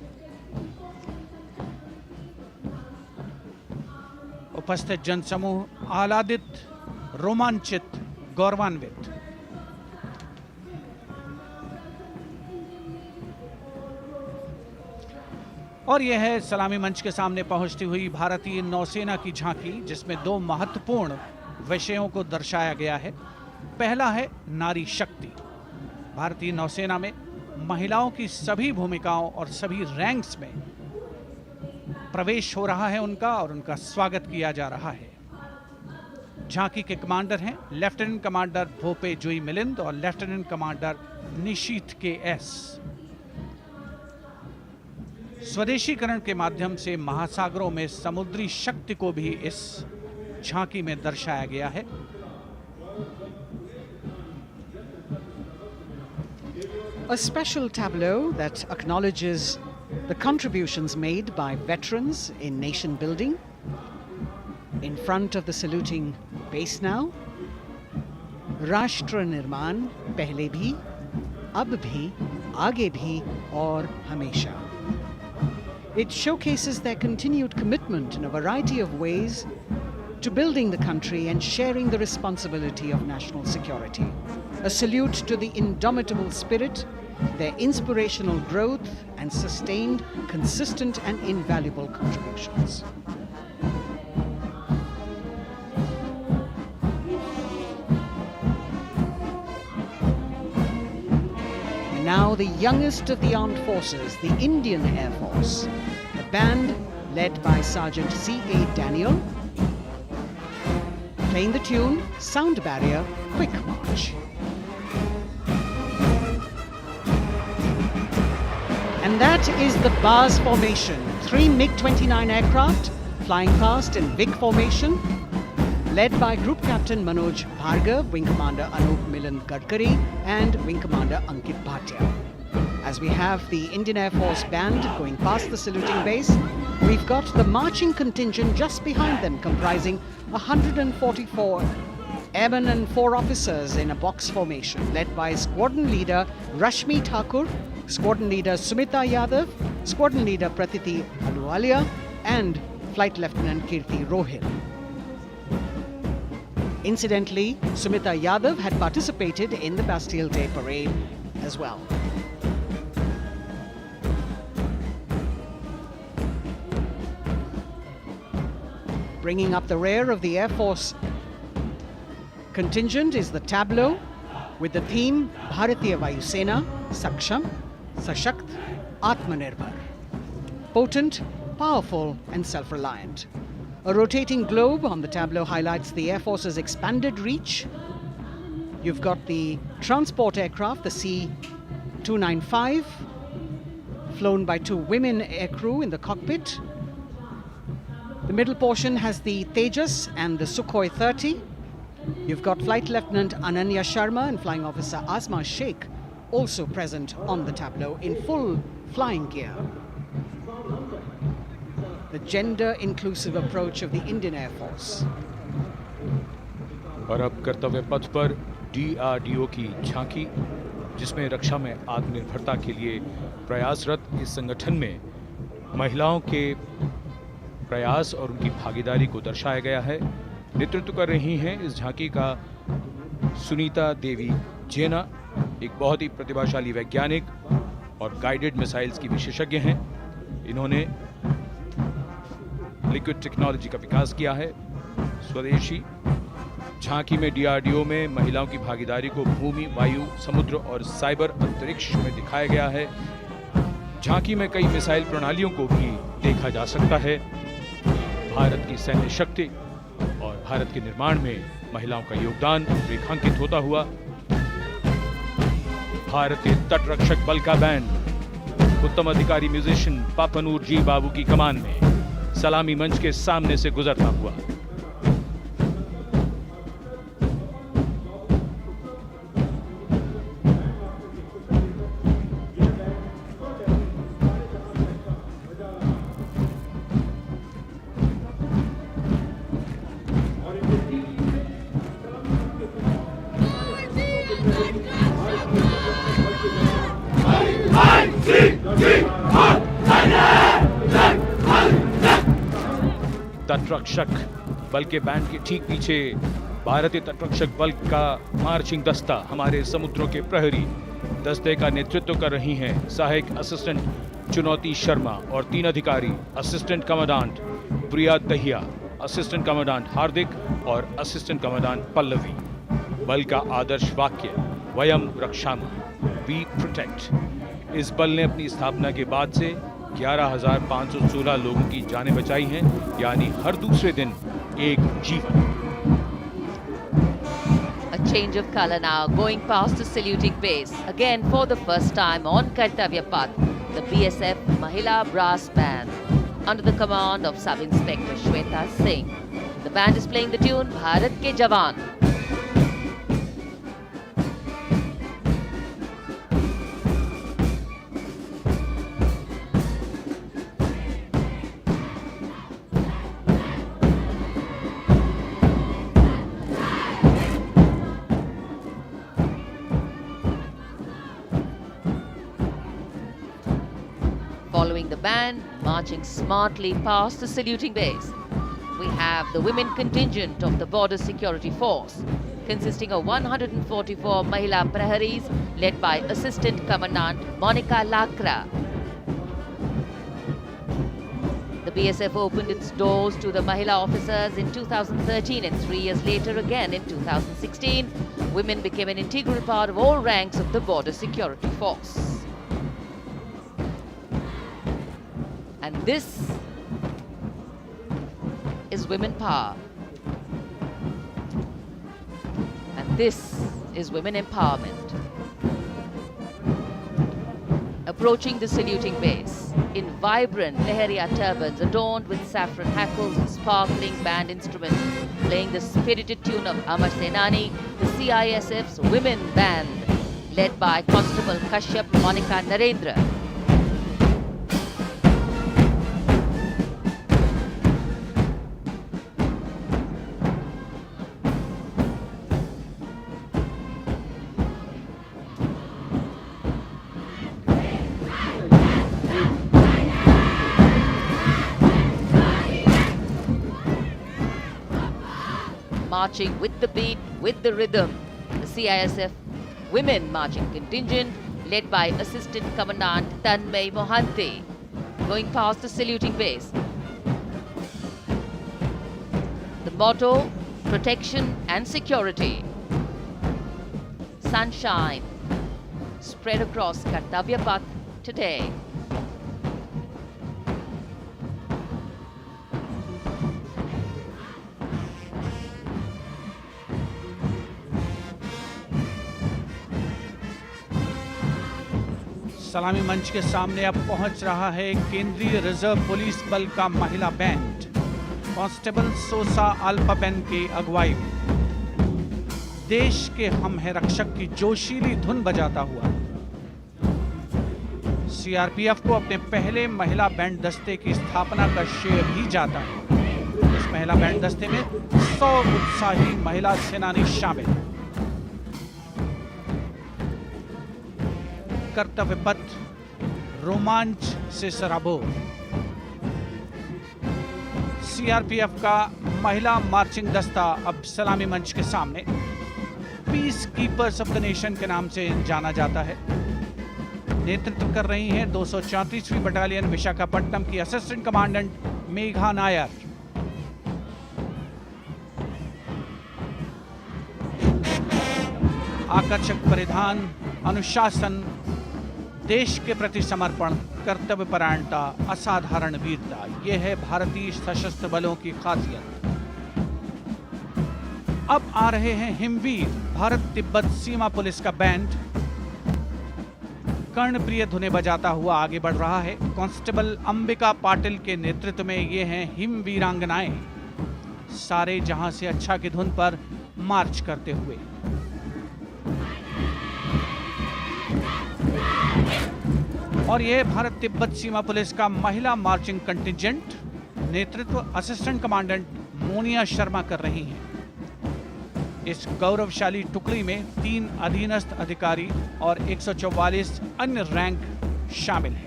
[SPEAKER 13] उपस्थित जनसमूह आह्लादित, रोमांचित, गौरवान्वित। और यह है सलामी मंच के सामने पहुंचती हुई भारतीय नौसेना की झांकी, जिसमें दो महत्वपूर्ण विषयों को दर्शाया गया है। पहला है नारी शक्ति। भारतीय नौसेना में महिलाओं की सभी भूमिकाओं और सभी रैंक्स में प्रवेश हो रहा है उनका, और उनका स्वागत किया जा रहा है। झांकी के कमांडर हैं लेफ्टिनेंट कमांडर भोपे जुई मिलिंद और लेफ्टिनेंट कमांडर निशीथ के एस। स्वदेशीकरण के माध्यम से महासागरों में समुद्री शक्ति को भी इस झांकी में दर्शाया गया है।
[SPEAKER 15] A special tableau that acknowledges the contributions made by veterans in nation building. In front of the saluting base now, राष्ट्र निर्माण पहले भी, अब भी, आगे भी और हमेशा. It showcases their continued commitment in a variety of ways to building the country and sharing the responsibility of national security. A salute to the indomitable spirit, their inspirational growth and sustained, consistent and invaluable contributions. And now the youngest of the armed forces, the Indian Air Force, the band led by Sergeant C.A. Daniel, playing the tune Sound Barrier Quick March. And that is the bars formation. 3 MiG-29 aircraft flying past in VIC formation, led by Group Captain Manoj Bhargav, Wing Commander Anup Milan Gadkari, and Wing Commander Ankit Bhatia. As we have the Indian Air Force band going past the saluting base, we've got the marching contingent just behind them, comprising 144 airmen and 4 officers in a box formation, led by Squadron Leader Rashmi Thakur, Squadron Leader Sumita Yadav, Squadron Leader Pratiti Aluwalia, and Flight Lieutenant Kirti Rohil. Incidentally, Sumita Yadav had participated in the Bastille Day Parade as well. Bringing up the rear of the Air Force contingent is the tableau with the theme Bharatiya Vayu Sena, Saksham, Sashakt, Atmanirbhar. Potent, powerful and self-reliant. A rotating globe on the tableau highlights the Air Force's expanded reach. You've got the transport aircraft, the C-295, flown by 2 women aircrew in the cockpit. The middle portion has the Tejas and the Sukhoi 30. You've got Flight Lieutenant Ananya Sharma and Flying Officer Asma Sheikh also present on the tableau in full flying gear. The gender-inclusive approach of the Indian Air Force.
[SPEAKER 1] और अब कर्तव्य पथ पर DRDO की झांकी, जिसमें रक्षा में आत्मनिर्भरता के लिए प्रयासरत इस संगठन में महिलाओं के प्रयास और उनकी भागीदारी को दर्शाया गया है। नेतृत्व कर रही हैं इस झांकी का सुनीता देवी जेना, एक बहुत ही प्रतिभाशाली वैज्ञानिक और गाइडेड मिसाइल्स की विशेषज्ञ हैं। इन्होंने लिक्विड टेक्नोलॉजी का विकास किया है, स्वदेशी। झांकी में DRDO में महिलाओं की भागीदारी को भूमि, वायु, समुद्र और साइबर अंतरिक्ष में दिखाया गया है। झांकी में कई मिसाइल प्रणालियों को भी देखा जा सकता है। भारत की सैन्य शक्ति और भारत के निर्माण में महिलाओं का योगदान रेखांकित होता हुआ भारतीय तटरक्षक बल का बैंड उत्तम अधिकारी म्यूजिशियन पापनूर जी बाबू की कमान में सलामी मंच के सामने से गुजरता हुआ। तटरक्षक बल के बैंड के ठीक पीछे भारतीय तटरक्षक बल का मार्चिंग दस्ता, हमारे समुद्रों के प्रहरी दस्ते का नेतृत्व कर रही हैं सहायक असिस्टेंट चुनौती शर्मा और 3 अधिकारी, असिस्टेंट कमांडेंट प्रिया दहिया, असिस्टेंट कमांडेंट हार्दिक और असिस्टेंट कमांडेंट पल्लवी। बल का आदर्श वाक्य वयम रक्षामः, वी प्रोटेक्ट। इस बल ने अपनी स्थापना के बाद से 11,516 लोगों की जानें बचाई हैं, यानी हर दूसरे दिन एक जीवन।
[SPEAKER 12] A change of color now, going past the saluting base. Again, for the first time on Kartavya Path, the BSF Mahila Brass Band, under the command of Sub-Inspector Shweta Singh. The band is playing the tune Bharat Ke Jawan. Following the band, marching smartly past the saluting base, we have the women contingent of the Border Security Force, consisting of 144 Mahila Praharis, led by Assistant Commandant Monica Lakra. The BSF opened its doors to the Mahila officers in 2013 and 3 years later again in 2016. Women became an integral part of all ranks of the Border Security Force. And this is women power. And this is women empowerment. Approaching the saluting base in vibrant Leheria turbans adorned with saffron hackles and sparkling band instruments, playing the spirited tune of Amar Senani, the CISF's women band, led by Constable Kashyap Monica Narendra. Marching with the beat, with the rhythm, the CISF Women Marching Contingent, led by Assistant Commandant Tanmay Mohanty, going past the saluting base. The motto, protection and security. Sunshine spread across Kartavya Path today.
[SPEAKER 13] सलामी मंच के सामने अब पहुंच रहा है केंद्रीय reserve police बल का महिला बैंड, कांस्टेबल सोसा अल्पाबेन की अगुवाई में देश के हम है रक्षक की जोशीली धुन बजाता हुआ सीआरपीएफ को अपने पहले महिला बैंड दस्ते की स्थापना का श्रेय भी जाता है। इस महिला बैंड दस्ते में 100 उत्साही महिला सेनानी शामिल हैं। कर्तव्य पथ रोमांच से सराबोर। सीआरपीएफ का महिला मार्चिंग दस्ता अब सलामी मंच के सामने peace keepers of the nation के नाम से जाना जाता है। नेतृत्व कर रही हैं 234वीं बटालियन विशाखापट्टनम की असिस्टेंट कमांडेंट मेघा नायर। आकर्षक परिधान, अनुशासन, देश के प्रति समर्पण, कर्तव्य परायणता, असाधारण वीरता, यह है भारतीय सशस्त्र बलों की खासियत। अब आ रहे हैं हिमवीर भारत तिब्बत सीमा पुलिस का बैंड कर्णप्रिय धुनें बजाता हुआ आगे बढ़ रहा है। कांस्टेबल अंबिका पाटिल के नेतृत्व में ये हैं हिमवीरांगनाएं, सारे जहां से अच्छा की धुन पर मार्च करते हुए। और यह भारत तिब्बत सीमा पुलिस का महिला मार्चिंग कंटिजेंट, नेतृत्व असिस्टेंट कमांडेंट मोनिया शर्मा कर रही हैं। इस गौरवशाली टुकड़ी में 3 अधीनस्थ अधिकारी और 144 अन्य रैंक शामिल हैं।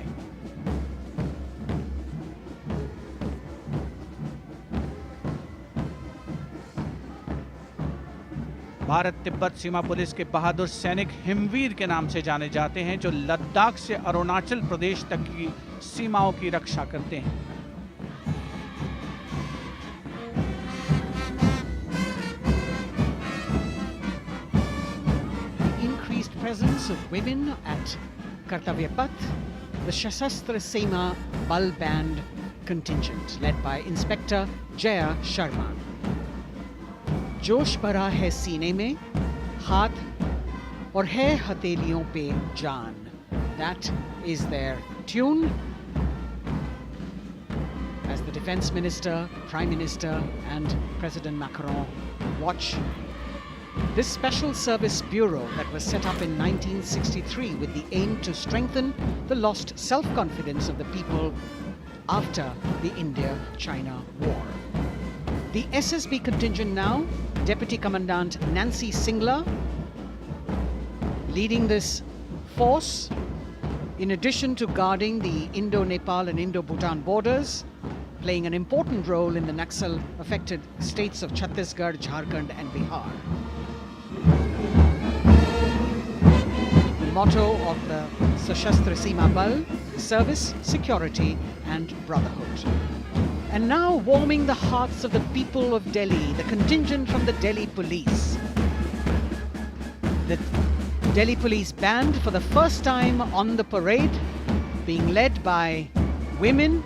[SPEAKER 13] भारत तिब्बत सीमा पुलिस के बहादुर सैनिक हिमवीर के नाम से जाने जाते हैं, जो लद्दाख से अरुणाचल प्रदेश तक की सीमाओं की रक्षा करते हैं।
[SPEAKER 15] Increased presence of women at Kartavya Path, the Shasastra Seema Bal Band contingent led by Inspector Jaya Sharma. जोश भरा है सीने में, हाथ और है हथेलियों पे जान. That is their tune. As the Defense Minister, Prime Minister and President Macron watch this Special Service Bureau that was set up in 1963 with the aim to strengthen the lost self-confidence of the people after the India-China war. The SSB contingent now, Deputy Commandant Nancy Singla, leading this force, in addition to guarding the Indo-Nepal and Indo-Bhutan borders, playing an important role in the Naxal-affected states of Chhattisgarh, Jharkhand and Bihar. The motto of the Sashastra Seema Bal, service, security and brotherhood. And now warming the hearts of the people of Delhi, the contingent from the Delhi Police. The Delhi Police Band for the first time on the parade, being led by women,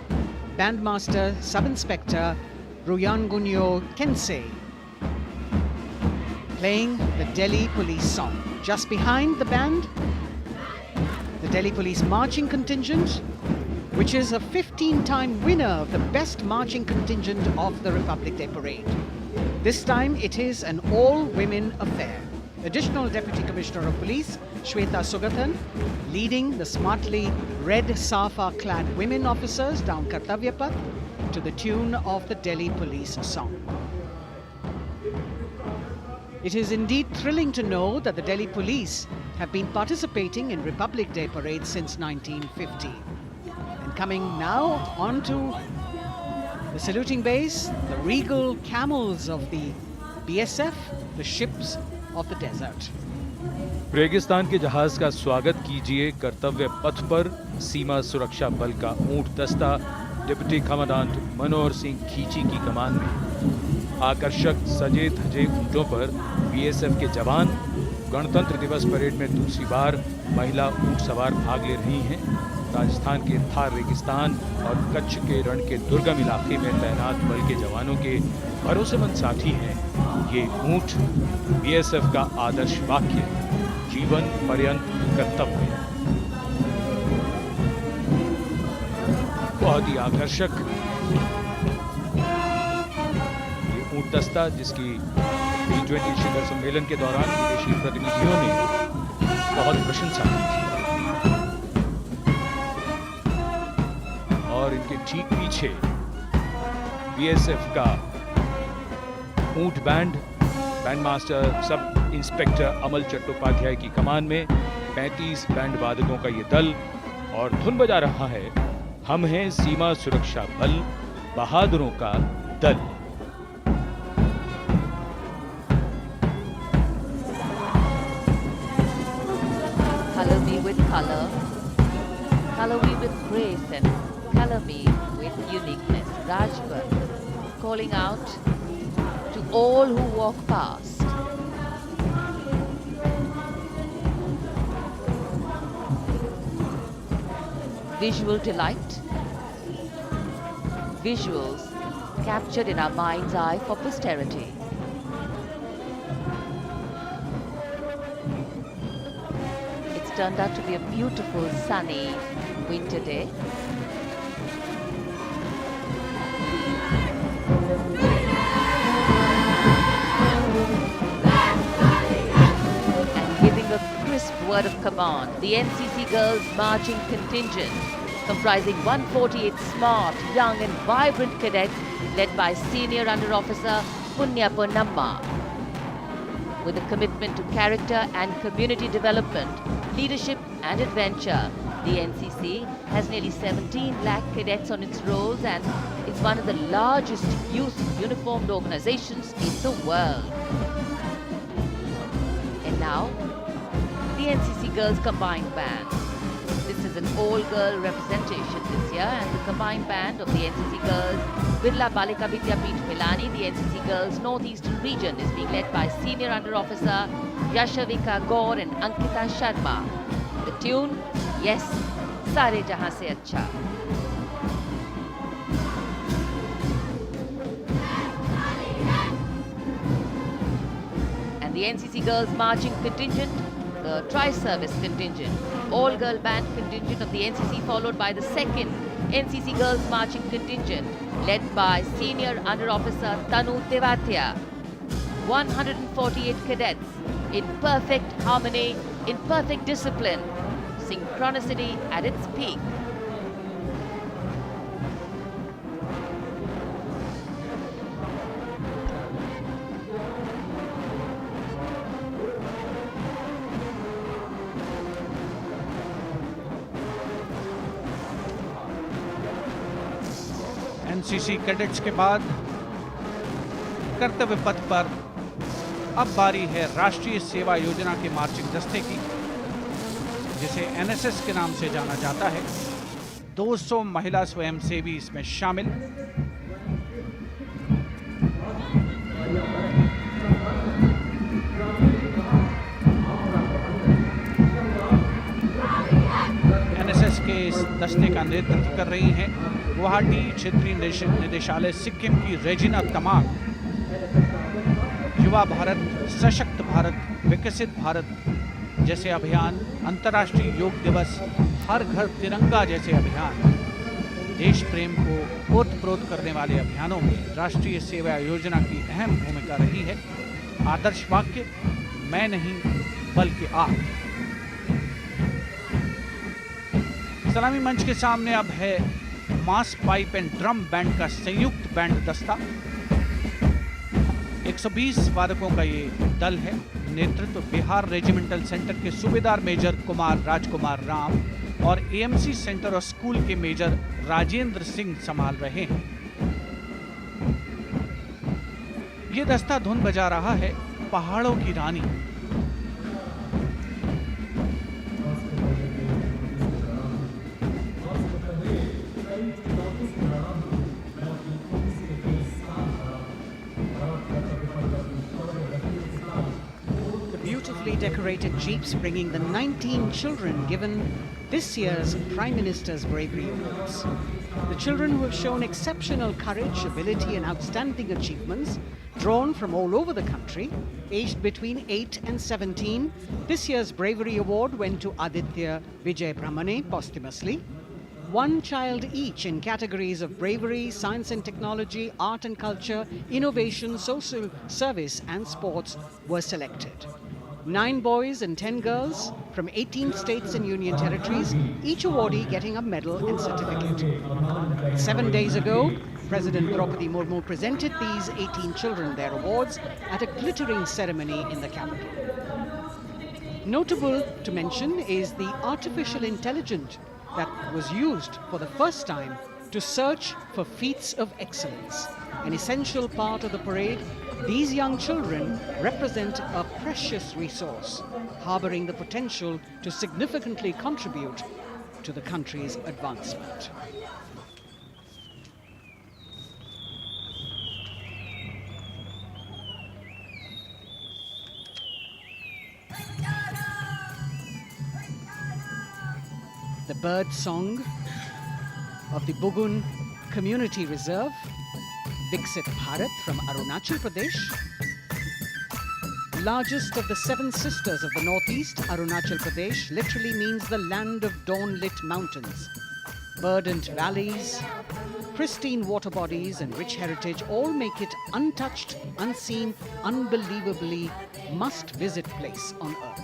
[SPEAKER 15] Bandmaster Sub-Inspector Ruyangunyo Kensei, playing the Delhi Police song. Just behind the band, the Delhi Police marching contingent, which is a 15-time winner of the best marching contingent of the Republic Day Parade. This time it is an all-women affair. Additional Deputy Commissioner of Police, Shweta Sugathan, leading the smartly red safa-clad women officers down Kartavya Path to the tune of the Delhi Police song. It is indeed thrilling to know that the Delhi Police have been participating in Republic Day Parade since 1950. And coming now onto the saluting base, the regal camels of the BSF, the ships of the desert.
[SPEAKER 1] रेगिस्तान के जहाज का स्वागत कीजिए कर्तव्य पथ पर सीमा सुरक्षा बल का ऊंट दस्ता डिप्टी कमांडेंट मनोहर सिंह खींची की कमान में। आकर्षक सजे धजे ऊंटों पर बीएसएफ के जवान गणतंत्र दिवस परेड में दूसरी बार महिला ऊंट सवार भाग ले रही हैं। राजस्थान के थार रेगिस्तान और कच्छ के रण के दुर्गम इलाके में तैनात बल के जवानों के भरोसेमंद साथी हैं। ये ऊंट बीएसएफ का आदर्श वाक्य, जीवन पर्यंत कर्तव्य। बहुत ही आकर्षक ये ऊंट दस्ता, जिसकी G20 शिखर सम्मेलन के दौरान विदेशी प्रतिनिधियों ने बहुत प्रशंसा की थी। और इनके ठीक पीछे बीएसएफ का ऊंट बैंड मास्टर सब इंस्पेक्टर अमल चट्टोपाध्याय की कमान में 35 बैंड वादकों का ये दल, और धुन बजा रहा है हम हैं सीमा सुरक्षा बल, बहादुरों का दल।
[SPEAKER 12] Color me with color, color me with grace, and color me with uniqueness. Rajput, calling out to all who walk past. Visual delight, visuals captured in our mind's eye for posterity. It's turned out to be a beautiful sunny winter day. Word of command, the NCC Girls Marching Contingent, comprising 148 smart, young and vibrant cadets led by Senior Under Officer Punya Ponnamma. With a commitment to character and community development, leadership and adventure, the NCC has nearly 17 lakh cadets on its rolls and is one of the largest youth uniformed organizations in the world. And now, the NCC Girls Combined Band. This is an all-girl representation this year, and the combined band of the NCC Girls Birla Balika Vidyapeeth Milani, the NCC Girls Northeastern region, is being led by Senior Under Officer Yashavika Gaur and Ankita Sharma. The tune, yes, Sare Jahan Se Acha. And the NCC Girls Marching Contingent, the Tri-Service Contingent, all-girl band contingent of the NCC, followed by the second NCC Girls Marching Contingent, led by Senior Under Officer Tanu Tevatia. 148 cadets in perfect harmony, in perfect discipline, synchronicity at its peak.
[SPEAKER 13] NCC cadets के बाद कर्तव्य पथ पर अब बारी है राष्ट्रीय सेवा योजना के मार्चिंग दस्ते की, जिसे एनएसएस के नाम से जाना जाता है। 200 महिला स्वयंसेवी इसमें शामिल। एनएसएस के इस दस्ते का नेतृत्व कर रही हैं गुवाहाटी क्षेत्रीय निदेशालय सिक्किम की रेजिना तमांग। युवा भारत, सशक्त भारत, विकसित भारत जैसे अभियान, अंतर्राष्ट्रीय योग दिवस, हर घर तिरंगा जैसे अभियान, देश प्रेम को ओतप्रोत करने वाले अभियानों में राष्ट्रीय सेवा योजना की अहम भूमिका रही है। आदर्श वाक्य, मैं नहीं बल्कि आप। सलामी मंच के सामने अब है मास पाइप एंड ड्रम बैंड का संयुक्त बैंड दस्ता। 120 वादकों का ये दल है। नेतृत्व बिहार रेजिमेंटल सेंटर के सूबेदार मेजर कुमार राजकुमार राम और एएमसी सेंटर और स्कूल के मेजर राजेंद्र सिंह संभाल रहे हैं। ये दस्ता धुन बजा रहा है पहाड़ों की रानी।
[SPEAKER 15] decorated jeeps bringing the 19 children given this year's Prime Minister's Bravery Awards. The children who have shown exceptional courage, ability and outstanding achievements, drawn from all over the country, aged between 8 and 17. This year's Bravery Award went to Aditya Vijay Brahmane posthumously. One child each in categories of bravery, science and technology, art and culture, innovation, social service and sports were selected. 9 boys and 10 girls from 18 states and union territories, each awardee getting a medal and certificate. 7 days ago, President Draupadi Murmu presented these 18 children their awards at a glittering ceremony in the capital. Notable to mention is the artificial intelligence that was used for the first time to search for feats of excellence. An essential part of the parade, these young children represent a precious resource, harboring the potential to significantly contribute to the country's advancement. The bird song of the Bugun Community Reserve, Viksit Bharat from Arunachal Pradesh. Largest of the 7 sisters of the northeast, Arunachal Pradesh literally means the land of dawn-lit mountains. Verdant valleys, pristine water bodies and rich heritage all make it untouched, unseen, unbelievably must-visit place on earth.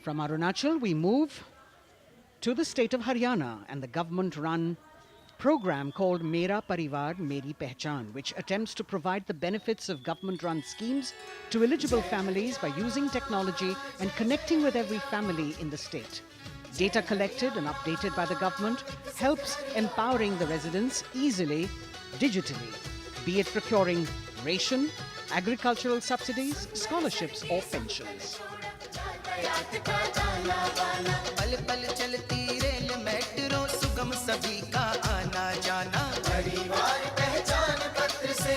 [SPEAKER 15] From Arunachal, we move to the state of Haryana and the government-run program called Mera Parivar Meri Pehchan, which attempts to provide the benefits of government-run schemes to eligible families by using technology and connecting with every family in the state. Data collected and updated by the government helps empowering the residents easily, digitally, be it procuring ration, agricultural subsidies, scholarships or pensions.
[SPEAKER 8] पल पल चलती rail metro सुगम सभी का आना जाना परिवार पहचान पत्र से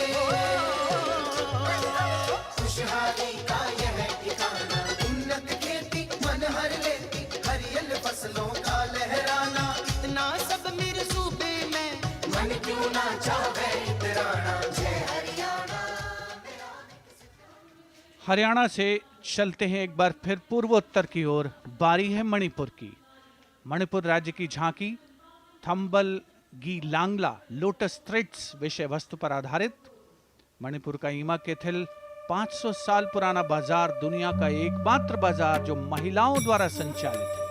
[SPEAKER 8] खुशहाली का यह ठिकाना उन्नत खेती मन हर लेती हरियल फसलों का लहराना इतना सब मेरे सूबे में मन क्यों ना चाहे इतराना जय हरियाणा।
[SPEAKER 13] हरियाणा से चलते हैं एक बार फिर पूर्वोत्तर की ओर। बारी है मणिपुर की। मणिपुर राज्य की झांकी थंबल गी लांगला लोटस थ्रेड्स विषय वस्तु पर आधारित। मणिपुर का ईमा केथिल 500 साल पुराना बाजार, दुनिया का एकमात्र बाजार जो महिलाओं द्वारा संचालित है।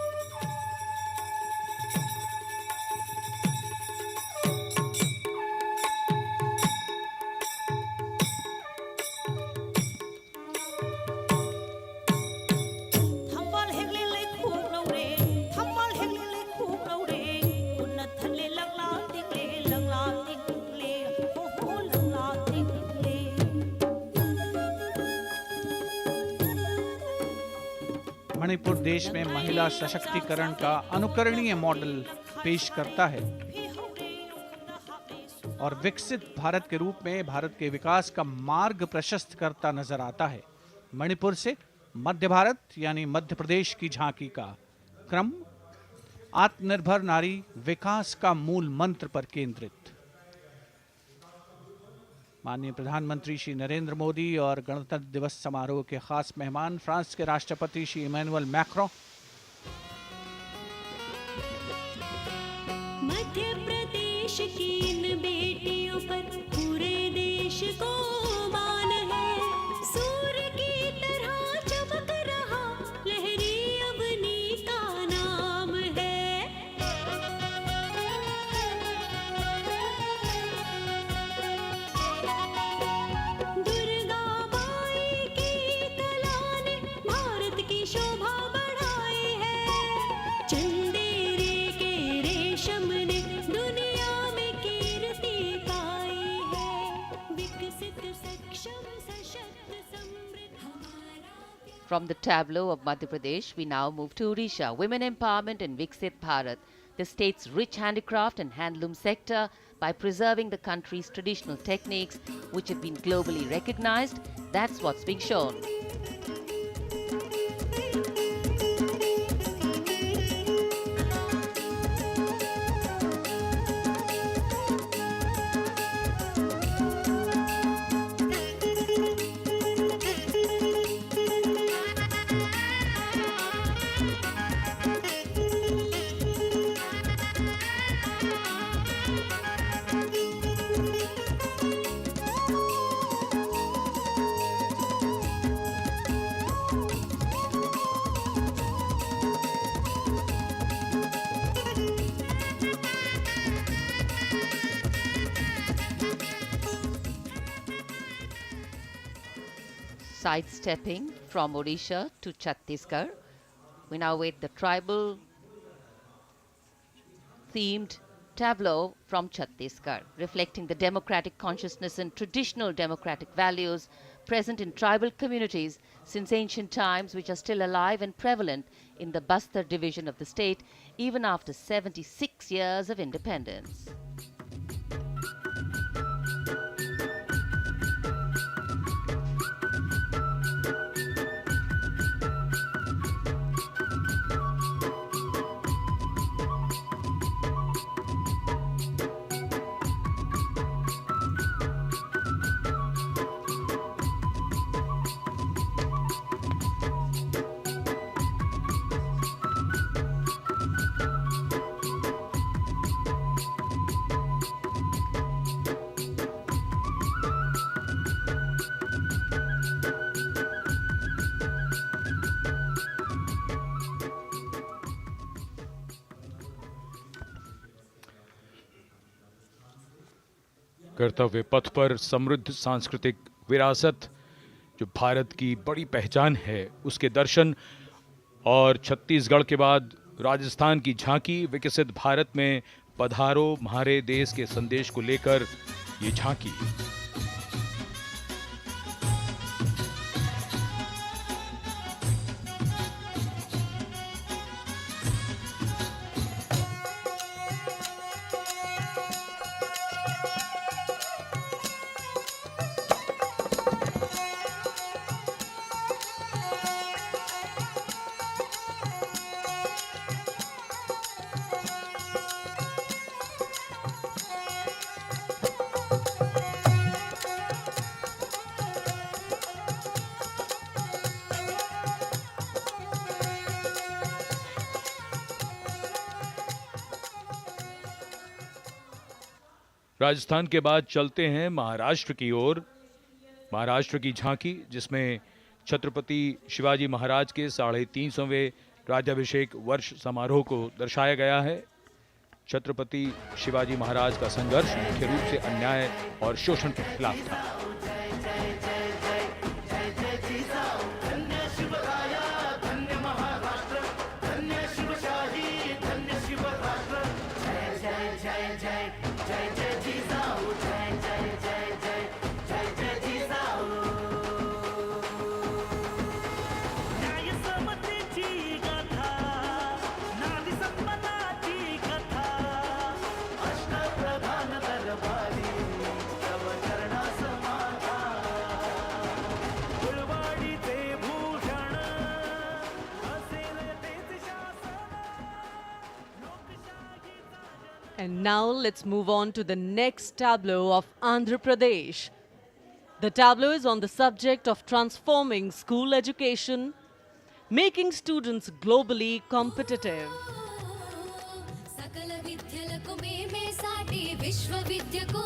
[SPEAKER 13] मणिपुर देश में महिला सशक्तिकरण का अनुकरणीय मॉडल पेश करता है और विकसित भारत के रूप में भारत के विकास का मार्ग प्रशस्त करता नजर आता है। मणिपुर से मध्य भारत यानी मध्य प्रदेश की झांकी का क्रम आत्मनिर्भर नारी विकास का मूल मंत्र पर केंद्रित। माननीय प्रधानमंत्री श्री नरेंद्र मोदी और गणतंत्र दिवस समारोह के खास मेहमान फ्रांस के राष्ट्रपति श्री इमैनुअल मैक्रों।
[SPEAKER 19] मध्य प्रदेश की इन बेटियों पर पूरे देश को मान है। सूर्य की तरह चमक रहा लहरी अवनी का नाम है। दुर्गा माई की कला ने भारत की शोभा बढ़ाई है। चंदेरे के रेशम ने दुनिया में कीर्ति पाई है। विकसित सक्षम सशक्त समृद्ध हमारा।
[SPEAKER 12] From the tableau of Madhya Pradesh, we now move to Odisha. Women Empowerment and Viksit Bharat. the state's rich handicraft and handloom sector by preserving the country's traditional techniques, which have been globally recognized. That's what's being shown. Sidestepping from Odisha to Chhattisgarh, we now wait the tribal themed tableau from Chhattisgarh, reflecting the democratic consciousness and traditional democratic values present in tribal communities since ancient times, which are still alive and prevalent in the Bastar division of the state even after 76 years of independence.
[SPEAKER 1] कर्तव्य पथ पर समृद्ध सांस्कृतिक विरासत जो भारत की बड़ी पहचान है, उसके दर्शन और छत्तीसगढ़ के बाद राजस्थान की झांकी विकसित भारत में पधारो म्हारे देश के संदेश को लेकर ये झांकी। राजस्थान के बाद चलते हैं महाराष्ट्र की ओर। महाराष्ट्र की झांकी जिसमें छत्रपति शिवाजी महाराज के 350वें राज्याभिषेक वर्ष समारोह को दर्शाया गया है। छत्रपति शिवाजी महाराज का संघर्ष मुख्य रूप से अन्याय और शोषण के खिलाफ था।
[SPEAKER 2] And now let's move on to the next tableau of Andhra Pradesh. The tableau is on the subject of transforming school education, making students globally competitive.
[SPEAKER 19] విద్యలకు మేమే సాటి విశ్వవిద్యకు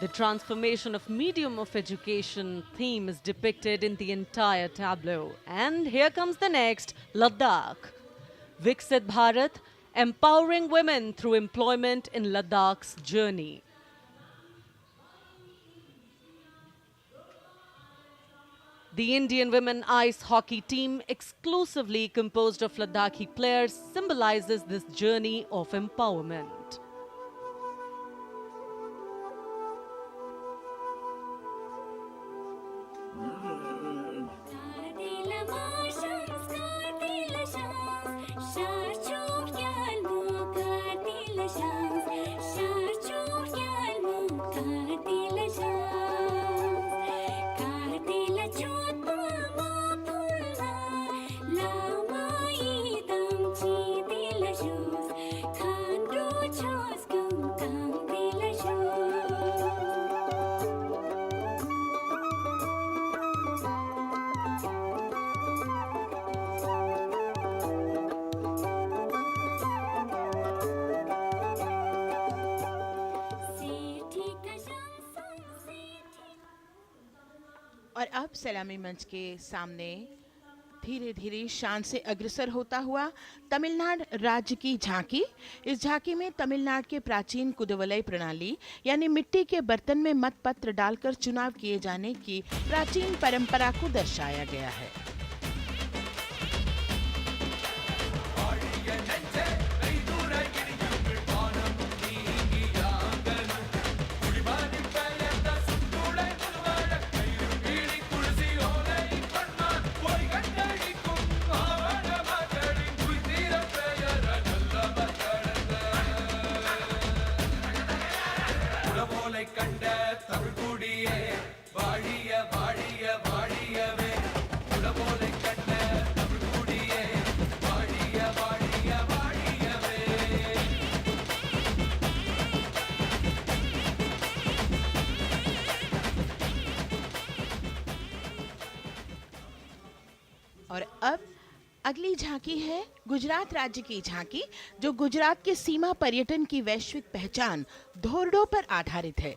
[SPEAKER 2] The transformation of medium of education theme is depicted in the entire tableau. And here comes the next, Ladakh. Viksit Bharat, empowering women through employment in Ladakh's journey. The Indian women ice hockey team, exclusively composed of Ladakhi players, symbolizes this journey of empowerment.
[SPEAKER 5] और अब सलामी मंच के सामने धीरे धीरे शान से अग्रसर होता हुआ तमिलनाडु राज्य की झांकी। इस झांकी में तमिलनाडु के प्राचीन कुदवलय प्रणाली यानी मिट्टी के बर्तन में मतपत्र डालकर चुनाव किए जाने की प्राचीन परंपरा को दर्शाया गया है। और अब अगली झांकी है गुजरात राज्य की झांकी, जो गुजरात के सीमा पर्यटन की वैश्विक पहचान धोरडो पर आधारित है।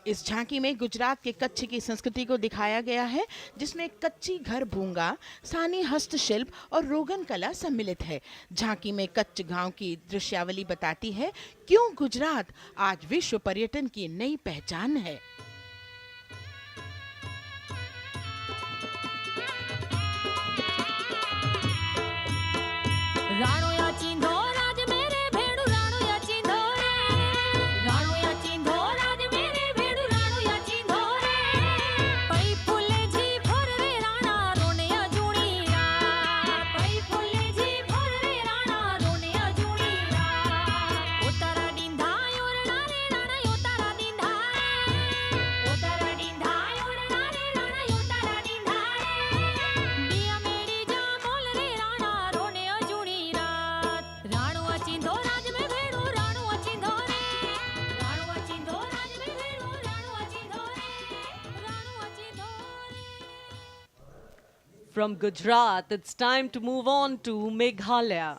[SPEAKER 5] इस झांकी में गुजरात के कच्छ की संस्कृति को दिखाया गया है, जिसमें कच्ची घर भूंगा, स्थानीय हस्तशिल्प और रोगन कला सम्मिलित है। झांकी में कच्छ गांव की दृश्यावली बताती है क्यों गुजरात आज विश्व पर्यटन की नई पहचान है।
[SPEAKER 19] राणो या चिंधो राज मेरे भेड़ू राणो या चिंधो रे राणो या चिंधो राज मेरे भेड़ू राणो या चिंधो रे पई फुले जी भर रे राणा रोने अजूणी रात पई फुले जी भर रे राणा रोने अजूणी रात उतारा डिंधा योरना रे राणा उतारा डिंधा उतारा डिंधा योरना रे राणा उतारा डिंधा बिया मेरी जा मोल रे राणा रोने अजूणी राणो अचिंधो राज में भेड़ो राणो अचिंधो रे राणो अचिंधो राज में भेड़ो राणो अचिंधो रे राणो अचिंधो रे।
[SPEAKER 2] From Gujarat, it's time to move on to Meghalaya.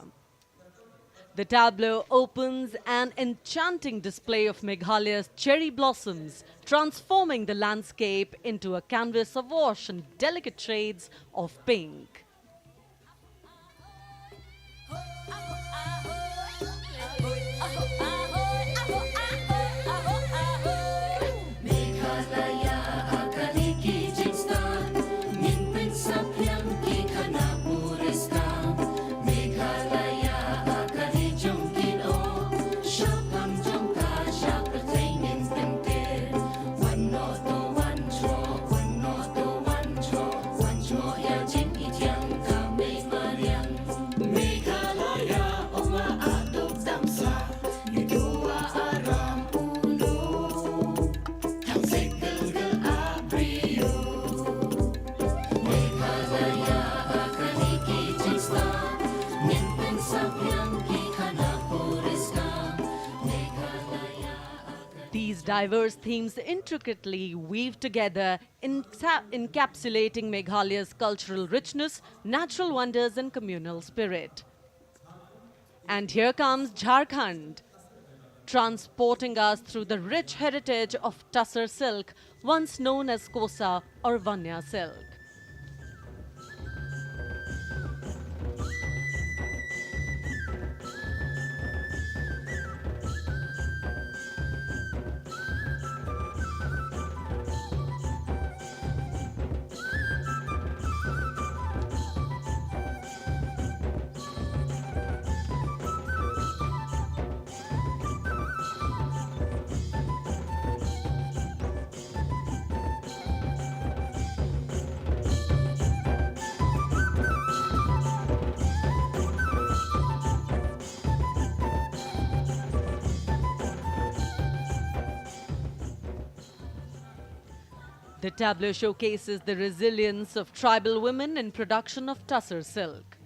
[SPEAKER 2] The tableau opens an enchanting display of Meghalaya's cherry blossoms, transforming the landscape into a canvas awash in delicate shades of pink. These diverse themes intricately weave together, encapsulating Meghalaya's cultural richness, natural wonders and communal spirit. And here comes Jharkhand. transporting us through the rich heritage of Tussar silk, once known as Kosa or Vanya silk. The tableau showcases the resilience of tribal women in production of Tussar silk.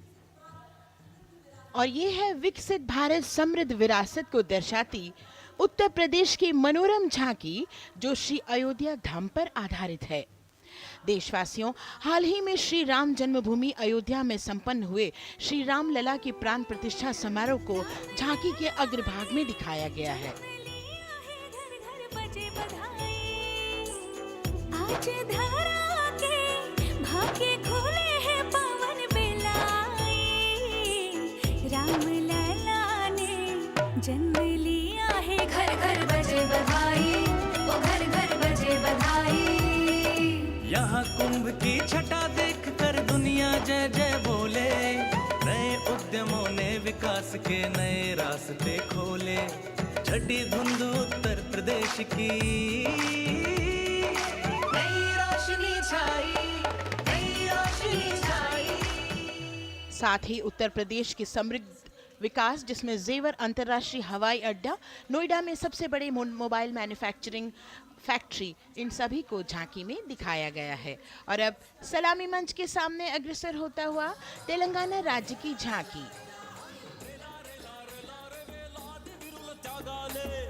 [SPEAKER 5] और ये है विकसित भारत समृद्ध विरासत को दर्शाती उत्तर प्रदेश की मनोरम झांकी, जो श्री अयोध्या धाम पर आधारित है। देशवासियों, हाल ही में श्री राम जन्मभूमि अयोध्या में संपन्न हुए श्री राम लला की प्राण प्रतिष्ठा समारोह को झांकी के अग्रभाग में दिखाया गया है।
[SPEAKER 19] आज धरा के भाग्य खोले हैं पवन बेलाई, राम लला ने जन्म लिया है, घर घर बजे बधाई, ओ घर घर बजे बधाई।
[SPEAKER 9] यहाँ कुंभ की छटा देख कर दुनिया जय जय बोले, नए उद्यमों ने विकास के नए रास्ते खोले, छठी धुंध उत्तर प्रदेश की
[SPEAKER 5] साथ ही उत्तर प्रदेश की समृद्ध विकास, जिसमें जेवर अंतर्राष्ट्रीय हवाई अड्डा, नोएडा में सबसे बड़े मोबाइल मैन्युफैक्चरिंग फैक्ट्री, इन सभी को झांकी में दिखाया गया है। और अब सलामी मंच के सामने अग्रसर होता हुआ तेलंगाना राज्य की झांकी।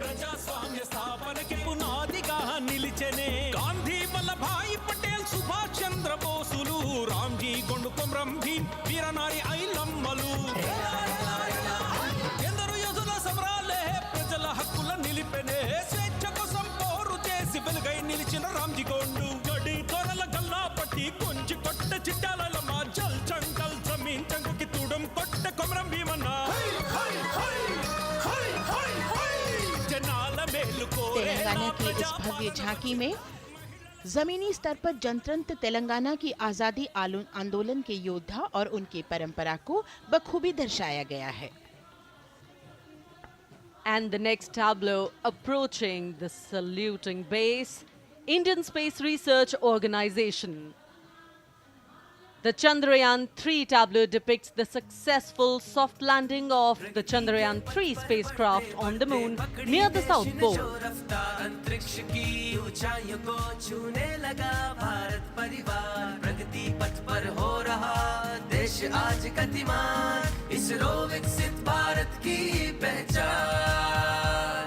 [SPEAKER 9] ప్రజాస్వామ్య స్థాపనకి పునాదిగా నిలిచెనే గాంధీ వల్లభాయ్ పటేల్ సుభాష్ చంద్ర బోసులు రామ్జీ గొండు కొమరం భీం వీరనారి ఐలమ్మలు ఎందరో యోధుల సమరాలే ప్రజల హక్కుల నిలిపెనే స్వేచ్ఛ కోసం పోరు చేసి వెలుగై నిలిచిన రామ్జీ గొండు గడి తొరల గల్లా పట్టి కొంచి కొట్ట చిట్టాల మా జల్ జంగల్ జమీన్ జంగుకి తూడం కొట్ట కొమరం భీమన్న
[SPEAKER 5] तेलंगाना की इस भव्य झांकी में जमीनी स्तर पर जनतंत्र तेलंगाना की आजादी आंदोलन के योद्धा और उनकी परंपरा को बखूबी दर्शाया गया है।
[SPEAKER 2] And the next tableau approaching the saluting base, Indian Space Research Organization. The Chandrayaan-3 tableau depicts the successful soft landing of the Chandrayaan-3 spacecraft on the moon near the South Pole.
[SPEAKER 9] अंतरिक्ष की ऊंचाइयों को छूने लगा भारत परिवार, प्रगति पथ पर हो रहा देश आज गतिमान, इसरो विकसित भारत की पहचान।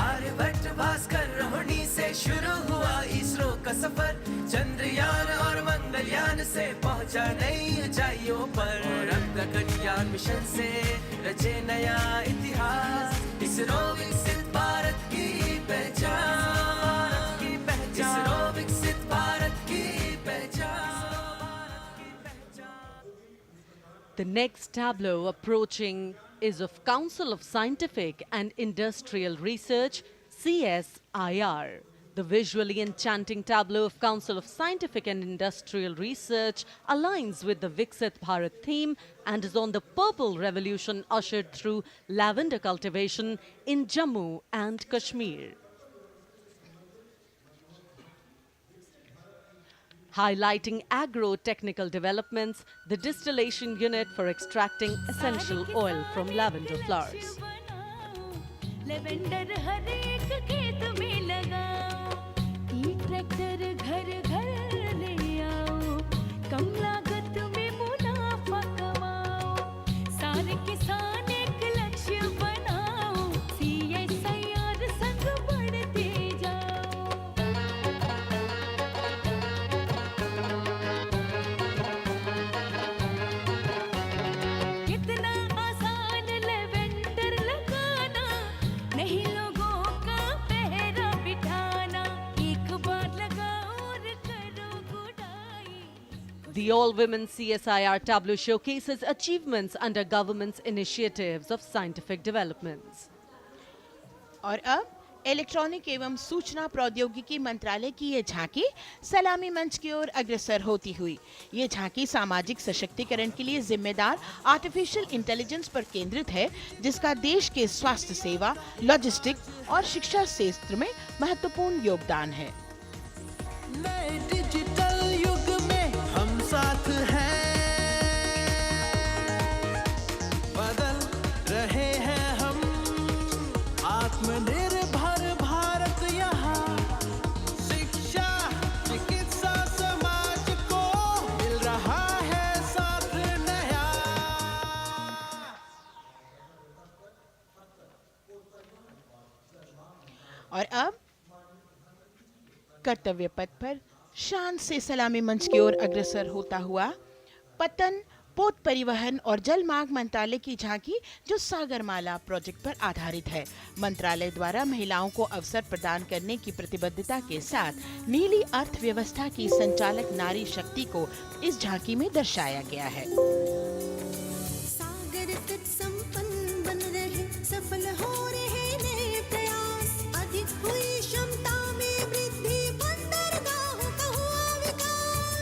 [SPEAKER 9] आर्यभट्ट भास्कर रोहिणी से शुरू हुआ इसरो का सफर, चंद्रयान और मंगलयान से पहुंचा नई ऊंचाइयों पर, अब गगनयान मिशन से रचे नया इतिहास, इसरो विकसित भारत की पहचान, इसरो विकसित भारत की पहचान।
[SPEAKER 2] The next tableau approaching is of Council of Scientific and Industrial Research, CSIR. The visually enchanting tableau of Council of Scientific and Industrial Research aligns with the Viksit Bharat theme and is on the Purple Revolution ushered through lavender cultivation in Jammu and Kashmir. Highlighting agro-technical developments, the distillation unit for extracting essential oil from lavender flowers.
[SPEAKER 19] Lavender हर एक खेत में लगाओ, ई tractor घर घर ले आओ, कम लागत में मुनाफा कमाओ, सारे किसान एक लक्ष्य बनाओ, CSIR संग बढ़ते जाओ।
[SPEAKER 2] The all-women CSIR tableau showcases achievements under government's initiatives of scientific developments.
[SPEAKER 5] और अब इलेक्ट्रॉनिक एवं सूचना प्रौद्योगिकी मंत्रालय की ये झांकी सलामी मंच की ओर अग्रसर होती हुई। ये झांकी सामाजिक सशक्तिकरण के लिए जिम्मेदार आर्टिफिशियल इंटेलिजेंस पर केंद्रित है, जिसका देश के स्वास्थ्य सेवा, लॉजिस्टिक्स और शिक्षा क्षेत्र में महत्वपूर्ण योगदान है।
[SPEAKER 9] नए डिजिटल युग में हम साथ हैं, बदल रहे हैं हम, आत्मनिर्भर भारत यहाँ, शिक्षा चिकित्सा समाज को मिल रहा है साथ नया।
[SPEAKER 5] और अब कर्तव्य पथ पर शान से सलामी मंच की ओर अग्रसर होता हुआ पत्तन, पोत परिवहन और जल मार्ग मंत्रालय की झांकी, जो सागरमाला प्रोजेक्ट पर आधारित है। मंत्रालय द्वारा महिलाओं को अवसर प्रदान करने की प्रतिबद्धता के साथ नीली अर्थव्यवस्था की संचालक नारी शक्ति को इस झांकी में दर्शाया गया है।
[SPEAKER 19] सागर तट संपन्न बन रहे, सफल हो रहे नए प्रयास, अधिक हुई क्षमता में वृद्धि, बंदरगाहों का हुआ विकास,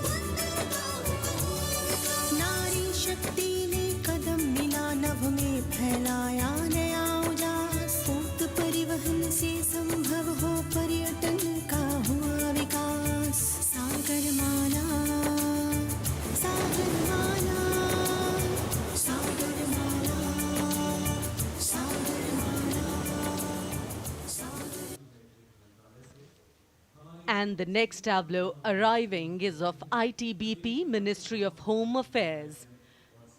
[SPEAKER 19] नारी शक्ति ने कदम मिला नभ में, फैलाया नया उजास, पोत परिवहन से संभव हो पर्यटन का हुआ विकास। Sagarmala, Sagarmala, Sagarmala, Sagarmala.
[SPEAKER 2] And the next tableau arriving is of ITBP, Ministry of Home Affairs.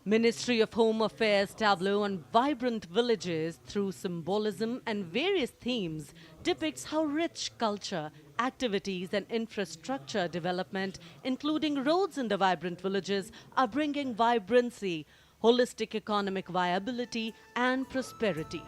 [SPEAKER 2] Ministry of Home Affairs tableau on vibrant villages through symbolism and various themes depicts how rich culture, activities and infrastructure development, including roads in the vibrant villages, are bringing vibrancy, holistic economic viability and prosperity.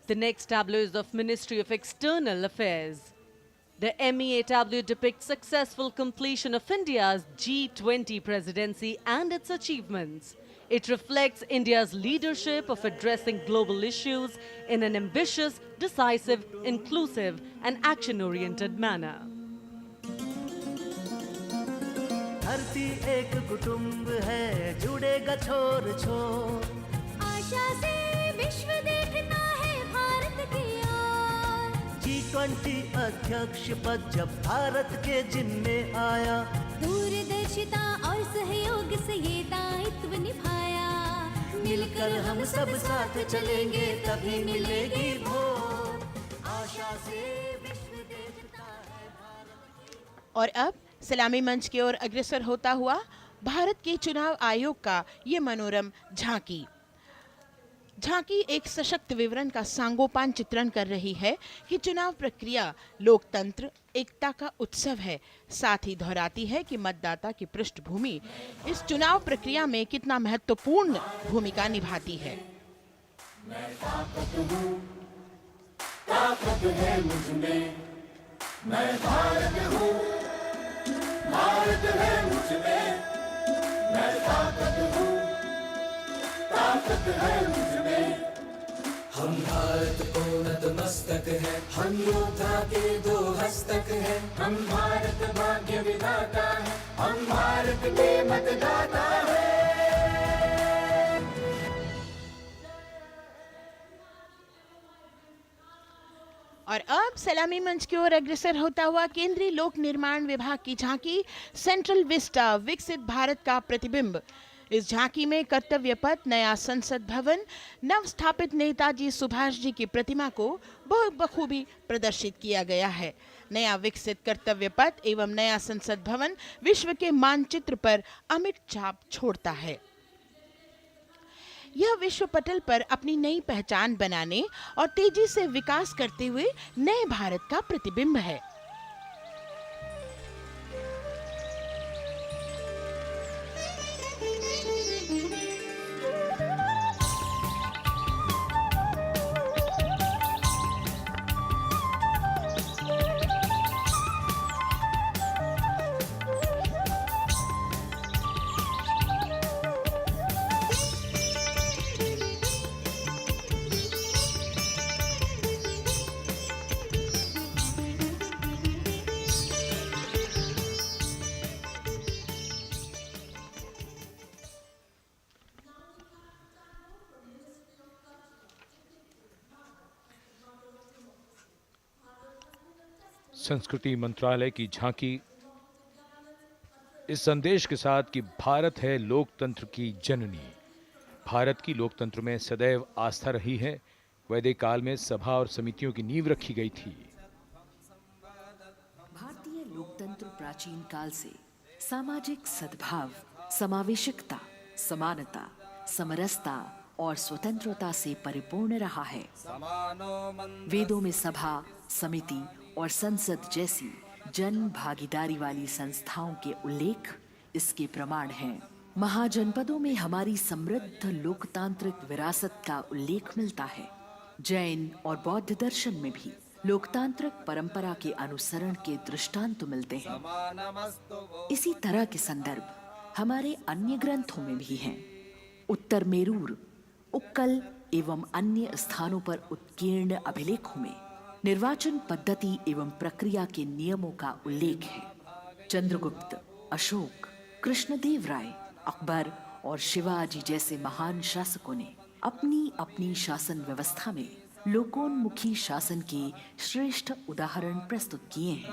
[SPEAKER 2] The next tableau is of Ministry of External Affairs. The MEA tableau depicts successful completion of India's G20 presidency and its achievements. It reflects India's leadership of addressing global issues in an ambitious, decisive, inclusive and action-oriented manner.
[SPEAKER 9] धरती एक कुटुंब है, जुड़ेगा छोर छोर,
[SPEAKER 19] आशा से विश्व देखता है भारत की ओर।
[SPEAKER 9] G20 अध्यक्ष पद जब भारत के जिम्मे आया,
[SPEAKER 19] दूरदर्शिता और सहयोग से ये दायित्व निभाया,
[SPEAKER 9] मिलकर हम सब साथ चलेंगे तभी मिलेगी भोर, आशा से विश्व देखता है भारत।
[SPEAKER 5] और अब सलामी मंच की ओर अग्रसर होता हुआ भारत के चुनाव आयोग का ये मनोरम झांकी एक सशक्त विवरण का सांगोपान चित्रण कर रही है कि चुनाव प्रक्रिया लोकतंत्र, एकता का उत्सव है। साथ ही दोहराती है कि मतदाता की पृष्ठभूमि इस चुनाव प्रक्रिया में कितना महत्वपूर्ण भूमिका निभाती है।
[SPEAKER 8] मैं ताकत है मुझ में, मैं भारत हूँ, भारत है मुझ में, मैं ताकत हूँ, ताकत है मुझ में।
[SPEAKER 9] हम भारत को नतमस्तक है, हम योद्धा के दो हस्तक है,
[SPEAKER 8] हम भारत भाग्य विधाता है, हम भारत के मतदाता है।
[SPEAKER 5] और अब सलामी मंच की ओर अग्रसर होता हुआ केंद्रीय लोक निर्माण विभाग की झांकी सेंट्रल विस्टा, विकसित भारत का प्रतिबिंब। इस झांकी में कर्तव्य पथ, नया संसद भवन, नव स्थापित नेताजी सुभाष जी की प्रतिमा को बहुत बखूबी प्रदर्शित किया गया है। नया विकसित कर्तव्य पथ एवं नया संसद भवन विश्व के मानचित्र पर अमिट छाप छोड़ता है। यह विश्व पटल पर अपनी नई पहचान बनाने और तेजी से विकास करते हुए नए भारत का प्रतिबिंब है।
[SPEAKER 1] संस्कृति मंत्रालय की झांकी इस संदेश के साथ कि भारत है लोकतंत्र की जननी। भारत की लोकतंत्र में सदैव आस्था रही है। वैदिक काल में सभा और समितियों की नींव रखी गई थी।
[SPEAKER 10] भारतीय लोकतंत्र प्राचीन काल से सामाजिक सद्भाव, समावेशिकता, समानता, समरसता और स्वतंत्रता से परिपूर्ण रहा है। वेदों में सभा, समिति और संसद जैसी जन भागीदारी वाली संस्थाओं के उल्लेख इसके प्रमाण हैं। महाजनपदों में हमारी समृद्ध लोकतांत्रिक विरासत का उल्लेख मिलता है। जैन और बौद्ध दर्शन में भी लोकतांत्रिक परंपरा के अनुसरण के दृष्टांत मिलते हैं। इसी तरह के संदर्भ हमारे अन्य ग्रंथों में भी हैं। उत्तर मेरूर, उक्कल एवं अन्य स्थानों पर उत्कीर्ण अभिलेखों में निर्वाचन पद्धति एवं प्रक्रिया के नियमों का उल्लेख है। चंद्रगुप्त, अशोक, कृष्णदेव राय, अकबर और शिवाजी जैसे महान शासकों ने अपनी अपनी शासन व्यवस्था में लोकोन्मुखी शासन के श्रेष्ठ उदाहरण प्रस्तुत किए हैं।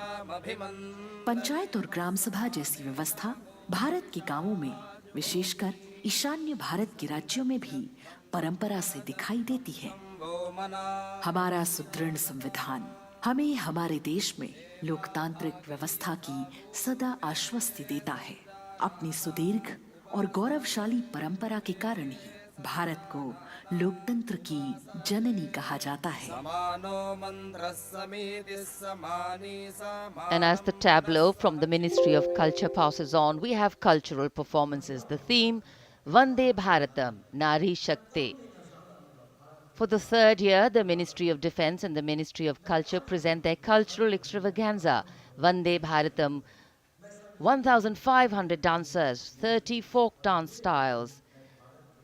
[SPEAKER 10] पंचायत और ग्राम सभा जैसी व्यवस्था भारत के गांवों में, विशेषकर ईशान्य भारत के राज्यों में भी परंपरा से दिखाई देती है। हमारा सुदृढ़ संविधान हमें हमारे देश में लोकतांत्रिक व्यवस्था की सदा आश्वस्ति देता है। अपनी सुदीर्घ और गौरवशाली परंपरा के कारण ही भारत को लोकतंत्र की जननी कहा जाता है।
[SPEAKER 12] And as the tableau from the Ministry of Culture passes on, we have cultural performances. The theme, Vande Bharatam, Nari Shakti. For the third year, the Ministry of Defence and the Ministry of Culture present their cultural extravaganza, Vande Bharatam. 1,500 dancers, 30 folk dance styles,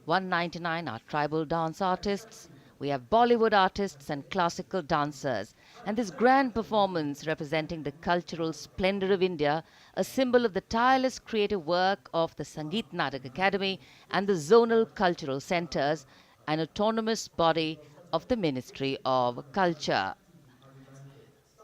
[SPEAKER 12] 199 are tribal dance artists. We have Bollywood artists and classical dancers. And this grand performance representing the cultural splendor of India, a symbol of the tireless creative work of the Sangeet Natak Academy and the zonal cultural centers, an autonomous body of the Ministry of Culture.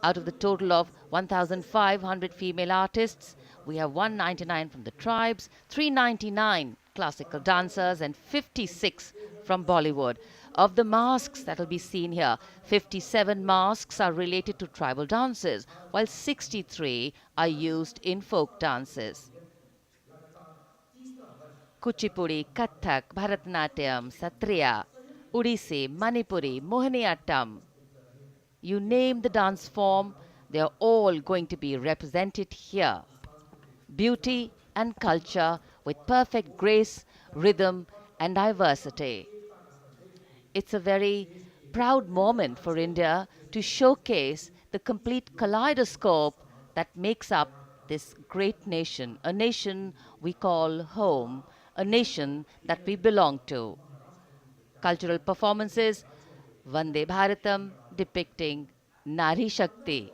[SPEAKER 12] Out of the total of 1,500 female artists, we have 199 from the tribes, 399 classical dancers and 56 from Bollywood. Of the masks that will be seen here, 57 masks are related to tribal dances, while 63 are used in folk dances. Kuchipudi, Kathak, Bharatanatyam, Satriya, Odissi, Manipuri, Mohiniyattam. You name the dance form, they are all going to be represented here. Beauty and culture with perfect grace, rhythm and diversity. It's a very proud moment for India to showcase the complete kaleidoscope that makes up this great nation, a nation we call home, a nation that we belong to. Cultural performances, Vande Bharatam depicting Nari Shakti,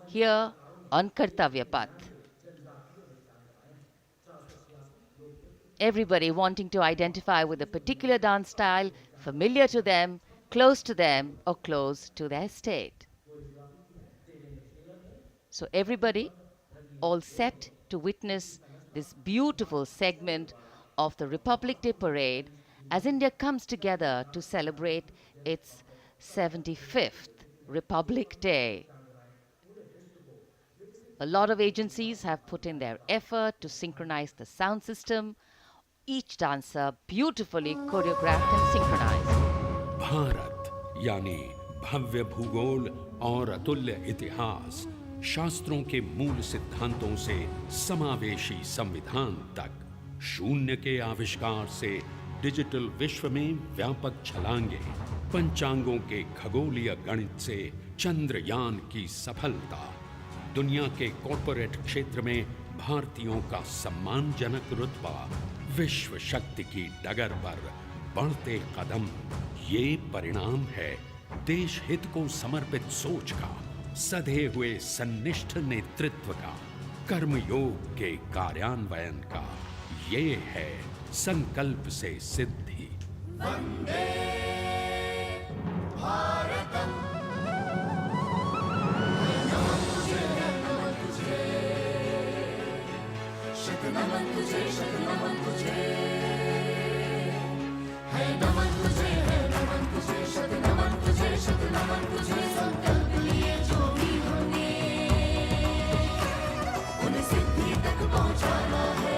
[SPEAKER 12] here on Kartavya Path. Everybody wanting to identify with a particular dance style, familiar to them, close to them, or close to their state. So everybody all set to witness this beautiful segment of the Republic Day parade as India comes together to celebrate its 75th Republic Day. A lot of agencies have put in their effort to synchronize the sound system, each dancer beautifully choreographed and synchronized.
[SPEAKER 14] Bharat यानी भव्य भूगोल और अतुल्य इतिहास, शास्त्रों के मूल सिद्धांतों से समावेशी संविधान तक, शून्य के आविष्कार से डिजिटल विश्व में व्यापक छलांगे, पंचांगों के खगोलीय गणित से चंद्रयान की सफलता, दुनिया के कॉर्पोरेट क्षेत्र में भारतीयों का सम्मानजनक रुतबा, विश्व शक्ति की डगर पर बढ़ते कदम, ये परिणाम है देश हित को समर्पित सोच का, सधे हुए सन्निष्ठ नेतृत्व का, कर्मयोग के कार्यान्वयन का। ये है संकल्प से सिद्धि।
[SPEAKER 8] वंदे भारतम। नमन तुझे, नमन तुझे, है नमन तुझे, है नमन तुझे, शत नमन तुझे, शत नमन तुझे। संकल्प लिए जो भी होंगे उन्हें सिद्धि तक पहुंचाना है।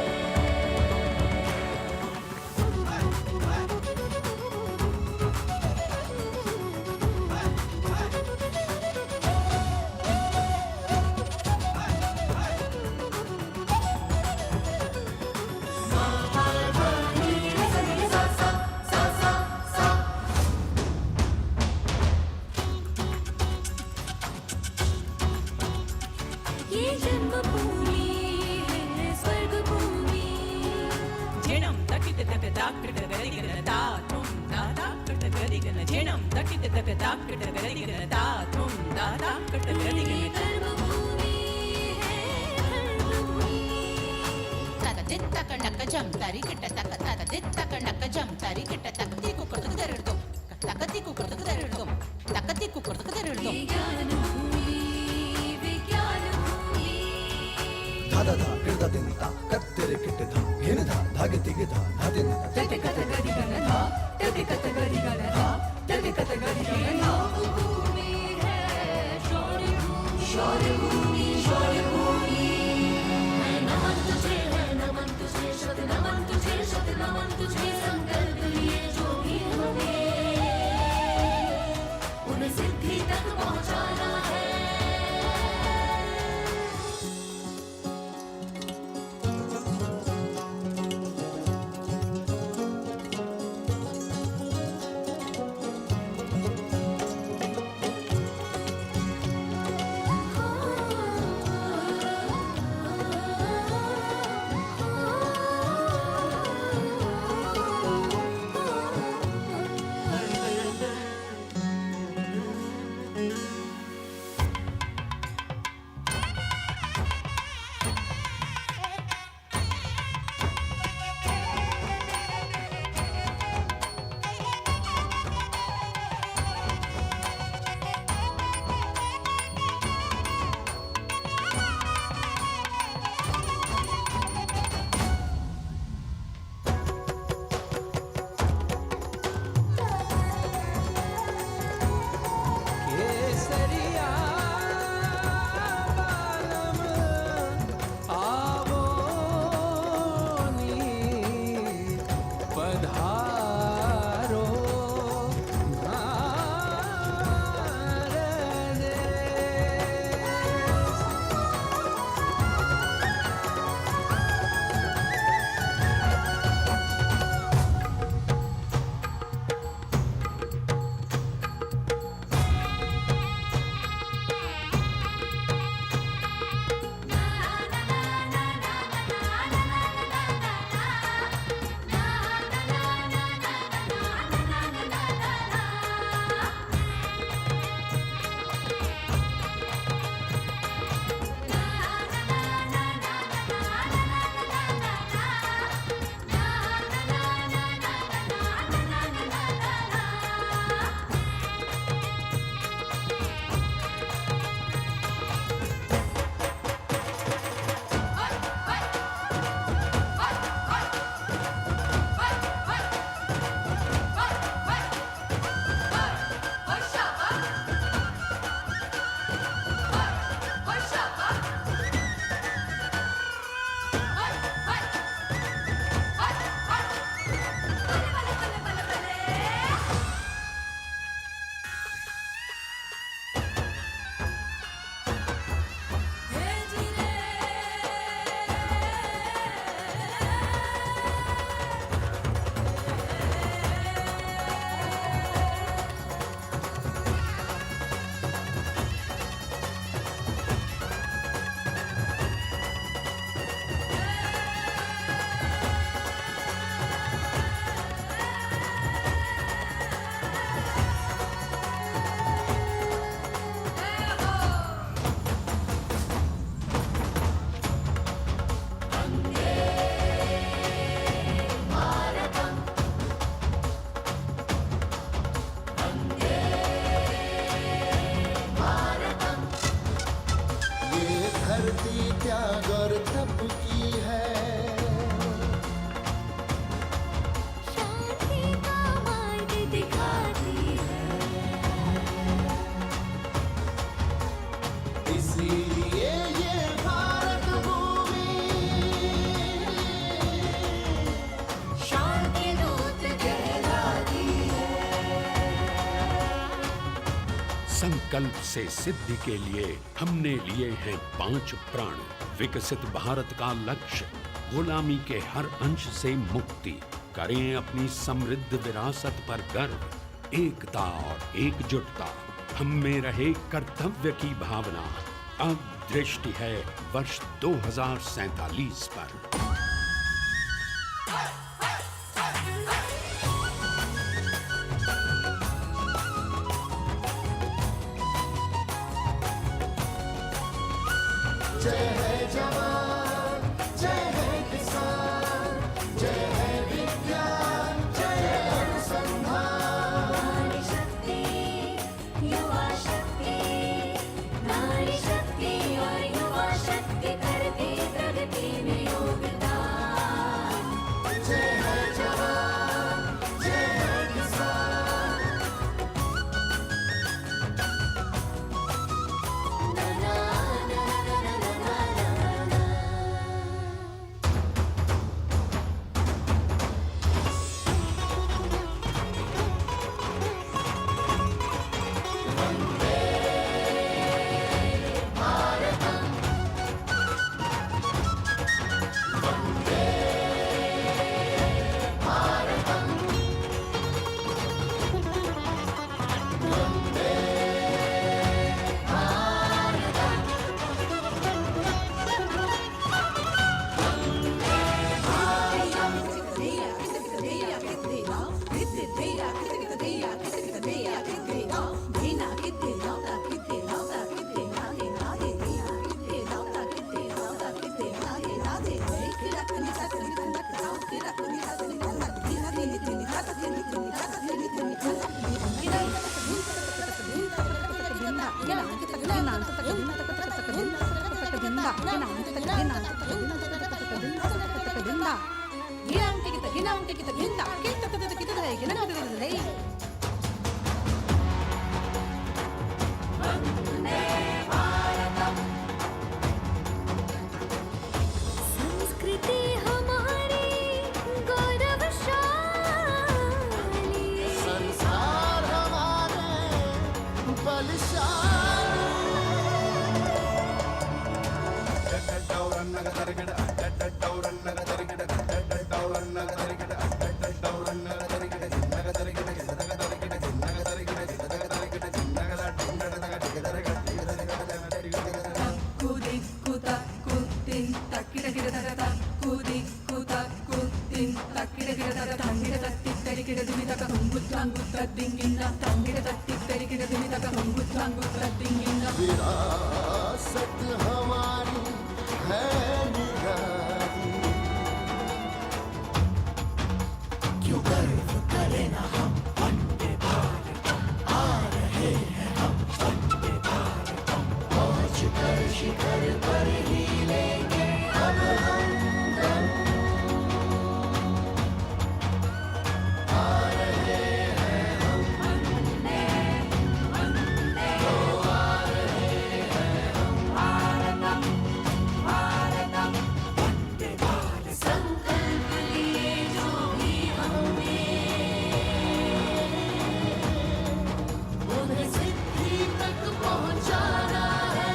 [SPEAKER 8] त्याग और तप की है। शांति का मार्ग दिखाती है, इसीलिए ये भारत भूमि शांति दूत कहलाती है।
[SPEAKER 14] संकल्प से सिद्धि के लिए हमने लिए हैं 5 प्राण। विकसित भारत का लक्ष्य, गुलामी के हर अंश से मुक्ति। करें अपनी समृद्ध विरासत पर गर्व। एकता और एकजुटता हम में रहे कर्तव्य की भावना। अब दृष्टि है वर्ष 2047 पर।
[SPEAKER 8] जय है जवान, जय है किसान, जय है विज्ञान, जय है अनुसंधान। नारी शक्ति, युवा शक्ति, नारी शक्ति और युवा शक्ति करती प्रगति में योगदान। जय है जवान, जय है किसान। संस्कृति हमारी गौरवशाली, संस्कार हमारे बलशाली। विरासत हमारी है निराली, क्यों गर्व करें ना हम वंदे भारतम। आ रहे हैं हम वंदे भारतम, पहुंच कर शिखर पर ही लेंगे अब हम दम। आ रहे हैं हम वंदे वंदे, तो आ रहे हैं हम भारतम भारतम वंदे भारतम। संकल्प लिए जो भी हमने, उन्हें सिद्धि तक पहुंचाना है।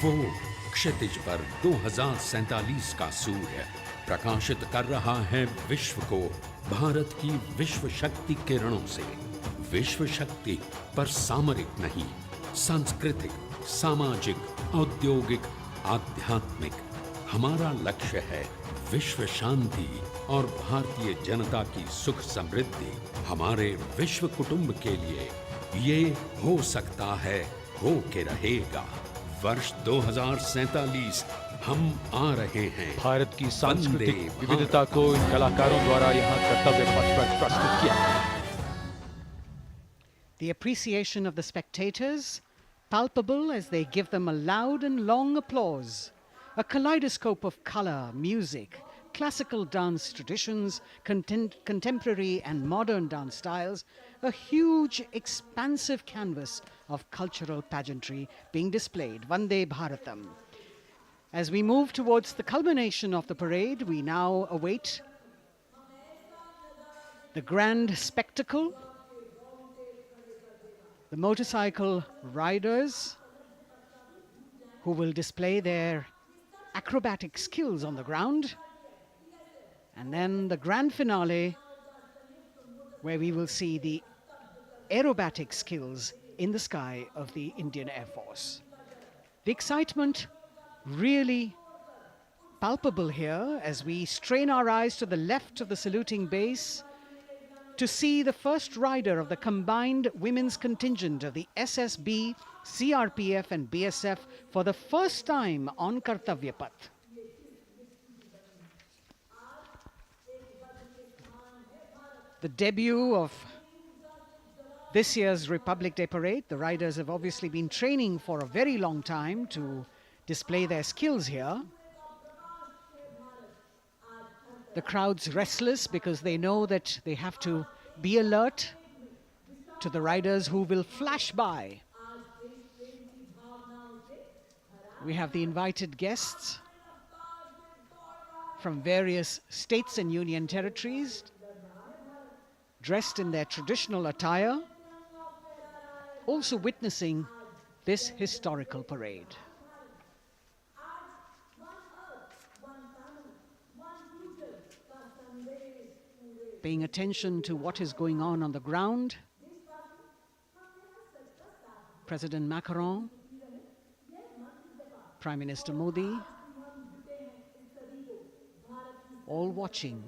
[SPEAKER 14] वो क्षितिज पर 2047 का सूर्य प्रकाशित कर रहा है विश्व को भारत की विश्व शक्ति किरणों से। विश्व शक्ति पर सामरिक नहीं, सांस्कृतिक, सामाजिक, औद्योगिक, आध्यात्मिक। हमारा लक्ष्य है विश्व शांति और भारतीय जनता की सुख समृद्धि। हमारे विश्व कुटुंब के लिए ये हो सकता है, हो के रहेगा। वर्ष 2047 हम आ रहे हैं।
[SPEAKER 1] भारत की सांस्कृतिक विविधता को इन कलाकारों द्वारा यहाँ कर्तव्य पथ पर प्रस्तुत किया।
[SPEAKER 15] The appreciation of the spectators, palpable as they give them a loud and long applause. A kaleidoscope of color, music, classical dance traditions, contemporary and modern dance styles, a huge, expansive canvas of cultural pageantry being displayed, Vande Bharatam. As we move towards the culmination of the parade, we now await the grand spectacle. The motorcycle riders who will display their acrobatic skills on the ground. And then the grand finale, where we will see the aerobatic skills in the sky of the Indian Air Force. The excitement really palpable here as we strain our eyes to the left of the saluting base to see the first rider of the combined women's contingent of the SSB, CRPF and BSF for the first time on Kartavya Path. The debut of this year's Republic Day Parade. The riders have obviously been training for a very long time to display their skills here. The crowd's restless because they know that they have to be alert to the riders who will flash by. We have the invited guests from various states and union territories, dressed in their traditional attire, also witnessing this historical parade. Paying attention to what is going on the ground, President Macron, Prime Minister Modi, all watching.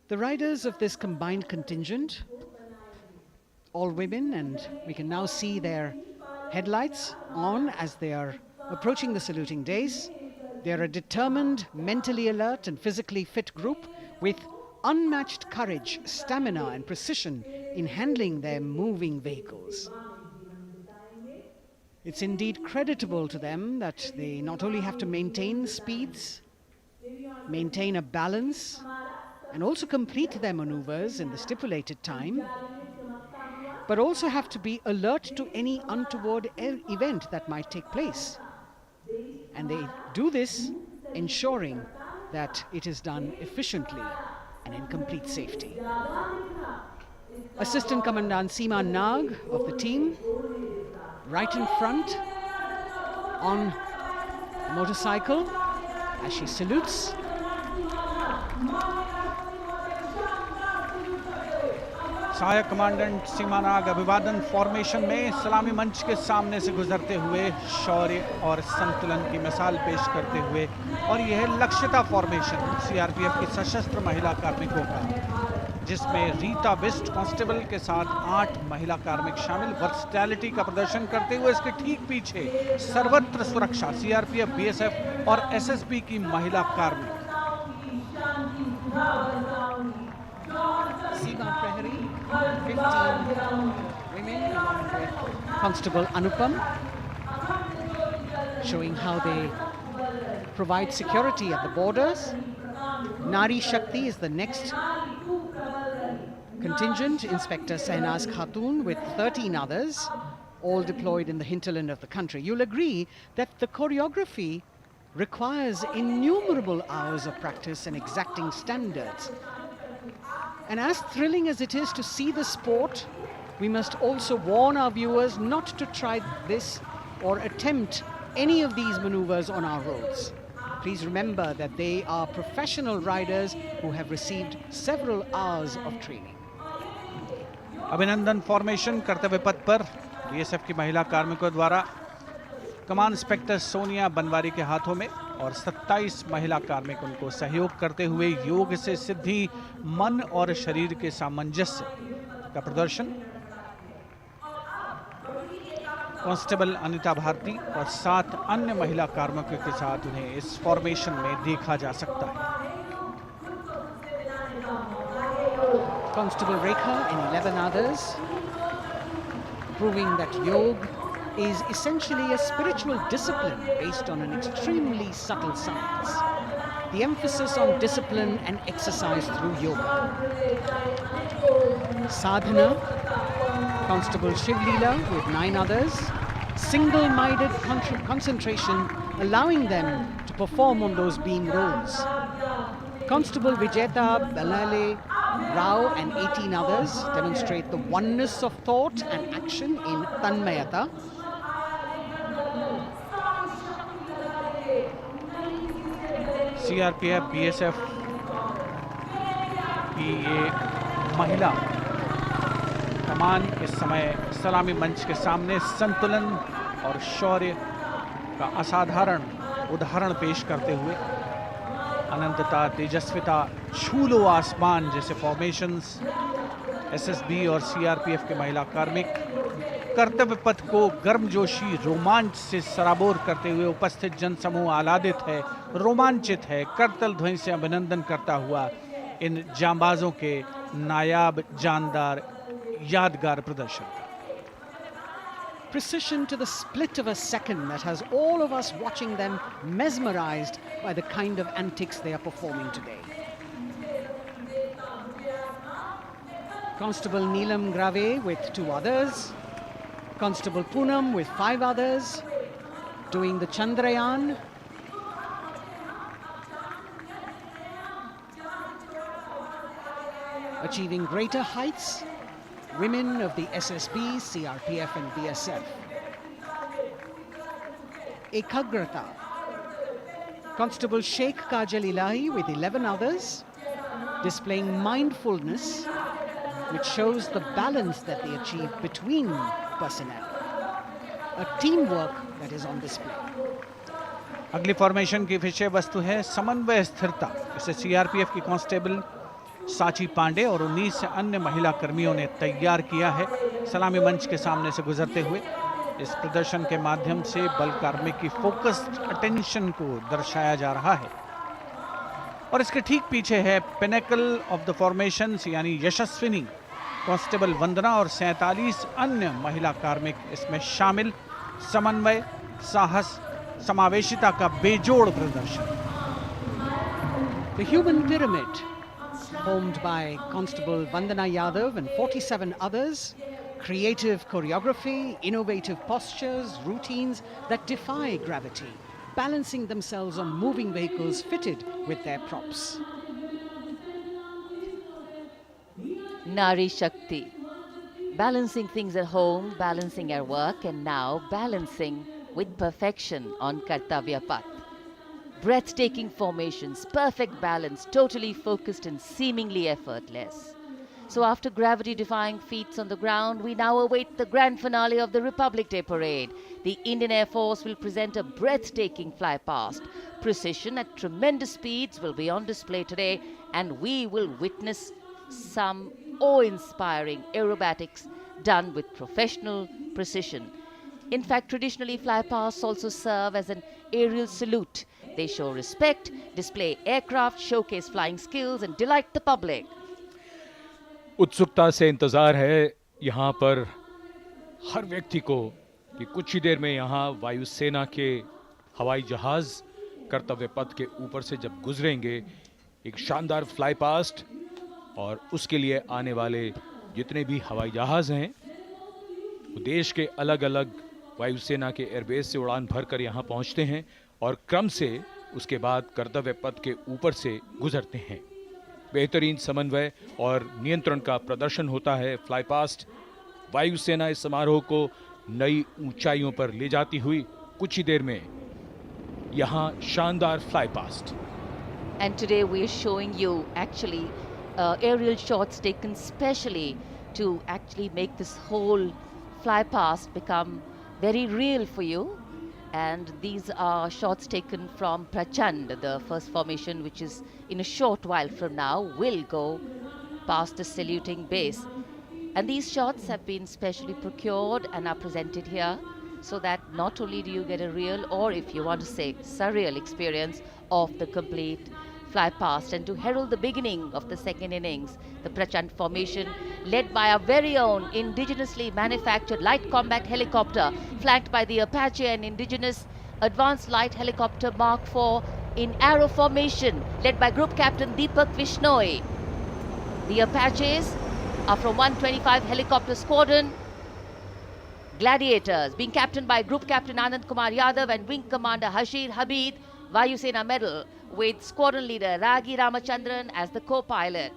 [SPEAKER 15] The riders of this combined contingent, all women, and we can now see their headlights on as they are approaching the saluting days. They are a determined, mentally alert and physically fit group with unmatched courage, stamina and precision in handling their moving vehicles. It's indeed creditable to them that they not only have to maintain speeds, maintain a balance, and also complete their maneuvers in the stipulated time, but also have to be alert to any untoward event that might take place. And they do this ensuring that it is done efficiently and in complete safety. Assistant Commandant Seema Nag of the team, right in front on the motorcycle as she salutes.
[SPEAKER 13] सहायक commandant सीमा नाग अभिवादन formation में सलामी मंच के सामने से गुजरते हुए शौर्य और संतुलन की मिसाल पेश करते हुए, और यह लक्ष्यता फॉर्मेशन सीआरपीएफ की सशस्त्र महिला कार्मिकों का, जिसमें रीता वेस्ट कांस्टेबल के साथ 8 महिला कार्मिक शामिल, वर्सटैलिटी का प्रदर्शन करते हुए इसके ठीक पीछे सर्वत्र सुरक्षा सीआरपीएफ, बीएसएफ और एसएसबी की महिला कार्मिक।
[SPEAKER 15] Seema Prahari, 15 women along with Constable Anupam, showing how they provide security at the borders. Nari Shakti is the next contingent, Inspector Sahnaz Khatun with 13 others, all deployed in the hinterland of the country. You'll agree that the choreography requires innumerable hours of practice and exacting standards. And as thrilling as it is to see the sport, we must also warn our viewers not to try this or attempt any of these maneuvers on our roads. Please remember that they are professional riders who have received several hours of training.
[SPEAKER 13] अभिनंदन formation कर्तव्य पथ पर BSF की महिला कार्मिकों द्वारा कमान inspector Sonia Banwari के हाथों में और 27 महिला कार्मिक उनको सहयोग करते हुए योग से सिद्धि मन और शरीर के सामंजस्य का प्रदर्शन। कांस्टेबल अनिता भारती और 7 अन्य महिला कार्मिकों के साथ उन्हें इस फॉर्मेशन में देखा जा सकता है।
[SPEAKER 15] Constable Rekha and 11 others, proving that yoga is essentially a spiritual discipline based on an extremely subtle science. The emphasis on discipline and exercise through yoga. Sadhana, Constable Shivleela with 9 others, single-minded concentration, allowing them to perform on those beam roles. Constable Vijeta Balale Rao and 18 others demonstrate the oneness of thought and action in Tanmayata.
[SPEAKER 13] CRPF BSF की ये महिला कमान इस समय सलामी मंच के सामने संतुलन और शौर्य का असाधारण उदाहरण पेश करते हुए अनंतता, तेजस्विता, छू लो आसमान जैसे फॉर्मेशंस एसएसबी और सीआरपीएफ के महिला कार्मिक कर्तव्य पथ को गर्मजोशी रोमांच से सराबोर करते हुए उपस्थित जनसमूह आह्लादित है, रोमांचित है, करतल ध्वनि से अभिनंदन करता हुआ इन जांबाजों के नायाब, जानदार, यादगार प्रदर्शन।
[SPEAKER 15] Precision to the split of a second that has all of us watching them mesmerized by the kind of antics they are performing today. Constable Neelam Grave with 2 others, Constable Poonam with 5 others, doing the Chandrayaan. Achieving greater heights, women of the SSB, CRPF and BSF. Ekagrata. Constable Sheikh Kajal Ilahi with 11 others, displaying mindfulness, which shows the balance that they achieve between personnel. A teamwork that is on display.
[SPEAKER 13] अगली formation की विषय वस्तु है समन्वय स्थिरता। इसे CRPF की constable साची पांडे और 19 अन्य महिला कर्मियों ने तैयार किया है। सलामी मंच के सामने से गुजरते हुए इस प्रदर्शन के माध्यम से बल कार्मिक की फोकस्ड अटेंशन को दर्शाया जा रहा है। और इसके ठीक पीछे है पिनेकल ऑफ द फॉर्मेशंस यानी यशस्विनी कांस्टेबल वंदना और 47 अन्य महिला कार्मिक इसमें शामिल। समन्वय, साहस, समावेशिता का बेजोड़ प्रदर्शन।
[SPEAKER 15] The human pyramid, formed by Constable Vandana Yadav and 47 others, creative choreography, innovative postures, routines that defy gravity, balancing themselves on moving vehicles fitted with their props.
[SPEAKER 12] Nari Shakti, balancing things at home, balancing at work, and now balancing with perfection on Kartavya Path. Breathtaking formations, perfect balance, totally focused and seemingly effortless. So after gravity-defying feats on the ground, we now await the grand finale of the Republic Day Parade. The Indian Air Force will present a breathtaking fly-past. Precision at tremendous speeds will be on display today, and we will witness some awe-inspiring aerobatics done with professional precision. In fact, traditionally, fly-pasts also serve as an aerial salute. They show respect, display aircraft, showcase flying skills, and delight the public.
[SPEAKER 1] उत्सुकता से इंतजार है यहाँ पर हर व्यक्ति को कि कुछ ही देर में यहाँ वायुसेना के हवाई जहाज कर्तव्य पथ के ऊपर से जब गुजरेंगे, एक शानदार फ्लाई पास्ट, और उसके लिए आने वाले जितने भी हवाई जहाज हैं वो देश के अलग अलग वायुसेना के एयरबेस से उड़ान भरकर यहाँ पहुँचते हैं और क्रम से उसके बाद कर्तव्य पथ के ऊपर से गुजरते हैं। बेहतरीन समन्वय और नियंत्रण का प्रदर्शन होता है। फ्लाई पास्ट वायुसेना इस समारोह को नई ऊंचाइयों पर ले जाती हुई कुछ ही देर में यहां शानदार fly past.
[SPEAKER 12] And today we are showing you actually aerial shots taken specially to actually make this whole fly past become very real for you. And these are shots taken from Prachand, the first formation, which is in a short while from now will go past the saluting base. And these shots have been specially procured and are presented here so that not only do you get a real, or if you want to say surreal experience of the complete fly past, and to herald the beginning of the second innings, the Prachand formation led by our very own indigenously manufactured light combat helicopter flanked by the Apache and indigenous advanced light helicopter Mark IV in arrow formation led by Group Captain Deepak Vishnoi. The Apaches are from 125 helicopter squadron Gladiators, being captained by Group Captain Anand Kumar Yadav and Wing Commander Hashir Habib, Vayusena Medal, with Squadron Leader Ragi Ramachandran as the co-pilot.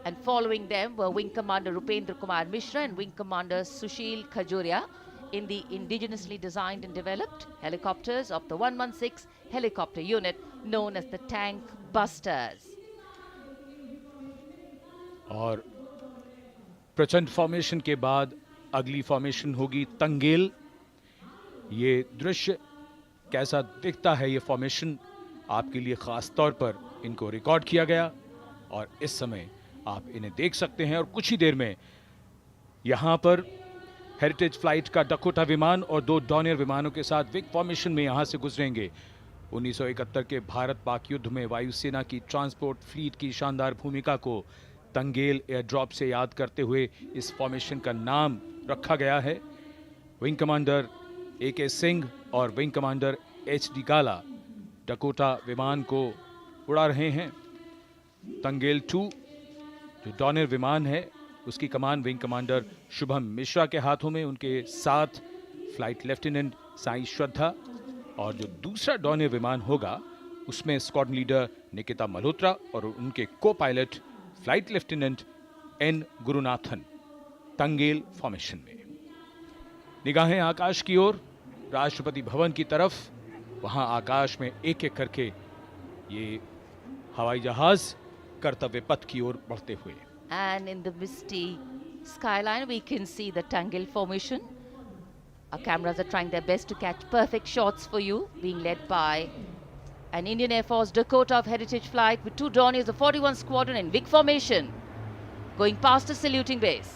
[SPEAKER 12] And following them were Wing Commander Rupendra Kumar Mishra and Wing Commander Sushil Khajuria in the indigenously designed and developed helicopters of the 116 helicopter unit known as the Tank Busters.
[SPEAKER 1] और प्रचंड formation के बाद अगली formation होगी तंगेल। ये दृश्य कैसा दिखता है, ये फॉर्मेशन आपके लिए खास तौर पर इनको रिकॉर्ड किया गया और इस समय आप इन्हें देख सकते हैं। और कुछ ही देर में यहां पर हेरिटेज फ्लाइट का डकोटा विमान और 2 डॉनियर विमानों के साथ विग फॉर्मेशन में यहां से गुजरेंगे। 1971 के भारत पाक युद्ध में वायुसेना की ट्रांसपोर्ट फ्लीट की शानदार भूमिका को तंगेल एयर ड्रॉप से याद करते हुए इस फॉर्मेशन का नाम रखा गया है। विंग कमांडर AK सिंह और विंग कमांडर HD गाला डकोटा विमान को उड़ा रहे हैं। तंगेल 2 जो डॉनियर विमान है उसकी कमान विंग कमांडर शुभम मिश्रा के हाथों में, उनके साथ फ्लाइट लेफ्टिनेंट साई श्रद्धा, और जो दूसरा डॉनियर विमान होगा उसमें स्क्वाड्रन लीडर निकिता मल्होत्रा और उनके को pilot flight lieutenant N Gurunathan. Tangail formation में निगाहें आकाश की ओर, राष्ट्रपति भवन की तरफ। वहां आकाश में एक एक करके ये हवाई जहाज कर्तव्य पथ की ओर बढ़ते हुए।
[SPEAKER 12] And in the misty skyline we can see the Tangel formation. Our cameras are trying their best to catch perfect shots for you, being led by an Indian Air Force Dakota of Heritage Flight with 2 Dorniers of 41 Squadron in big formation, going past the saluting base.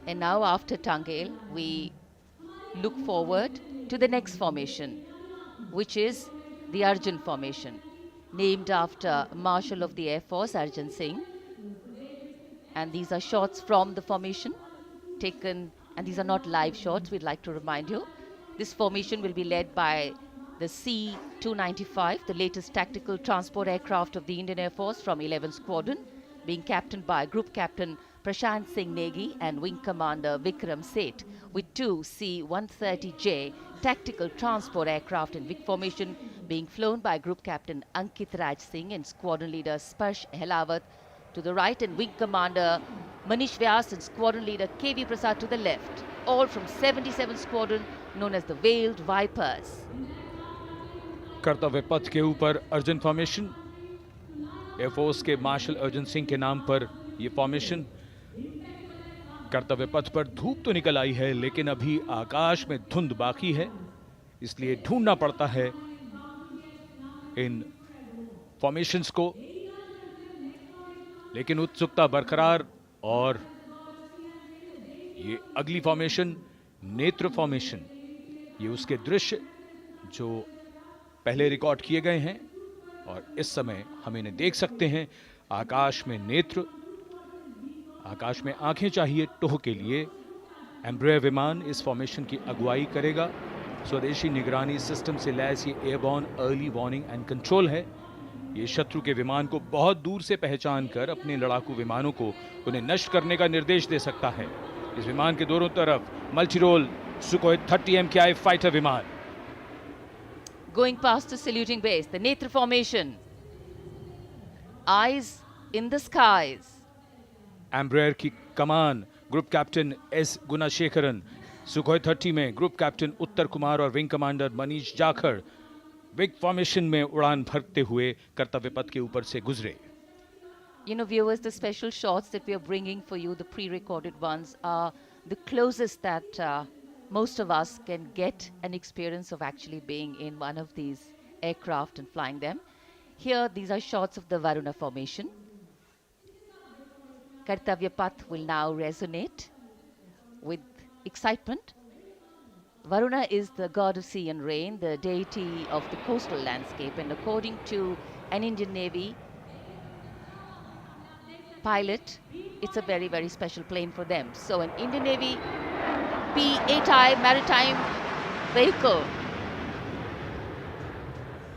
[SPEAKER 12] And now after Tangel, we look forward to the next formation, which is the Arjun formation, named after Marshal of the Air Force Arjun Singh. And these are shots from the formation taken, and these are not live shots, we'd like to remind you. This formation will be led by the C-295, the latest tactical transport aircraft of the Indian Air Force from 11 Squadron, being captained by Group Captain Prashant Singh Negi and Wing Commander Vikram Seth, with 2 C-130J tactical transport aircraft in big formation being flown by Group Captain Ankit Raj Singh and Squadron Leader Sparsh Helawat to the right and Wing Commander Manish Vyas and Squadron Leader KV Prasad to the left, all from 77 Squadron known as the Veiled Vipers.
[SPEAKER 1] कर्तव्य पथ के ऊपर Arjun formation, air force के martial Arjun Singh के नाम पर यह formation. कर्तव्य पथ पर धूप तो निकल आई है लेकिन अभी आकाश में धुंध बाकी है, इसलिए ढूंढना पड़ता है इन फॉर्मेशंस को, लेकिन उत्सुकता बरकरार। और ये अगली फॉर्मेशन नेत्र फॉर्मेशन, ये उसके दृश्य जो पहले रिकॉर्ड किए गए हैं और इस समय हम इन्हें देख सकते हैं। आकाश में नेत्र, आकाश में आंखें चाहिए टोह के लिए। एम्ब्रेयर विमान इस फॉर्मेशन की अगुवाई करेगा। स्वदेशी निगरानी सिस्टम से लैस ये airborne early warning and control है। ये शत्रु के विमान को बहुत दूर से पहचान कर अपने लड़ाकू विमानों को उन्हें नष्ट करने का निर्देश दे सकता है। इस विमान के दोनों तरफ multi role Sukhoi 30 MKI fighter विमान।
[SPEAKER 12] Going past the saluting base, the Netra formation. Eyes in the skies.
[SPEAKER 1] Embraer की कमान group captain S Gunasekaran, Sukhoi 30 में ग्रुप कैप्टन उत्तर कुमार और wing commander Manish Jakhar vic formation में उड़ान भरते हुए कर्तव्य पथ के ऊपर से गुजरे।
[SPEAKER 12] You know, viewers, the special shots that we are bringing for you, the pre-recorded ones, are the closest that most of us can get an experience of actually being in one of these aircraft and flying them. Here, these are shots of the Varuna formation. Kartavya Path will now resonate with excitement. Varuna is the god of sea and rain, the deity of the coastal landscape, and according to an Indian Navy pilot, it's a very, very special plane for them. So an Indian Navy P-8I maritime vehicle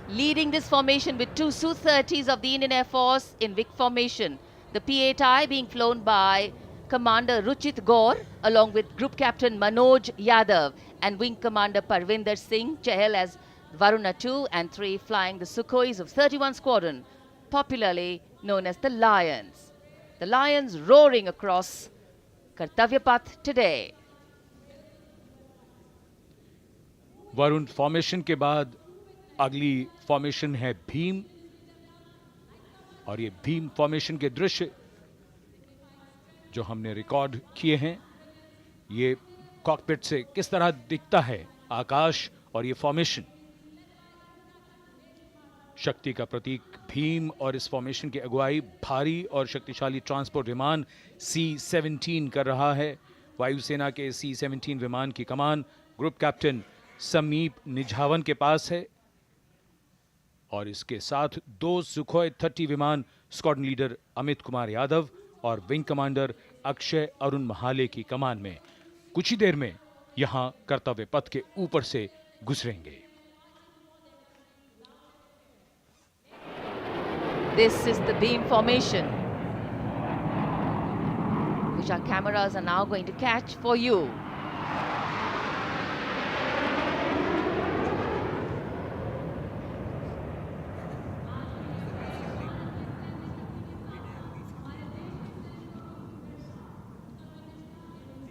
[SPEAKER 12] leading this formation with two Su-30s of the Indian Air Force in Vic formation. The P-8I being flown by Commander Ruchit Gaur along with Group Captain Manoj Yadav and Wing Commander Parvinder Singh Chahal as Varuna 2 and 3 flying the Sukhois of 31 Squadron, popularly known as the Lions. The Lions roaring across Kartavya Path today.
[SPEAKER 1] Varun formation के बाद अगली formation है भीम, और ये Bhim formation के दृश्य जो हमने रिकॉर्ड किए हैं, ये कॉकपिट से किस तरह दिखता है आकाश और ये फॉर्मेशन। शक्ति का प्रतीक भीम और इस फॉर्मेशन की अगुवाई भारी और शक्तिशाली ट्रांसपोर्ट विमान C-17 कर रहा है। वायुसेना के C-17 विमान की कमान ग्रुप कैप्टन समीप निझावन के पास है और इसके साथ दो सुखोई 30 विमान स्क्वाड्रन लीडर अमित कुमार यादव और विंग कमांडर अक्षय अरुण महाले की कमान में कुछ ही देर में यहां कर्तव्य पथ के ऊपर से गुजरेंगे।
[SPEAKER 12] This is the beam formation, which our cameras are now going to catch for you.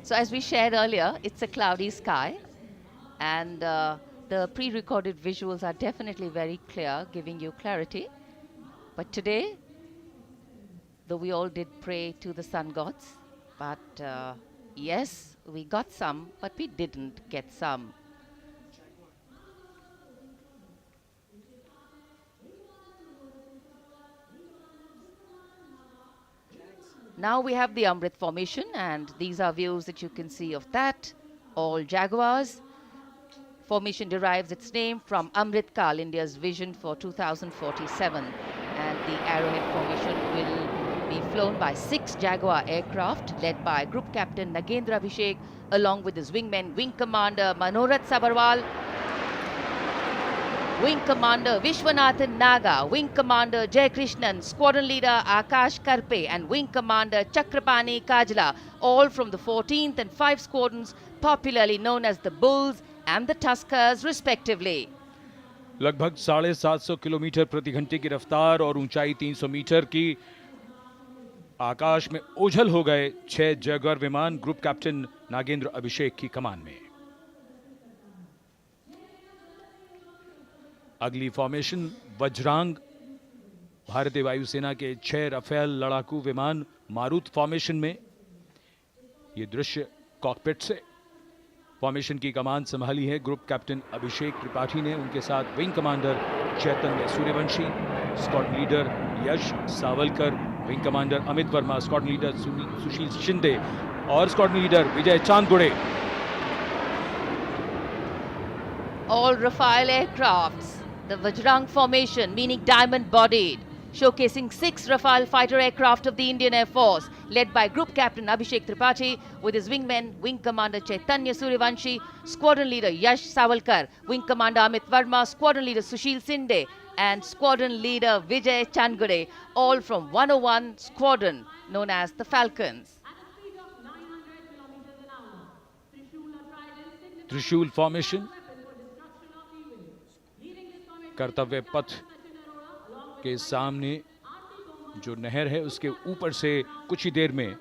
[SPEAKER 12] So as we shared earlier, it's a cloudy sky, and the pre-recorded visuals are definitely very clear, giving you clarity. But today, though we all did pray to the sun gods, but yes, we got some, but we didn't get some. Now we have the Amrit formation, and these are views that you can see of that. All Jaguars. Formation derives its name from Amrit Kal, India's vision for 2047. And the Arrowhead formation will be flown by 6 Jaguar aircraft led by Group Captain Nagendra Abhishek along with his wingmen, Wing Commander Manorat Sabarwal, Wing Commander Vishwanathan Naga, Wing Commander Jay Krishnan, Squadron Leader Akash Karpe and Wing Commander Chakrapani Kajla, all from the 14th and 5 squadrons popularly known as the Bulls and the Tuskers respectively.
[SPEAKER 1] लगभग 750 kilometre प्रति घंटे की रफ्तार और ऊंचाई 300 metre की आकाश में ओझल हो गए 6 जैगुआर विमान ग्रुप कैप्टन नागेंद्र अभिषेक की कमान में। अगली फॉर्मेशन वज्रांग, भारतीय वायुसेना के 6 राफेल लड़ाकू विमान मारुत फॉर्मेशन में। ये दृश्य कॉकपिट से। फॉर्मेशन की कमान संभाली है ग्रुप कैप्टन अभिषेक त्रिपाठी ने, उनके साथ wing commander Chaitanya Suryavanshi, squadron leader Yash Savalkar, wing commander Amit Verma, squadron leader Sushil Shinde और squadron leader Vijay Chandgude.
[SPEAKER 12] All Rafale aircrafts, the Vajrang formation, meaning diamond-bodied, showcasing 6 Rafale fighter aircraft of the Indian Air Force, led by Group Captain Abhishek Tripathi with his wingmen, Wing Commander Chaitanya Suryavanshi, Squadron Leader Yash Savalkar, Wing Commander Amit Verma, Squadron Leader Sushil Sinde, and Squadron Leader Vijay Chandgade, all from 101 Squadron, known as the Falcons.
[SPEAKER 1] त्रिशूल formation, कर्तव्य पथ के सामने जो नहर है उसके ऊपर से कुछ ही देर में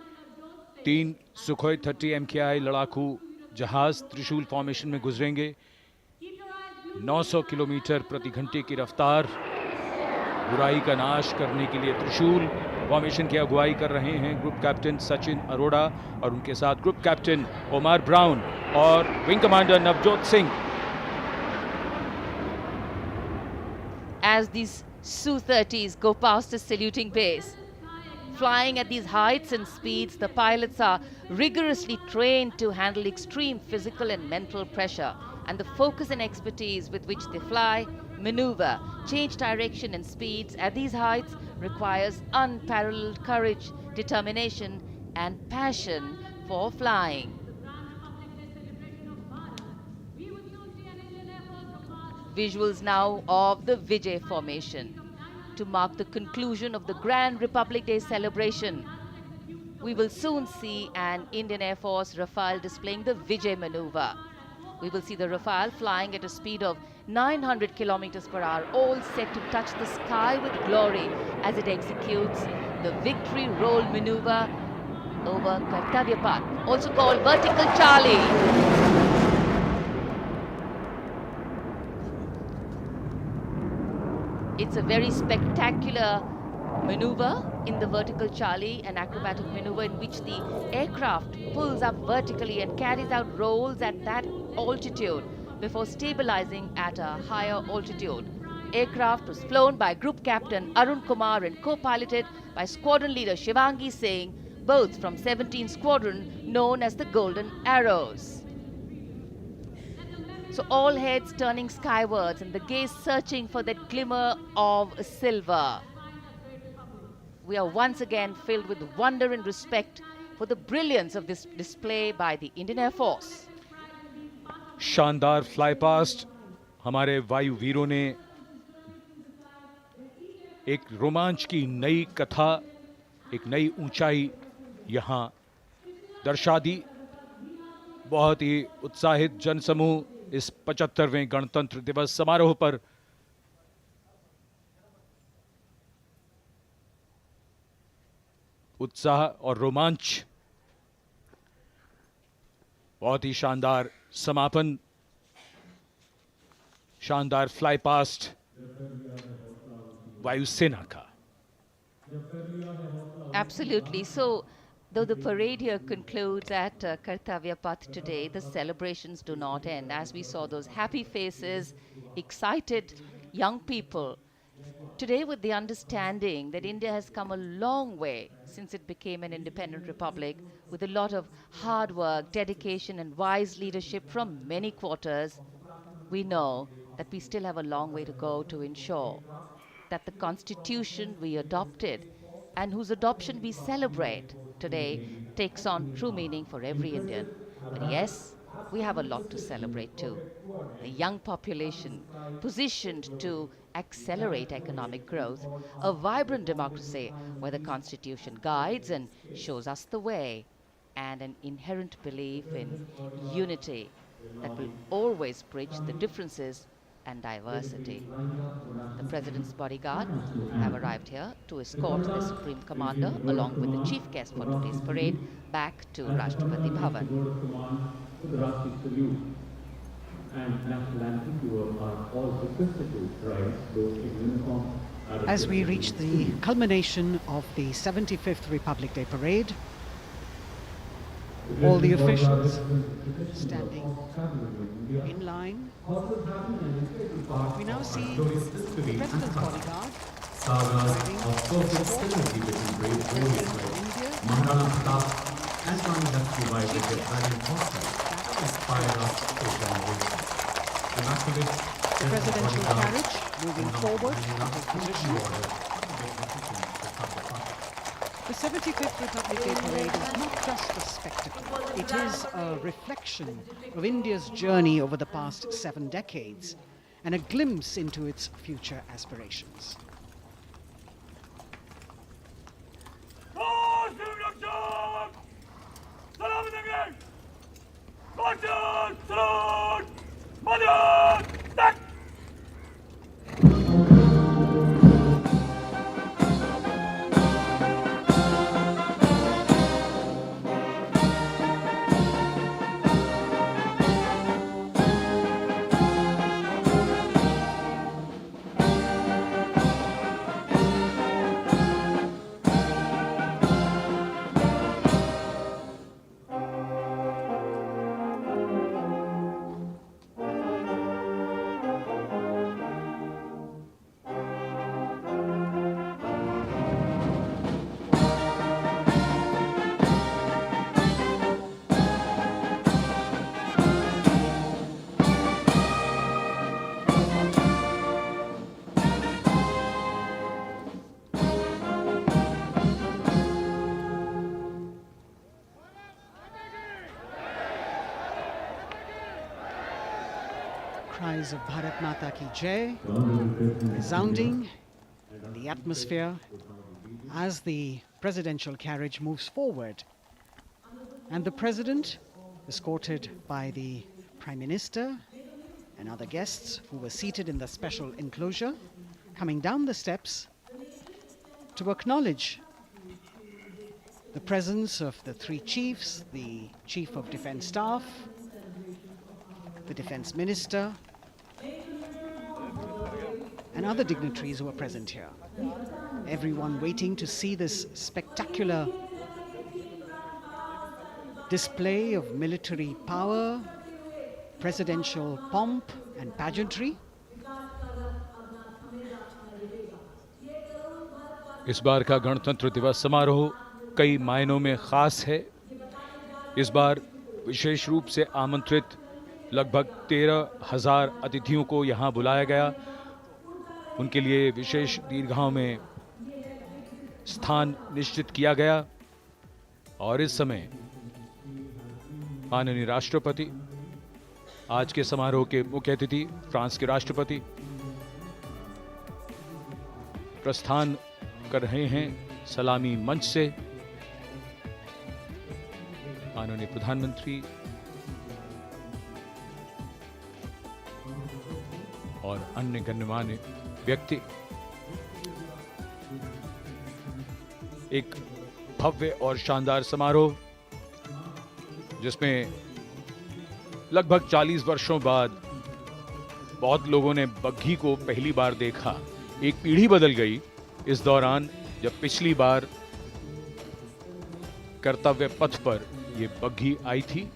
[SPEAKER 1] 3 सुखोई 30 MKI लड़ाकू जहाज त्रिशूल फॉर्मेशन में गुजरेंगे। 900 किलोमीटर प्रति घंटे की रफ्तार, बुराई का नाश करने के लिए त्रिशूल फॉर्मेशन की अगुवाई कर रहे हैं ग्रुप कैप्टन सचिन अरोड़ा और उनके साथ ग्रुप कैप्टन ओमार ब्राउन और wing commander Navjot Singh.
[SPEAKER 12] As these Su-30s go past the saluting base, flying at these heights and speeds, the pilots are rigorously trained to handle extreme physical and mental pressure, and the focus and expertise with which they fly, maneuver, change direction and speeds at these heights requires unparalleled courage, determination and passion for flying. Visuals now of the Vijay formation to mark the conclusion of the Grand Republic Day celebration. We will soon see an Indian Air Force Rafale displaying the Vijay maneuver. We will see the Rafale flying at a speed of 900 kilometers per hour, all set to touch the sky with glory as it executes the victory roll maneuver over Kartavya Path, also called Vertical Charlie. It's a very spectacular maneuver in the Vertical Charlie, an acrobatic maneuver in which the aircraft pulls up vertically and carries out rolls at that altitude before stabilizing at a higher altitude. Aircraft was flown by Group Captain Arun Kumar and co-piloted by Squadron Leader Shivangi Singh, both from 17th Squadron, known as the Golden Arrows. So all heads turning skywards and the gaze searching for that glimmer of silver. We are once again filled with wonder and respect for the brilliance of this display by the Indian Air Force.
[SPEAKER 1] शानदार fly past हमारे वायु वीरों ने एक रोमांच की नई कथा, एक नई ऊंचाई यहां दर्शा दी। बहुत ही उत्साहित जनसमूह इस 75वें गणतंत्र दिवस समारोह पर उत्साह और रोमांच, बहुत ही शानदार समापन, शानदार फ्लाई पास्ट वायुसेना का।
[SPEAKER 12] Absolutely. So, though the parade here concludes at Kartavya Path today, the celebrations do not end. As we saw those happy faces, excited young people, today with the understanding that India has come a long way since it became an independent republic, with a lot of hard work, dedication and wise leadership from many quarters, we know that we still have a long way to go to ensure that the constitution we adopted and whose adoption we celebrate today takes on true meaning for every Indian. But yes, we have a lot to celebrate too. A young population positioned to accelerate economic growth, a vibrant democracy where the constitution guides and shows us the way, and an inherent belief in unity that will always bridge the differences and diversity. The President's bodyguard have arrived here to escort the Supreme Commander along with the chief guest for today's parade back to Rashtrapati Bhavan.
[SPEAKER 15] As we reach the culmination of the 75th Republic Day Parade, all the officials standing in line. We now see the President's bodyguard arriving the presidential carriage moving forward into position. The 75th Republic Day Parade is not just a spectacle. It is a reflection of India's journey over the past 7 decades and a glimpse into its future aspirations.
[SPEAKER 6] Salam Salute! Madhur! Tak!
[SPEAKER 15] Cries of Bharat Mata Ki Jai resounding in the atmosphere as the presidential carriage moves forward. And the president, escorted by the Prime Minister and other guests who were seated in the special enclosure, coming down the steps to acknowledge the presence of the three chiefs, the Chief of Defence Staff, the Defence Minister, and other dignitaries who are present here. Everyone waiting to see this spectacular display of military power, presidential pomp and pageantry.
[SPEAKER 1] इस बार का गणतंत्र दिवस समारोह कई मायनों में खास है। इस बार विशेष रूप से आमंत्रित लगभग 13,000 अतिथियों को यहां बुलाया गया। उनके लिए विशेष दीर्घाओं में स्थान निश्चित किया गया और इस समय माननीय राष्ट्रपति, आज के समारोह के मुख्य अतिथि फ्रांस के राष्ट्रपति, प्रस्थान कर रहे हैं सलामी मंच से। माननीय प्रधानमंत्री और अन्य गण्यमान्य व्यक्ति एक भव्य और शानदार समारोह जिसमें लगभग 40 वर्षों बाद बहुत लोगों ने बग्घी को पहली बार देखा। एक पीढ़ी बदल गई इस दौरान, जब पिछली बार कर्तव्य पथ पर ये बग्घी आई थी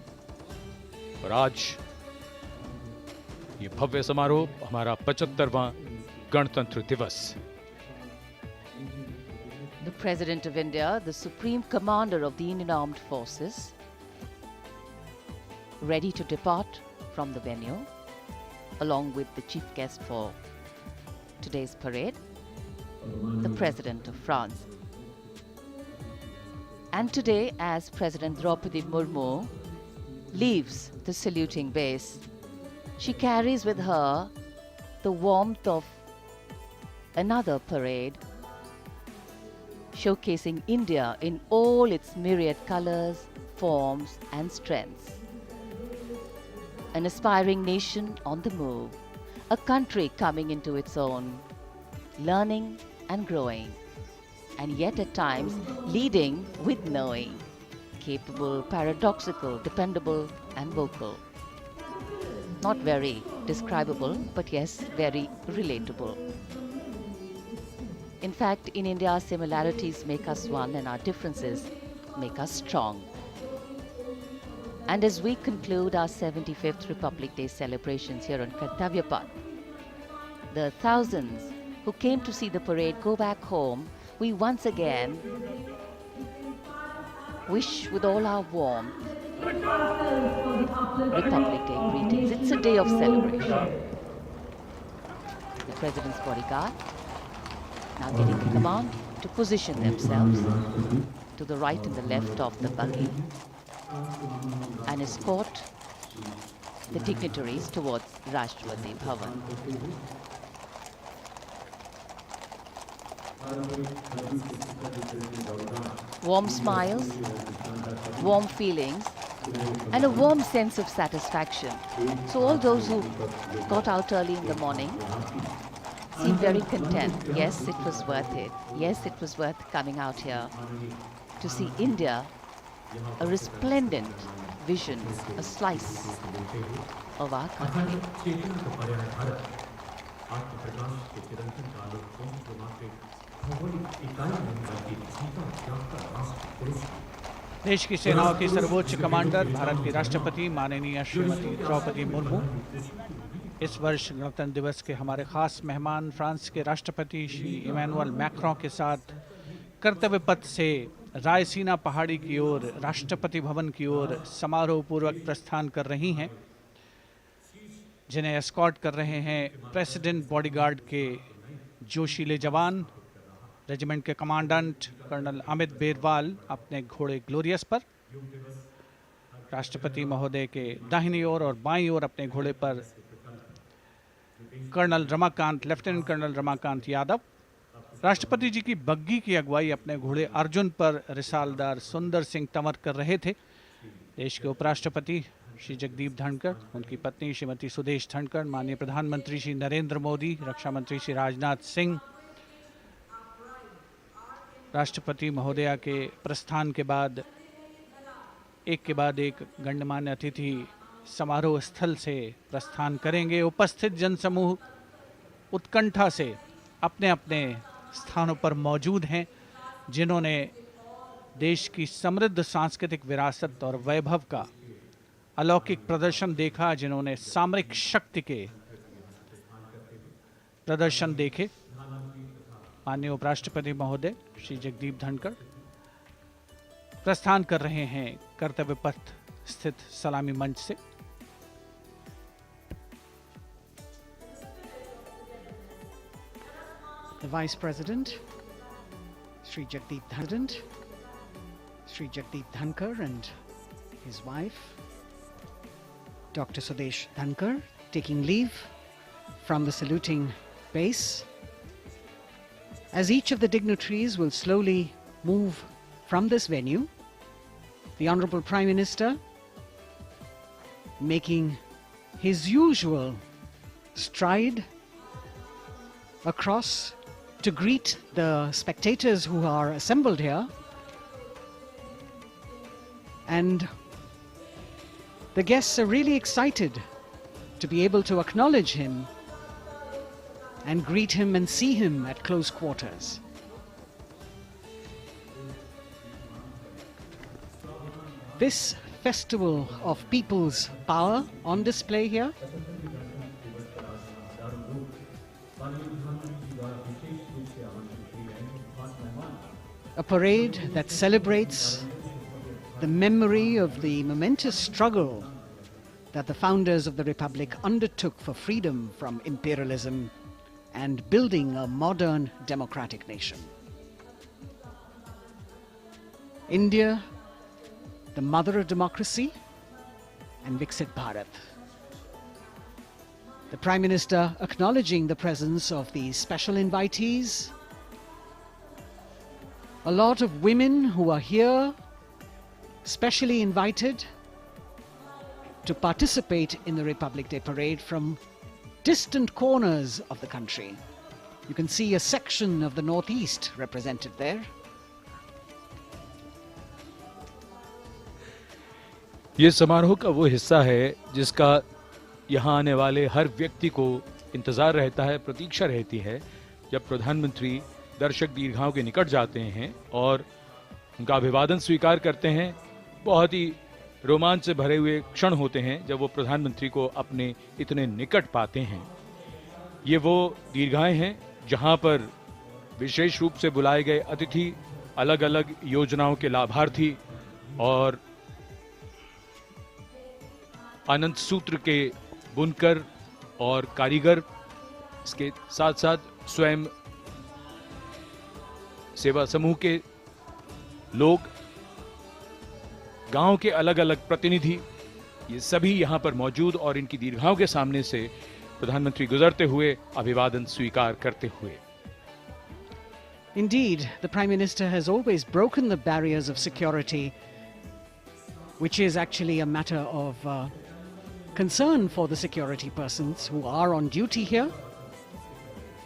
[SPEAKER 1] और आज ये भव्य समारोह हमारा 75वां गणतंत्र दिवस।
[SPEAKER 12] The President of India, the Supreme Commander of the Indian Armed Forces, ready to depart from the venue, along with the chief guest for today's parade, the President of France. And today, as President Draupadi Murmu leaves the saluting base, she carries with her the warmth of another parade, showcasing India in all its myriad colors, forms and strengths. An aspiring nation on the move, a country coming into its own, learning and growing, and yet at times leading with knowing, capable, paradoxical, dependable and vocal. Not very describable, but yes, very relatable. In fact, in India, our similarities make us one and our differences make us strong. And as we conclude our 75th Republic Day celebrations here on Kartavya Path, the thousands who came to see the parade go back home, we once again wish with all our warmth Republic Day greetings. It's a day of celebration. The President's bodyguard now getting the command to position themselves to the right and the left of the buggy and escort the dignitaries towards Rashtrapati Bhavan. Warm smiles, warm feelings and a warm sense of satisfaction. So all those who got out early in the morning seem very content. Yes, it was worth it. Yes, it was worth coming out here to see India, a resplendent vision, a slice of our country.
[SPEAKER 13] देश की सेनाओं की सर्वोच्च commander Bharat की राष्ट्रपति माननीय श्रीमती द्रौपदी मुर्मू इस वर्ष गणतंत्र दिवस के हमारे खास मेहमान फ्रांस के राष्ट्रपति श्री इमैनुअल मैक्रों के साथ कर्तव्य पथ से रायसीना पहाड़ी की ओर राष्ट्रपति भवन की ओर समारोह पूर्वक प्रस्थान कर रही हैं, जिन्हें एस्कॉर्ट कर रहे हैं प्रेसिडेंट बॉडीगार्ड के जोशीले जवान, रेजिमेंट के कमांडेंट कर्नल अमित बेरवाल अपने घोड़े ग्लोरियस पर, राष्ट्रपति महोदय के दाहिनी ओर और बाईं ओर अपने घोड़े पर colonel Ramakant, lieutenant colonel Ramakant Yadav, राष्ट्रपति जी की बग्गी की अगुवाई अपने घोड़े अर्जुन पर रिसालदार सुंदर सिंह तंवर कर रहे थे। देश के उपराष्ट्रपति श्री जगदीप धनखड़, उनकी पत्नी श्रीमती सुदेश धनखड़, माननीय प्रधानमंत्री श्री नरेंद्र मोदी, रक्षा मंत्री श्री राजनाथ सिंह, राष्ट्रपति महोदया के प्रस्थान के बाद एक गण्यमान्य अतिथि समारोह स्थल से प्रस्थान करेंगे। उपस्थित जनसमूह उत्कंठा से अपने अपने स्थानों पर मौजूद हैं, जिन्होंने देश की समृद्ध सांस्कृतिक विरासत और वैभव का अलौकिक प्रदर्शन देखा, जिन्होंने सामरिक शक्ति के प्रदर्शन देखे। माननीय उपराष्ट्रपति महोदय श्री जगदीप धनखड़ प्रस्थान कर रहे हैं कर्तव्य पथ स्थित सलामी मंच से।
[SPEAKER 15] The Vice President, Sri Jagdeep Dhankar and his wife, Dr. Sudesh Dhankar, taking leave from the saluting base. As each of the dignitaries will slowly move from this venue, the Honorable Prime Minister making his usual stride across to greet the spectators who are assembled here, and the guests are really excited to be able to acknowledge him and greet him and see him at close quarters. This festival of people's power on display here a parade that celebrates the memory of the momentous struggle that the founders of the Republic undertook for freedom from imperialism and building a modern democratic nation. India, the mother of democracy, and Viksit Bharat. The Prime Minister acknowledging the presence of these special invitees, a lot of women who are here, specially invited to participate in the Republic Day Parade from distant corners of the country. You can see a section of the Northeast represented there.
[SPEAKER 1] ये समारोह का वो हिस्सा है जिसका यहाँ आने वाले हर व्यक्ति को इंतजार रहता है, प्रतीक्षा रहती है, जब प्रधानमंत्री दर्शक दीर्घाओं के निकट जाते हैं और उनका अभिवादन स्वीकार करते हैं। बहुत ही रोमांच से भरे हुए क्षण होते हैं जब वो प्रधानमंत्री को अपने इतने निकट पाते हैं। ये वो दीर्घाएं हैं जहां पर विशेष रूप से बुलाए गए अतिथि, अलग अलग योजनाओं के लाभार्थी और आनंद सूत्र के बुनकर और कारीगर, इसके साथ साथ स्वयं सेवा समूह के लोग, गांव के अलग अलग प्रतिनिधि, ये सभी यहां पर मौजूद और इनकी दीर्घाओं के सामने से प्रधानमंत्री गुजरते हुए अभिवादन स्वीकार करते हुए।
[SPEAKER 15] Indeed, the Prime Minister has always broken the barriers of security which is actually a matter of concern for the security persons who are on duty here.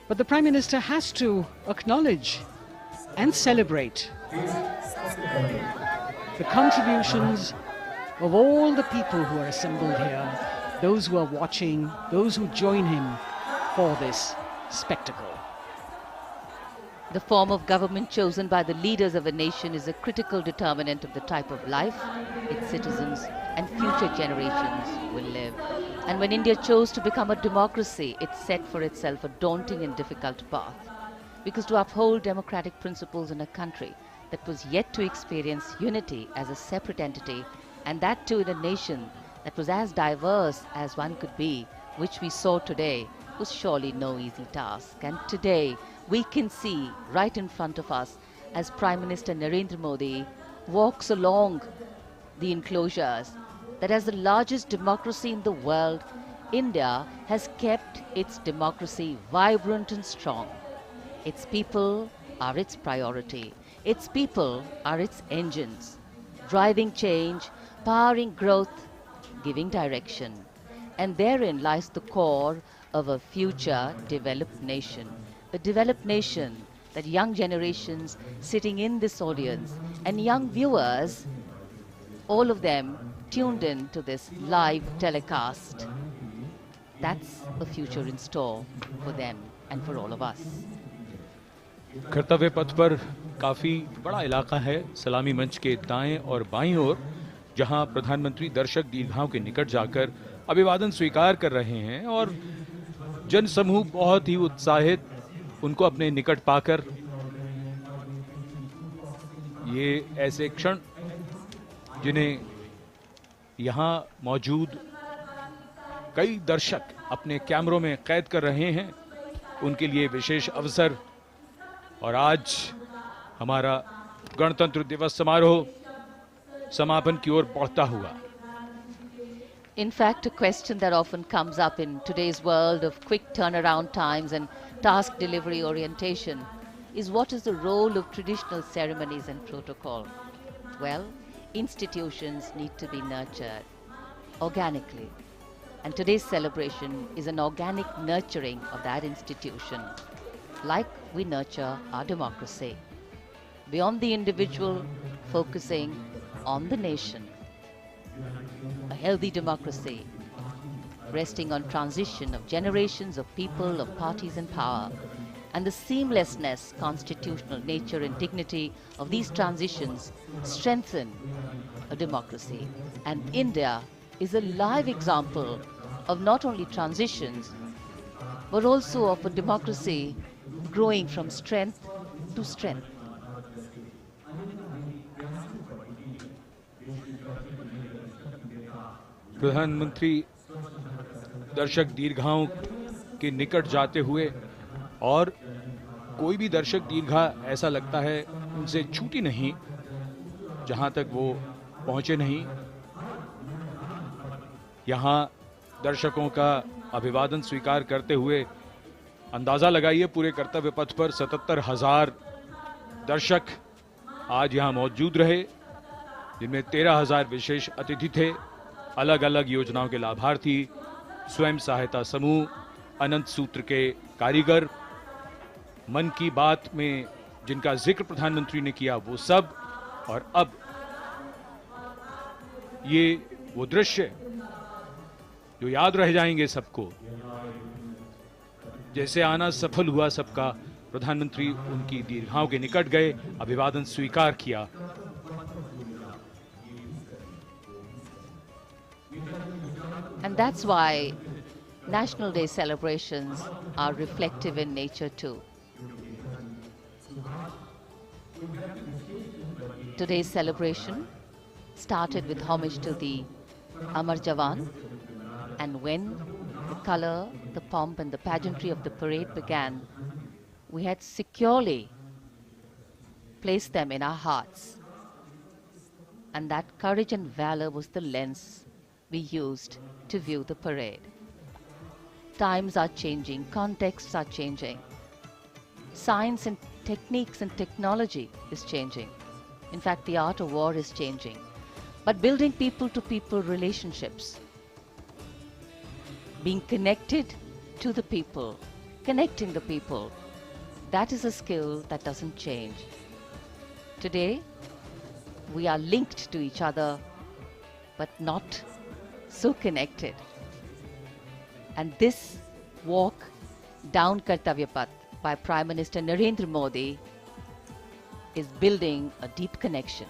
[SPEAKER 15] But the Prime Minister has to acknowledge and celebrate the contributions of all the people who are assembled here, those who are watching, those who join him for this spectacle.
[SPEAKER 12] The form of government chosen by the leaders of a nation is a critical determinant of the type of life its citizens and future generations will live. And when India chose to become a democracy, it set for itself a daunting and difficult path. Because to uphold democratic principles in a country that was yet to experience unity as a separate entity, and that too in a nation that was as diverse as one could be, which we saw today, was surely no easy task. And today, we can see right in front of us as Prime Minister Narendra Modi walks along the enclosures that as the largest democracy in the world, India has kept its democracy vibrant and strong. Its people are its priority. Its people are its engines, driving change, powering growth, giving direction. And therein lies the core of a future developed nation. A developed nation that young generations sitting in this audience and young viewers, all of them tuned in to this live telecast. That's a future in store for them and for all of us.
[SPEAKER 1] कर्तव्य पथ पर काफी बड़ा इलाका है सलामी मंच के दाएं और बाईं ओर, जहां प्रधानमंत्री दर्शक दीर्घाओं के निकट जाकर अभिवादन स्वीकार कर रहे हैं और जनसमूह बहुत ही उत्साहित उनको अपने निकट पाकर ये ऐसे क्षण जिन्हें यहां मौजूद कई दर्शक अपने कैमरों में कैद कर रहे हैं, उनके लिए विशेष अवसर। और आज हमारा गणतंत्र दिवस समारोह समापन की ओर बढ़ता हुआ।
[SPEAKER 12] In fact, a question that often comes up in today's world of quick turnaround times and task delivery orientation is what is the role of traditional ceremonies and protocol? Well, institutions need to be nurtured organically. And today's celebration is an organic nurturing of that institution, like we nurture our democracy. Beyond the individual, focusing on the nation. A healthy democracy, resting on transition of generations of people, of parties in power, and the seamlessness, constitutional nature and dignity of these transitions strengthen a democracy. And India is a live example of not only transitions, but also of a democracy growing from strength to strength.
[SPEAKER 1] प्रधानमंत्री दर्शक दीर्घाओं के निकट जाते हुए, और कोई भी दर्शक दीर्घा ऐसा लगता है उनसे छूटी नहीं जहां तक वो पहुंचे नहीं। यहां दर्शकों का अभिवादन स्वीकार करते हुए अंदाजा लगाइए, पूरे कर्तव्य पथ पर 77,000 दर्शक आज यहां मौजूद रहे, जिनमें 13,000 विशेष अतिथि थे, अलग अलग योजनाओं के लाभार्थी, स्वयं सहायता समूह, अनंत सूत्र के कारीगर, मन की बात में जिनका जिक्र प्रधानमंत्री ने किया वो सब। और अब ये वो दृश्य जो याद रह जाएंगे सबको, जैसे आना सफल हुआ सबका, प्रधानमंत्री उनकी दीर्घाओं के निकट गए, अभिवादन स्वीकार किया।
[SPEAKER 12] And that's why National Day celebrations are reflective in nature too. Today's celebration started with homage to the Amar Jawan, and when the color, the pomp and the pageantry of the parade began, we had securely placed them in our hearts. And that courage and valor was the lens we used to view the parade. Times are changing, contexts are changing. Science and techniques and technology is changing. In fact, the art of war is changing. but building people-to-people relationships. Being connected to the people, connecting the people, that is a skill that doesn't change. Today, we are linked to each other, but not so connected. And this walk down Kartavya Path by Prime Minister Narendra Modi is building a deep connection.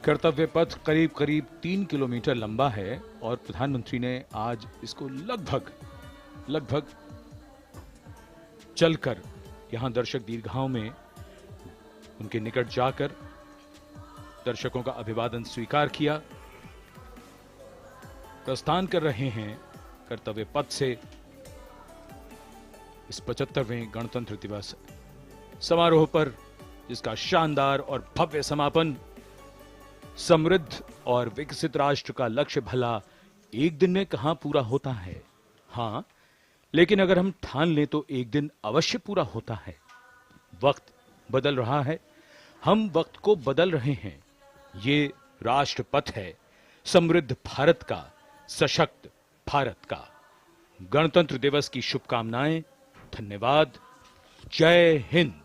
[SPEAKER 1] कर्तव्य पथ करीब करीब 3 kilometre लंबा है और प्रधानमंत्री ने आज इसको लगभग चलकर यहां दर्शक दीर्घाओं में उनके निकट जाकर दर्शकों का अभिवादन स्वीकार किया। प्रस्थान कर रहे हैं कर्तव्य पथ से इस 75वें गणतंत्र दिवस समारोह पर, जिसका शानदार और भव्य समापन समृद्ध और विकसित राष्ट्र का लक्ष्य भला एक दिन में कहां पूरा होता है। हां, लेकिन अगर हम ठान लें तो एक दिन अवश्य पूरा होता है। वक्त बदल रहा है, हम वक्त को बदल रहे हैं। ये राष्ट्र पथ है समृद्ध भारत का, सशक्त भारत का। गणतंत्र दिवस की शुभकामनाएं। धन्यवाद। जय हिंद।